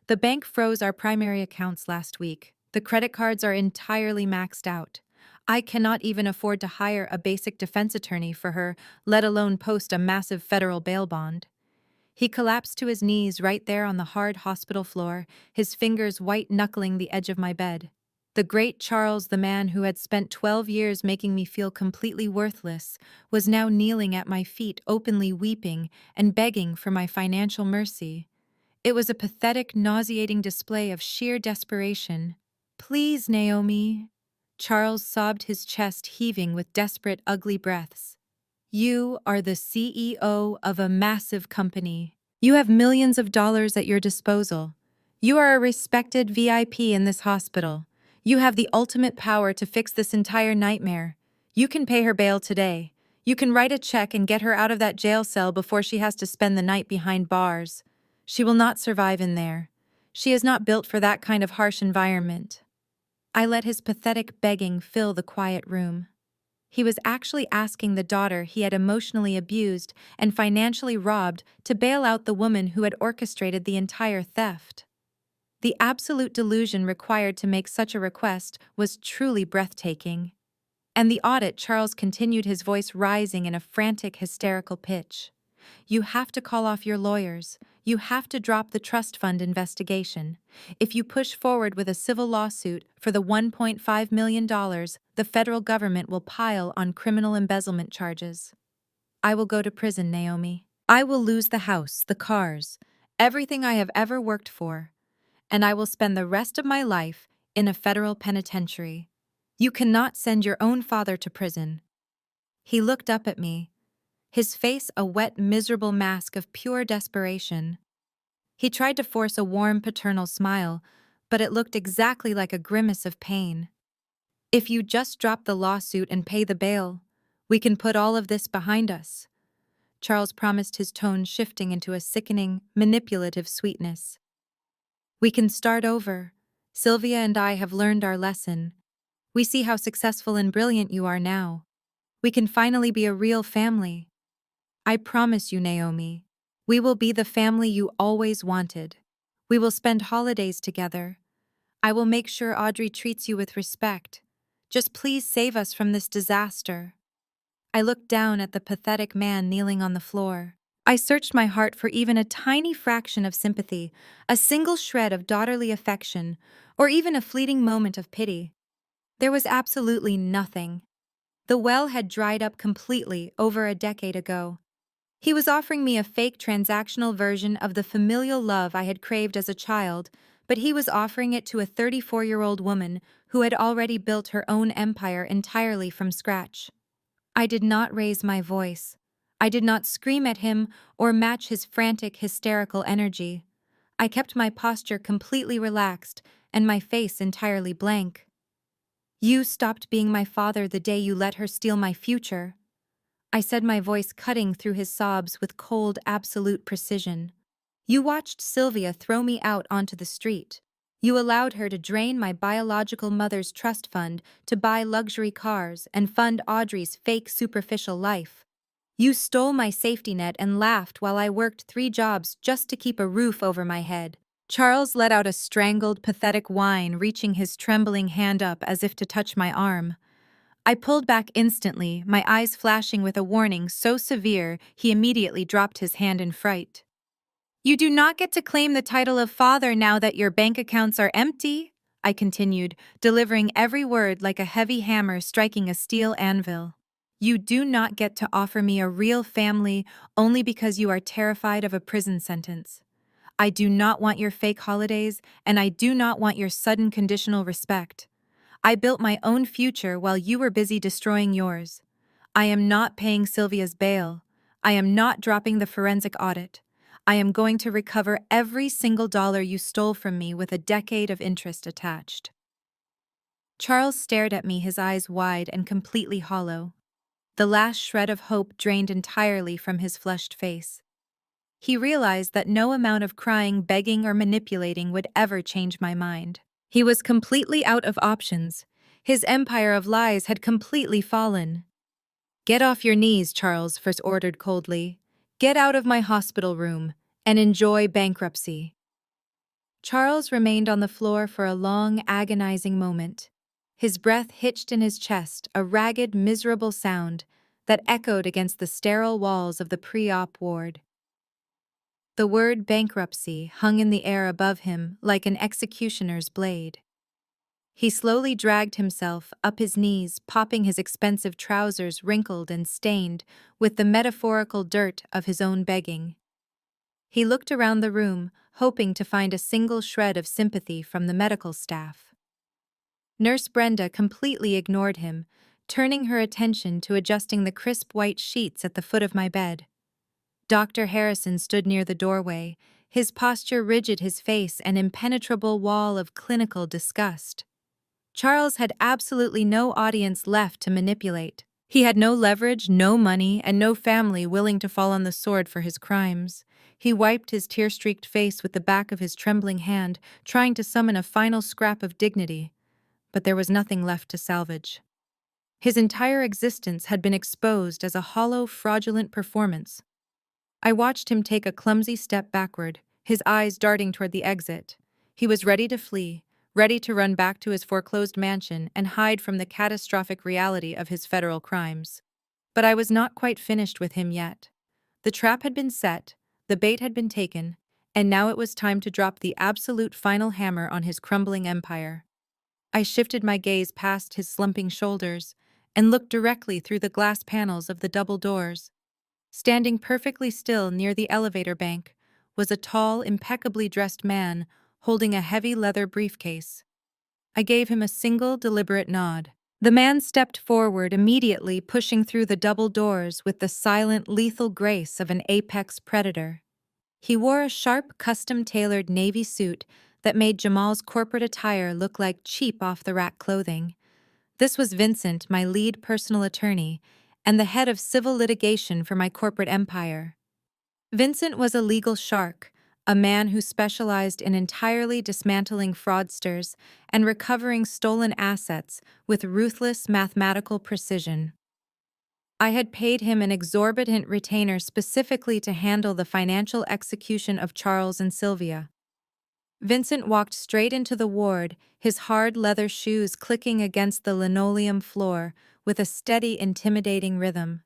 The bank froze our primary accounts last week. The credit cards are entirely maxed out. I cannot even afford to hire a basic defense attorney for her, let alone post a massive federal bail bond." He collapsed to his knees right there on the hard hospital floor, his fingers white-knuckling the edge of my bed. The great Charles, the man who had spent 12 years making me feel completely worthless, was now kneeling at my feet, openly weeping and begging for my financial mercy. It was a pathetic, nauseating display of sheer desperation. "Please, Naomi." Charles sobbed, his chest heaving with desperate, ugly breaths. "You are the CEO of a massive company. You have millions of dollars at your disposal. You are a respected VIP in this hospital. You have the ultimate power to fix this entire nightmare. You can pay her bail today. You can write a check and get her out of that jail cell before she has to spend the night behind bars. She will not survive in there. She is not built for that kind of harsh environment." I let his pathetic begging fill the quiet room. He was actually asking the daughter he had emotionally abused and financially robbed to bail out the woman who had orchestrated the entire theft. The absolute delusion required to make such a request was truly breathtaking. And the audit, Charles continued, his voice rising in a frantic, hysterical pitch. "You have to call off your lawyers. You have to drop the trust fund investigation. If you push forward with a civil lawsuit for the $1.5 million, the federal government will pile on criminal embezzlement charges. I will go to prison, Naomi. I will lose the house, the cars, everything I have ever worked for, and I will spend the rest of my life in a federal penitentiary. You cannot send your own father to prison." He looked up at me, his face a wet, miserable mask of pure desperation. He tried to force a warm, paternal smile, but it looked exactly like a grimace of pain. "If you just drop the lawsuit and pay the bail, we can put all of this behind us," Charles promised, his tone shifting into a sickening, manipulative sweetness. "We can start over. Sylvia and I have learned our lesson. We see how successful and brilliant you are now. We can finally be a real family. I promise you, Naomi, we will be the family you always wanted. We will spend holidays together. I will make sure Audrey treats you with respect. Just please save us from this disaster." I looked down at the pathetic man kneeling on the floor. I searched my heart for even a tiny fraction of sympathy, a single shred of daughterly affection, or even a fleeting moment of pity. There was absolutely nothing. The well had dried up completely over a decade ago. He was offering me a fake transactional version of the familial love I had craved as a child, but he was offering it to a 34-year-old woman who had already built her own empire entirely from scratch. I did not raise my voice. I did not scream at him or match his frantic, hysterical energy. I kept my posture completely relaxed and my face entirely blank. "You stopped being my father the day you let her steal my future," I said, my voice cutting through his sobs with cold, absolute precision. "You watched Sylvia throw me out onto the street. You allowed her to drain my biological mother's trust fund to buy luxury cars and fund Audrey's fake superficial life. You stole my safety net and laughed while I worked 3 jobs just to keep a roof over my head." Charles let out a strangled, pathetic whine, reaching his trembling hand up as if to touch my arm. I pulled back instantly, my eyes flashing with a warning so severe he immediately dropped his hand in fright. "You do not get to claim the title of father now that your bank accounts are empty," I continued, delivering every word like a heavy hammer striking a steel anvil. "You do not get to offer me a real family only because you are terrified of a prison sentence. I do not want your fake holidays, and I do not want your sudden conditional respect. I built my own future while you were busy destroying yours. I am not paying Sylvia's bail. I am not dropping the forensic audit. I am going to recover every single dollar you stole from me with a decade of interest attached." Charles stared at me, his eyes wide and completely hollow. The last shred of hope drained entirely from his flushed face. He realized that no amount of crying, begging, or manipulating would ever change my mind. He was completely out of options. His empire of lies had completely fallen. "Get off your knees," Charles first ordered coldly. "Get out of my hospital room and enjoy bankruptcy." Charles remained on the floor for a long, agonizing moment. His breath hitched in his chest, a ragged, miserable sound that echoed against the sterile walls of the pre-op ward. The word bankruptcy hung in the air above him like an executioner's blade. He slowly dragged himself up his knees, popping his expensive trousers wrinkled and stained with the metaphorical dirt of his own begging. He looked around the room, hoping to find a single shred of sympathy from the medical staff. Nurse Brenda completely ignored him, turning her attention to adjusting the crisp white sheets at the foot of my bed. Dr. Harrison stood near the doorway, his posture rigid, his face an impenetrable wall of clinical disgust. Charles had absolutely no audience left to manipulate. He had no leverage, no money, and no family willing to fall on the sword for his crimes. He wiped his tear-streaked face with the back of his trembling hand, trying to summon a final scrap of dignity. But there was nothing left to salvage. His entire existence had been exposed as a hollow, fraudulent performance. I watched him take a clumsy step backward, his eyes darting toward the exit. He was ready to flee, ready to run back to his foreclosed mansion and hide from the catastrophic reality of his federal crimes. But I was not quite finished with him yet. The trap had been set, the bait had been taken, and now it was time to drop the absolute final hammer on his crumbling empire. I shifted my gaze past his slumping shoulders and looked directly through the glass panels of the double doors. Standing perfectly still near the elevator bank was a tall, impeccably dressed man holding a heavy leather briefcase. I gave him a single, deliberate nod. The man stepped forward, immediately pushing through the double doors with the silent, lethal grace of an apex predator. He wore a sharp, custom-tailored navy suit that made Jamal's corporate attire look like cheap off-the-rack clothing. This was Vincent, my lead personal attorney, and the head of civil litigation for my corporate empire. Vincent was a legal shark, a man who specialized in entirely dismantling fraudsters and recovering stolen assets with ruthless mathematical precision. I had paid him an exorbitant retainer specifically to handle the financial execution of Charles and Sylvia. Vincent walked straight into the ward, his hard leather shoes clicking against the linoleum floor with a steady, intimidating rhythm.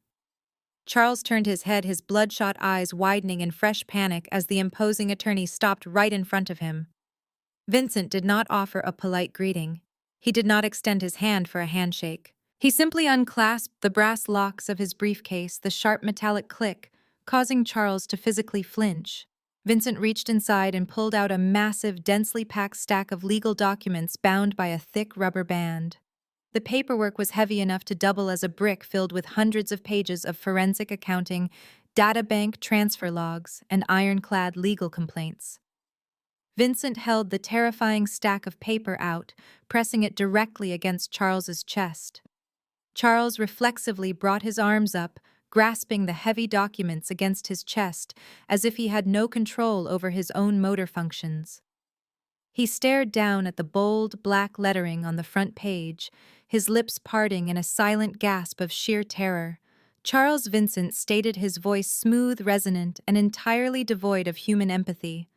Charles turned his head, his bloodshot eyes widening in fresh panic as the imposing attorney stopped right in front of him. Vincent did not offer a polite greeting. He did not extend his hand for a handshake. He simply unclasped the brass locks of his briefcase, the sharp metallic click, causing Charles to physically flinch. Vincent reached inside and pulled out a massive, densely packed stack of legal documents bound by a thick rubber band. The paperwork was heavy enough to double as a brick filled with hundreds of pages of forensic accounting, data bank transfer logs, and ironclad legal complaints. Vincent held the terrifying stack of paper out, pressing it directly against Charles's chest. Charles reflexively brought his arms up, grasping the heavy documents against his chest as if he had no control over his own motor functions. He stared down at the bold, black lettering on the front page, his lips parting in a silent gasp of sheer terror. Charles Vincent stated, his voice smooth, resonant, and entirely devoid of human empathy.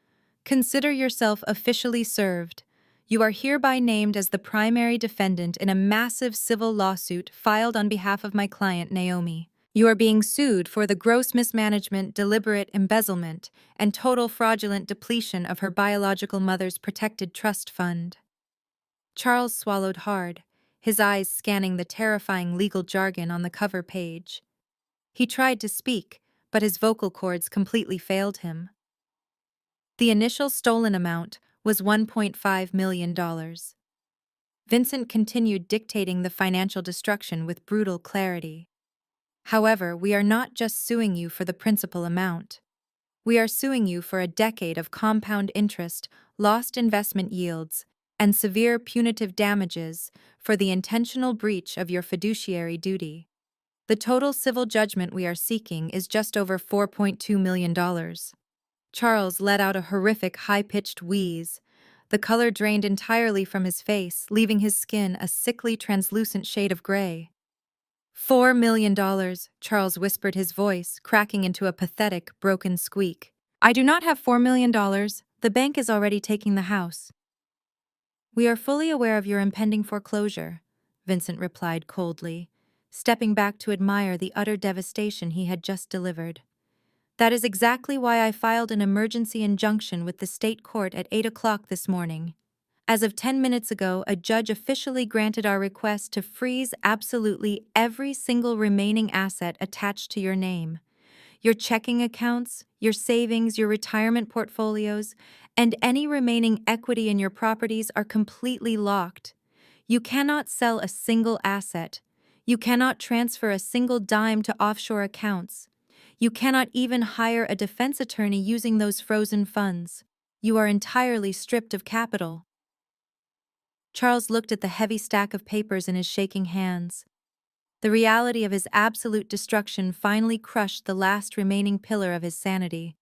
"Consider yourself officially served. You are hereby named as the primary defendant in a massive civil lawsuit filed on behalf of my client, Naomi. You are being sued for the gross mismanagement, deliberate embezzlement, and total fraudulent depletion of her biological mother's protected trust fund." Charles swallowed hard, his eyes scanning the terrifying legal jargon on the cover page. He tried to speak, but his vocal cords completely failed him. The initial stolen amount was $1.5 million. Vincent continued dictating the financial destruction with brutal clarity. "However, we are not just suing you for the principal amount. We are suing you for a decade of compound interest, lost investment yields, and severe punitive damages for the intentional breach of your fiduciary duty. The total civil judgment we are seeking is just over $4.2 million. Charles let out a horrific, high-pitched wheeze. The color drained entirely from his face, leaving his skin a sickly, translucent shade of gray. $4 million, Charles whispered, his voice cracking into a pathetic, broken squeak. "I do not have $4 million. The bank is already taking the house." "We are fully aware of your impending foreclosure," Vincent replied coldly, stepping back to admire the utter devastation he had just delivered. "That is exactly why I filed an emergency injunction with the state court at 8 o'clock this morning. As of 10 minutes ago, a judge officially granted our request to freeze absolutely every single remaining asset attached to your name. Your checking accounts, your savings, your retirement portfolios, and any remaining equity in your properties are completely locked. You cannot sell a single asset. You cannot transfer a single dime to offshore accounts. You cannot even hire a defense attorney using those frozen funds. You are entirely stripped of capital. Charles looked at the heavy stack of papers in his shaking hands. The reality of his absolute destruction finally crushed the last remaining pillar of his sanity.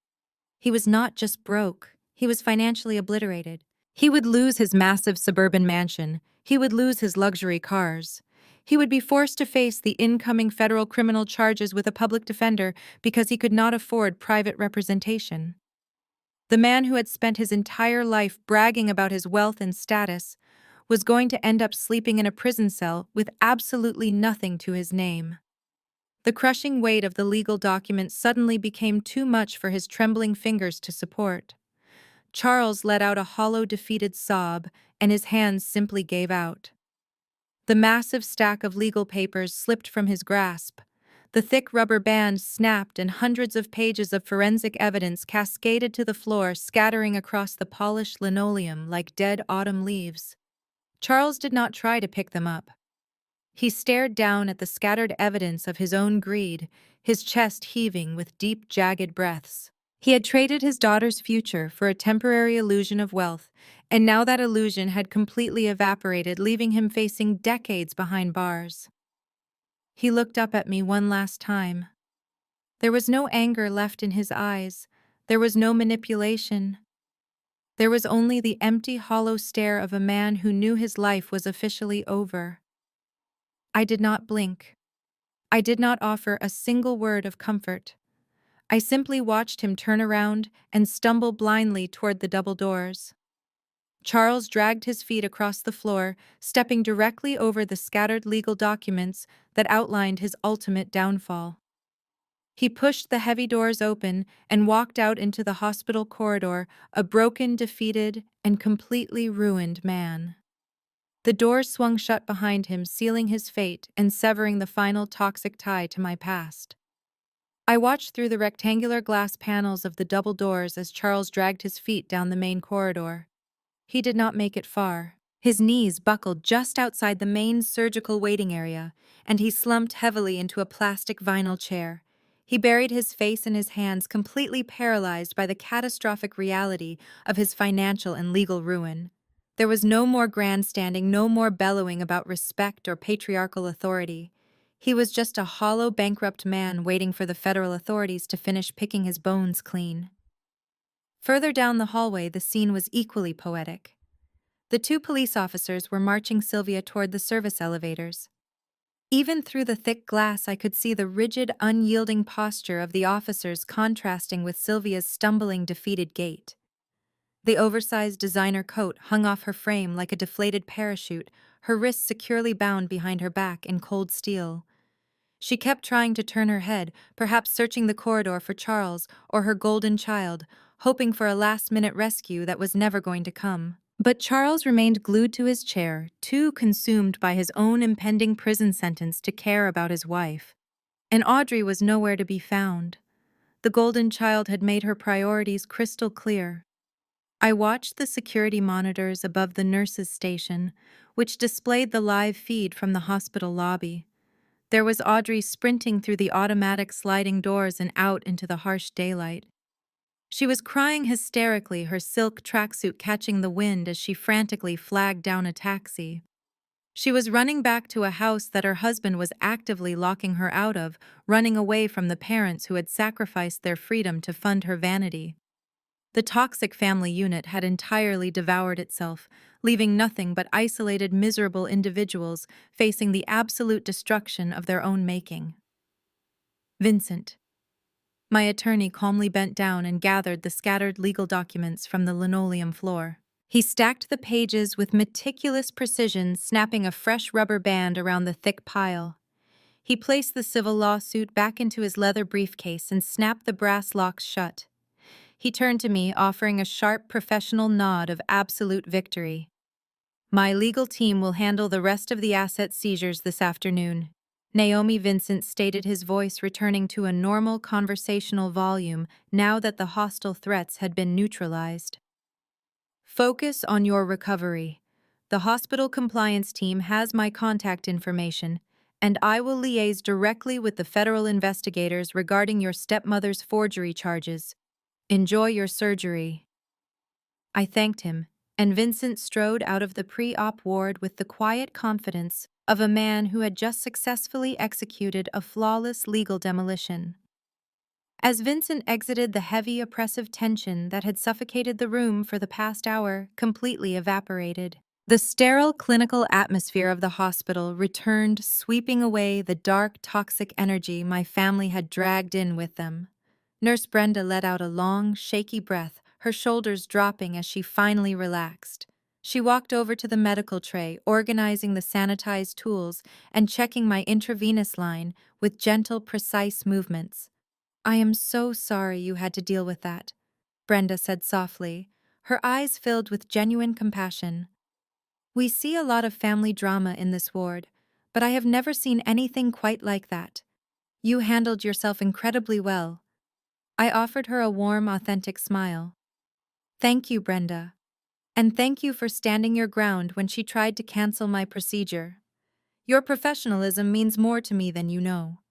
He was not just broke, he was financially obliterated. He would lose his massive suburban mansion, he would lose his luxury cars. He would be forced to face the incoming federal criminal charges with a public defender because he could not afford private representation. The man who had spent his entire life bragging about his wealth and status was going to end up sleeping in a prison cell with absolutely nothing to his name. The crushing weight of the legal document suddenly became too much for his trembling fingers to support. Charles let out a hollow, defeated sob, and his hands simply gave out. The massive stack of legal papers slipped from his grasp. The thick rubber band snapped and hundreds of pages of forensic evidence cascaded to the floor, scattering across the polished linoleum like dead autumn leaves. Charles did not try to pick them up. He stared down at the scattered evidence of his own greed, his chest heaving with deep, jagged breaths. He had traded his daughter's future for a temporary illusion of wealth, and now that illusion had completely evaporated, leaving him facing decades behind bars. He looked up at me one last time. There was no anger left in his eyes. There was no manipulation. There was only the empty, hollow stare of a man who knew his life was officially over. I did not blink. I did not offer a single word of comfort. I simply watched him turn around and stumble blindly toward the double doors. Charles dragged his feet across the floor, stepping directly over the scattered legal documents that outlined his ultimate downfall. He pushed the heavy doors open and walked out into the hospital corridor, a broken, defeated, and completely ruined man. The doors swung shut behind him, sealing his fate and severing the final toxic tie to my past. I watched through the rectangular glass panels of the double doors as Charles dragged his feet down the main corridor. He did not make it far. His knees buckled just outside the main surgical waiting area, and he slumped heavily into a plastic vinyl chair. He buried his face in his hands, completely paralyzed by the catastrophic reality of his financial and legal ruin. There was no more grandstanding, no more bellowing about respect or patriarchal authority. He was just a hollow, bankrupt man waiting for the federal authorities to finish picking his bones clean. Further down the hallway, the scene was equally poetic. The two police officers were marching Sylvia toward the service elevators. Even through the thick glass, I could see the rigid, unyielding posture of the officers contrasting with Sylvia's stumbling, defeated gait. The oversized designer coat hung off her frame like a deflated parachute, her wrists securely bound behind her back in cold steel. She kept trying to turn her head, perhaps searching the corridor for Charles or her golden child, hoping for a last-minute rescue that was never going to come. But Charles remained glued to his chair, too consumed by his own impending prison sentence to care about his wife. And Audrey was nowhere to be found. The golden child had made her priorities crystal clear. I watched the security monitors above the nurses' station, which displayed the live feed from the hospital lobby. There was Audrey sprinting through the automatic sliding doors and out into the harsh daylight. She was crying hysterically, her silk tracksuit catching the wind as she frantically flagged down a taxi. She was running back to a house that her husband was actively locking her out of, running away from the parents who had sacrificed their freedom to fund her vanity. The toxic family unit had entirely devoured itself, leaving nothing but isolated, miserable individuals facing the absolute destruction of their own making. Vincent. My attorney calmly bent down and gathered the scattered legal documents from the linoleum floor. He stacked the pages with meticulous precision, snapping a fresh rubber band around the thick pile. He placed the civil lawsuit back into his leather briefcase and snapped the brass locks shut. He turned to me, offering a sharp, professional nod of absolute victory. My legal team will handle the rest of the asset seizures this afternoon. Naomi Vincent stated, his voice returning to a normal conversational volume now that the hostile threats had been neutralized. Focus on your recovery. The hospital compliance team has my contact information, and I will liaise directly with the federal investigators regarding your stepmother's forgery charges. Enjoy your surgery. I thanked him, and Vincent strode out of the pre-op ward with the quiet confidence of a man who had just successfully executed a flawless legal demolition. As Vincent exited, the heavy, oppressive tension that had suffocated the room for the past hour completely evaporated. The sterile clinical atmosphere of the hospital returned, sweeping away the dark, toxic energy my family had dragged in with them. Nurse Brenda let out a long, shaky breath, her shoulders dropping as she finally relaxed. She walked over to the medical tray, organizing the sanitized tools and checking my intravenous line with gentle, precise movements. "I am so sorry you had to deal with that," Brenda said softly, her eyes filled with genuine compassion. "We see a lot of family drama in this ward, but I have never seen anything quite like that. You handled yourself incredibly well." I offered her a warm, authentic smile. "Thank you, Brenda. And thank you for standing your ground when she tried to cancel my procedure. Your professionalism means more to me than you know."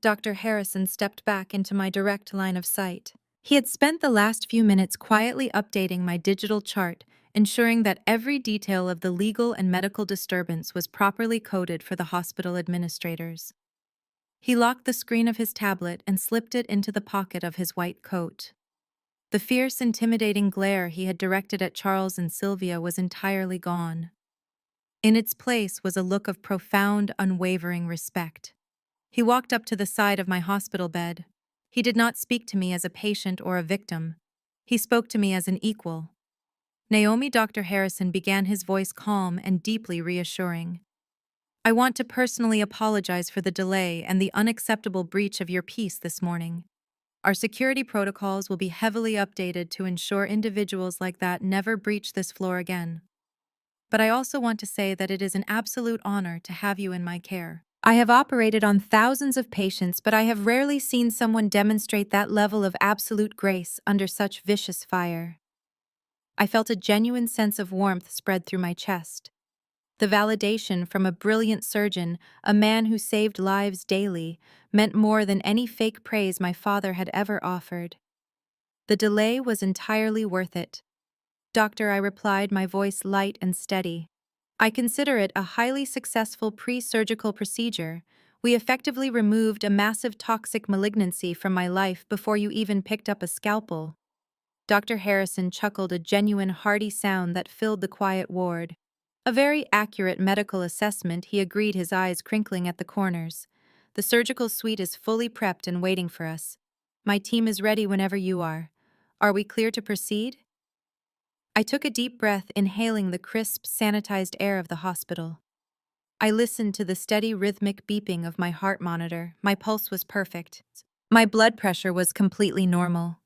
Dr. Harrison stepped back into my direct line of sight. He had spent the last few minutes quietly updating my digital chart, ensuring that every detail of the legal and medical disturbance was properly coded for the hospital administrators. He locked the screen of his tablet and slipped it into the pocket of his white coat. The fierce, intimidating glare he had directed at Charles and Sylvia was entirely gone. In its place was a look of profound, unwavering respect. He walked up to the side of my hospital bed. He did not speak to me as a patient or a victim. He spoke to me as an equal. "Naomi," Dr. Harrison began, his voice calm and deeply reassuring. "I want to personally apologize for the delay and the unacceptable breach of your peace this morning. Our security protocols will be heavily updated to ensure individuals like that never breach this floor again. But I also want to say that it is an absolute honor to have you in my care. I have operated on thousands of patients, but I have rarely seen someone demonstrate that level of absolute grace under such vicious fire." I felt a genuine sense of warmth spread through my chest. The validation from a brilliant surgeon, a man who saved lives daily, meant more than any fake praise my father had ever offered. The delay was entirely worth it. "Doctor," I replied, my voice light and steady. "I consider it a highly successful pre-surgical procedure. We effectively removed a massive toxic malignancy from my life before you even picked up a scalpel." Dr. Harrison chuckled, a genuine hearty sound that filled the quiet ward. "A very accurate medical assessment," he agreed, his eyes crinkling at the corners. "The surgical suite is fully prepped and waiting for us. My team is ready whenever you are. Are we clear to proceed?" I took a deep breath, inhaling the crisp, sanitized air of the hospital. I listened to the steady, rhythmic beeping of my heart monitor. My pulse was perfect. My blood pressure was completely normal.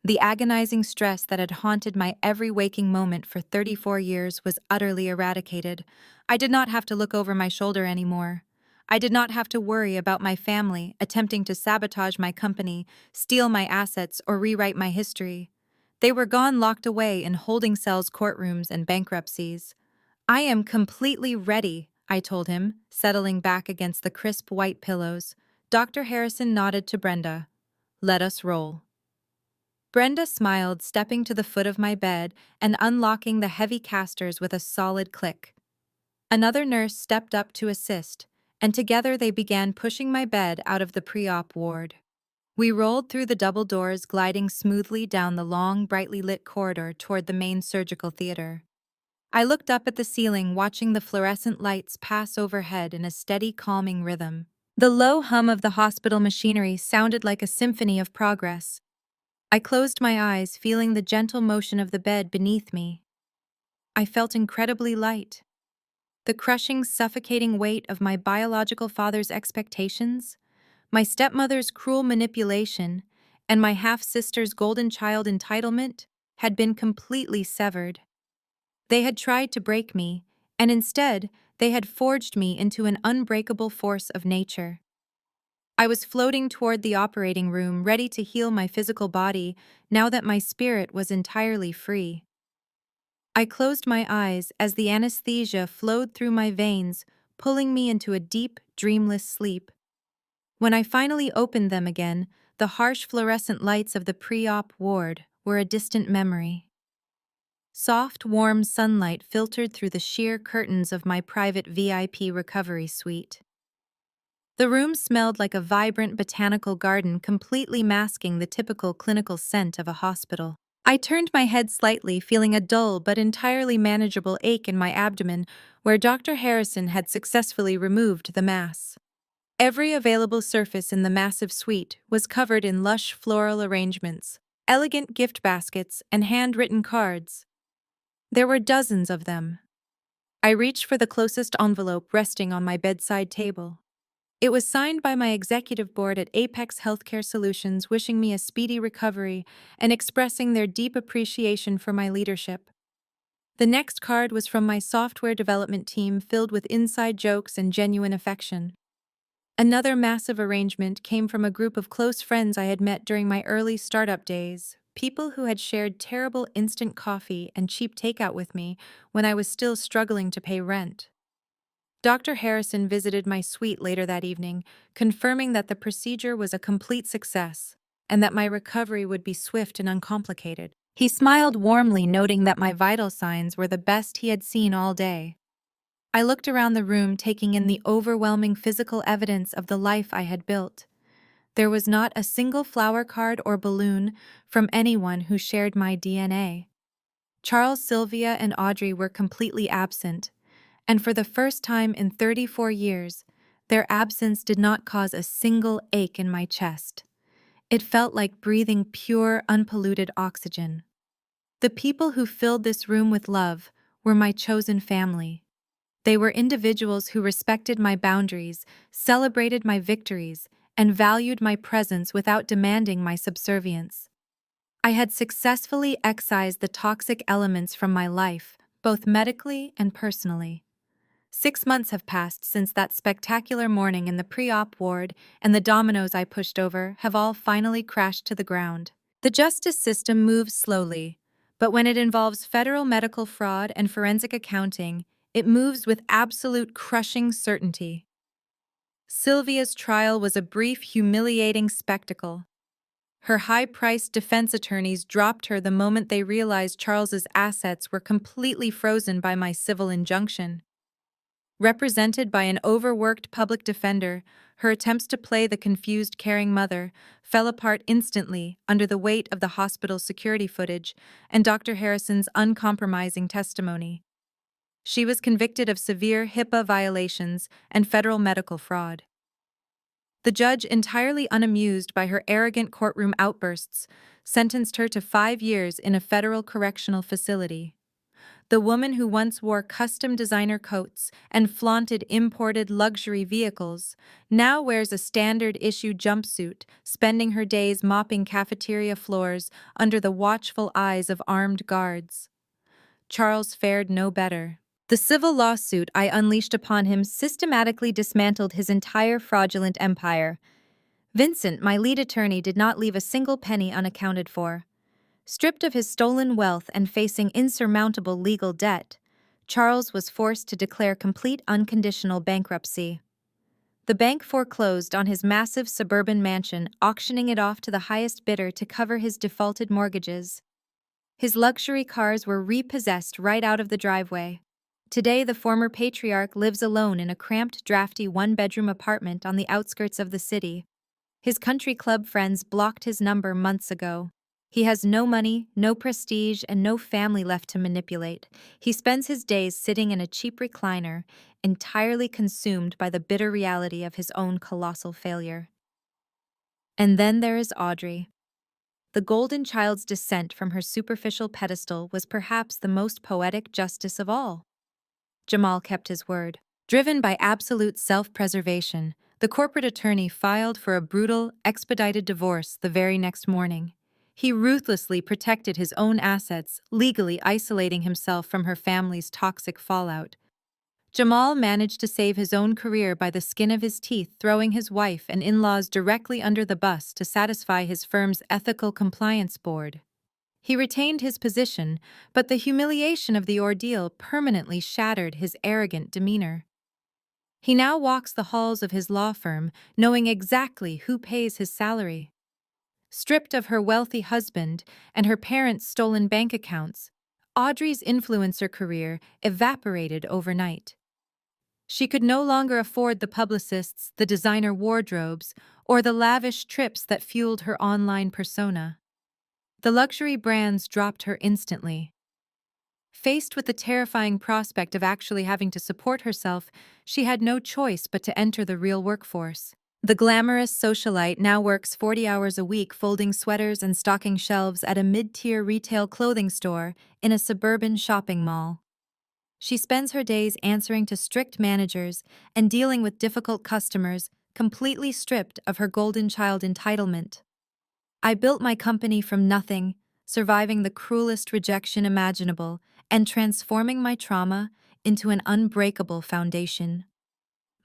The agonizing stress that had haunted my every waking moment for 34 years was utterly eradicated. I did not have to look over my shoulder anymore. I did not have to worry about my family attempting to sabotage my company, steal my assets, or rewrite my history. They were gone, locked away in holding cells, courtrooms, and bankruptcies. "I am completely ready," I told him, settling back against the crisp white pillows. Dr. Harrison nodded to Brenda. "Let us roll." Brenda smiled, stepping to the foot of my bed and unlocking the heavy casters with a solid click. Another nurse stepped up to assist, and together they began pushing my bed out of the pre-op ward. We rolled through the double doors, gliding smoothly down the long, brightly lit corridor toward the main surgical theater. I looked up at the ceiling, watching the fluorescent lights pass overhead in a steady, calming rhythm. The low hum of the hospital machinery sounded like a symphony of progress. I closed my eyes, feeling the gentle motion of the bed beneath me. I felt incredibly light. The crushing, suffocating weight of my biological father's expectations, my stepmother's cruel manipulation, and my half-sister's golden child entitlement had been completely severed. They had tried to break me, and instead, they had forged me into an unbreakable force of nature. I was floating toward the operating room, ready to heal my physical body now that my spirit was entirely free. I closed my eyes as the anesthesia flowed through my veins, pulling me into a deep, dreamless sleep. When I finally opened them again, the harsh fluorescent lights of the pre-op ward were a distant memory. Soft, warm sunlight filtered through the sheer curtains of my private VIP recovery suite. The room smelled like a vibrant botanical garden, completely masking the typical clinical scent of a hospital. I turned my head slightly, feeling a dull but entirely manageable ache in my abdomen where Dr. Harrison had successfully removed the mass. Every available surface in the massive suite was covered in lush floral arrangements, elegant gift baskets, and handwritten cards. There were dozens of them. I reached for the closest envelope resting on my bedside table. It was signed by my executive board at Apex Healthcare Solutions, wishing me a speedy recovery and expressing their deep appreciation for my leadership. The next card was from my software development team, filled with inside jokes and genuine affection. Another massive arrangement came from a group of close friends I had met during my early startup days, people who had shared terrible instant coffee and cheap takeout with me when I was still struggling to pay rent. Dr. Harrison visited my suite later that evening, confirming that the procedure was a complete success and that my recovery would be swift and uncomplicated. He smiled warmly, noting that my vital signs were the best he had seen all day. I looked around the room, taking in the overwhelming physical evidence of the life I had built. There was not a single flower card or balloon from anyone who shared my DNA. Charles, Sylvia, and Audrey were completely absent, and for the first time in 34 years, their absence did not cause a single ache in my chest. It felt like breathing pure, unpolluted oxygen. The people who filled this room with love were my chosen family. They were individuals who respected my boundaries, celebrated my victories, and valued my presence without demanding my subservience. I had successfully excised the toxic elements from my life, both medically and personally. 6 months have passed since that spectacular morning in the pre-op ward, and the dominoes I pushed over have all finally crashed to the ground. The justice system moves slowly, but when it involves federal medical fraud and forensic accounting, it moves with absolute crushing certainty. Sylvia's trial was a brief, humiliating spectacle. Her high-priced defense attorneys dropped her the moment they realized Charles's assets were completely frozen by my civil injunction. Represented by an overworked public defender, her attempts to play the confused, caring mother fell apart instantly under the weight of the hospital security footage and Dr. Harrison's uncompromising testimony. She was convicted of severe HIPAA violations and federal medical fraud. The judge, entirely unamused by her arrogant courtroom outbursts, sentenced her to 5 years in a federal correctional facility. The woman who once wore custom designer coats and flaunted imported luxury vehicles now wears a standard-issue jumpsuit, spending her days mopping cafeteria floors under the watchful eyes of armed guards. Charles fared no better. The civil lawsuit I unleashed upon him systematically dismantled his entire fraudulent empire. Vincent, my lead attorney, did not leave a single penny unaccounted for. Stripped of his stolen wealth and facing insurmountable legal debt, Charles was forced to declare complete unconditional bankruptcy. The bank foreclosed on his massive suburban mansion, auctioning it off to the highest bidder to cover his defaulted mortgages. His luxury cars were repossessed right out of the driveway. Today, the former patriarch lives alone in a cramped, drafty one-bedroom apartment on the outskirts of the city. His country club friends blocked his number months ago. He has no money, no prestige, and no family left to manipulate. He spends his days sitting in a cheap recliner, entirely consumed by the bitter reality of his own colossal failure. And then there is Audrey. The golden child's descent from her superficial pedestal was perhaps the most poetic justice of all. Jamal kept his word. Driven by absolute self-preservation, the corporate attorney filed for a brutal, expedited divorce the very next morning. He ruthlessly protected his own assets, legally isolating himself from her family's toxic fallout. Jamal managed to save his own career by the skin of his teeth, throwing his wife and in-laws directly under the bus to satisfy his firm's ethical compliance board. He retained his position, but the humiliation of the ordeal permanently shattered his arrogant demeanor. He now walks the halls of his law firm, knowing exactly who pays his salary. Stripped of her wealthy husband and her parents' stolen bank accounts, Audrey's influencer career evaporated overnight. She could no longer afford the publicists, the designer wardrobes, or the lavish trips that fueled her online persona. The luxury brands dropped her instantly. Faced with the terrifying prospect of actually having to support herself, she had no choice but to enter the real workforce. The glamorous socialite now works 40 hours a week folding sweaters and stocking shelves at a mid-tier retail clothing store in a suburban shopping mall. She spends her days answering to strict managers and dealing with difficult customers, completely stripped of her golden child entitlement. I built my company from nothing, surviving the cruelest rejection imaginable and transforming my trauma into an unbreakable foundation.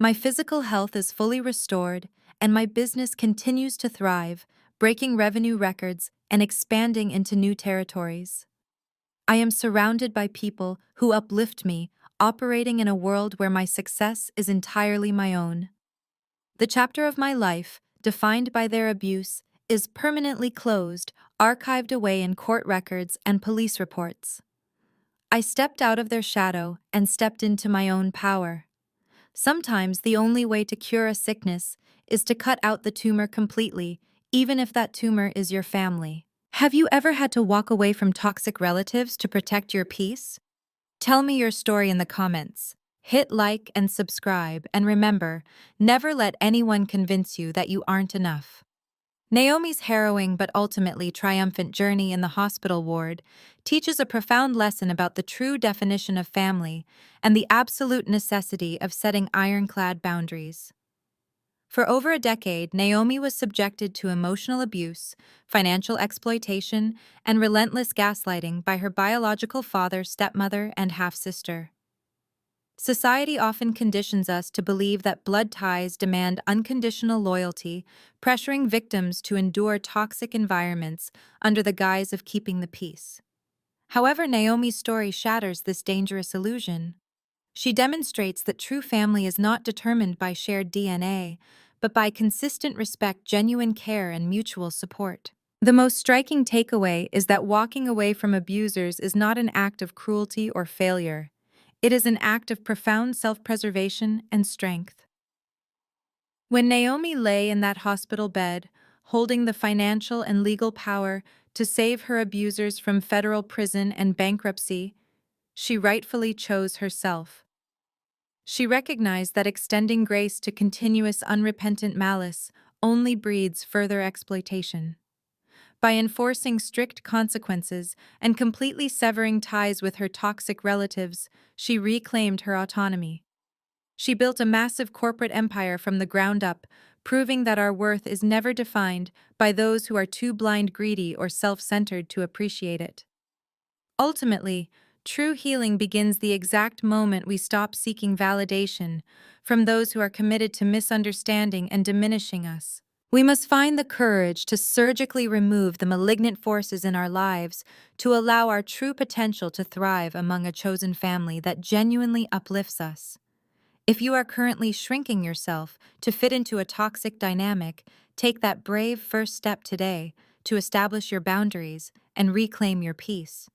My physical health is fully restored, and my business continues to thrive, breaking revenue records and expanding into new territories. I am surrounded by people who uplift me, operating in a world where my success is entirely my own. The chapter of my life, defined by their abuse, is permanently closed, archived away in court records and police reports. I stepped out of their shadow and stepped into my own power. Sometimes the only way to cure a sickness is to cut out the tumor completely, even if that tumor is your family. Have you ever had to walk away from toxic relatives to protect your peace? Tell me your story in the comments. Hit like and subscribe, and remember, never let anyone convince you that you aren't enough. Naomi's harrowing but ultimately triumphant journey in the hospital ward teaches a profound lesson about the true definition of family and the absolute necessity of setting ironclad boundaries. For over a decade, Naomi was subjected to emotional abuse, financial exploitation, and relentless gaslighting by her biological father, stepmother, and half-sister. Society often conditions us to believe that blood ties demand unconditional loyalty, pressuring victims to endure toxic environments under the guise of keeping the peace. However, Naomi's story shatters this dangerous illusion. She demonstrates that true family is not determined by shared DNA, but by consistent respect, genuine care, and mutual support. The most striking takeaway is that walking away from abusers is not an act of cruelty or failure. It is an act of profound self-preservation and strength. When Naomi lay in that hospital bed, holding the financial and legal power to save her abusers from federal prison and bankruptcy, she rightfully chose herself. She recognized that extending grace to continuous unrepentant malice only breeds further exploitation. By enforcing strict consequences and completely severing ties with her toxic relatives, she reclaimed her autonomy. She built a massive corporate empire from the ground up, proving that our worth is never defined by those who are too blind, greedy, or self-centered to appreciate it. Ultimately, true healing begins the exact moment we stop seeking validation from those who are committed to misunderstanding and diminishing us. We must find the courage to surgically remove the malignant forces in our lives to allow our true potential to thrive among a chosen family that genuinely uplifts us. If you are currently shrinking yourself to fit into a toxic dynamic, take that brave first step today to establish your boundaries and reclaim your peace.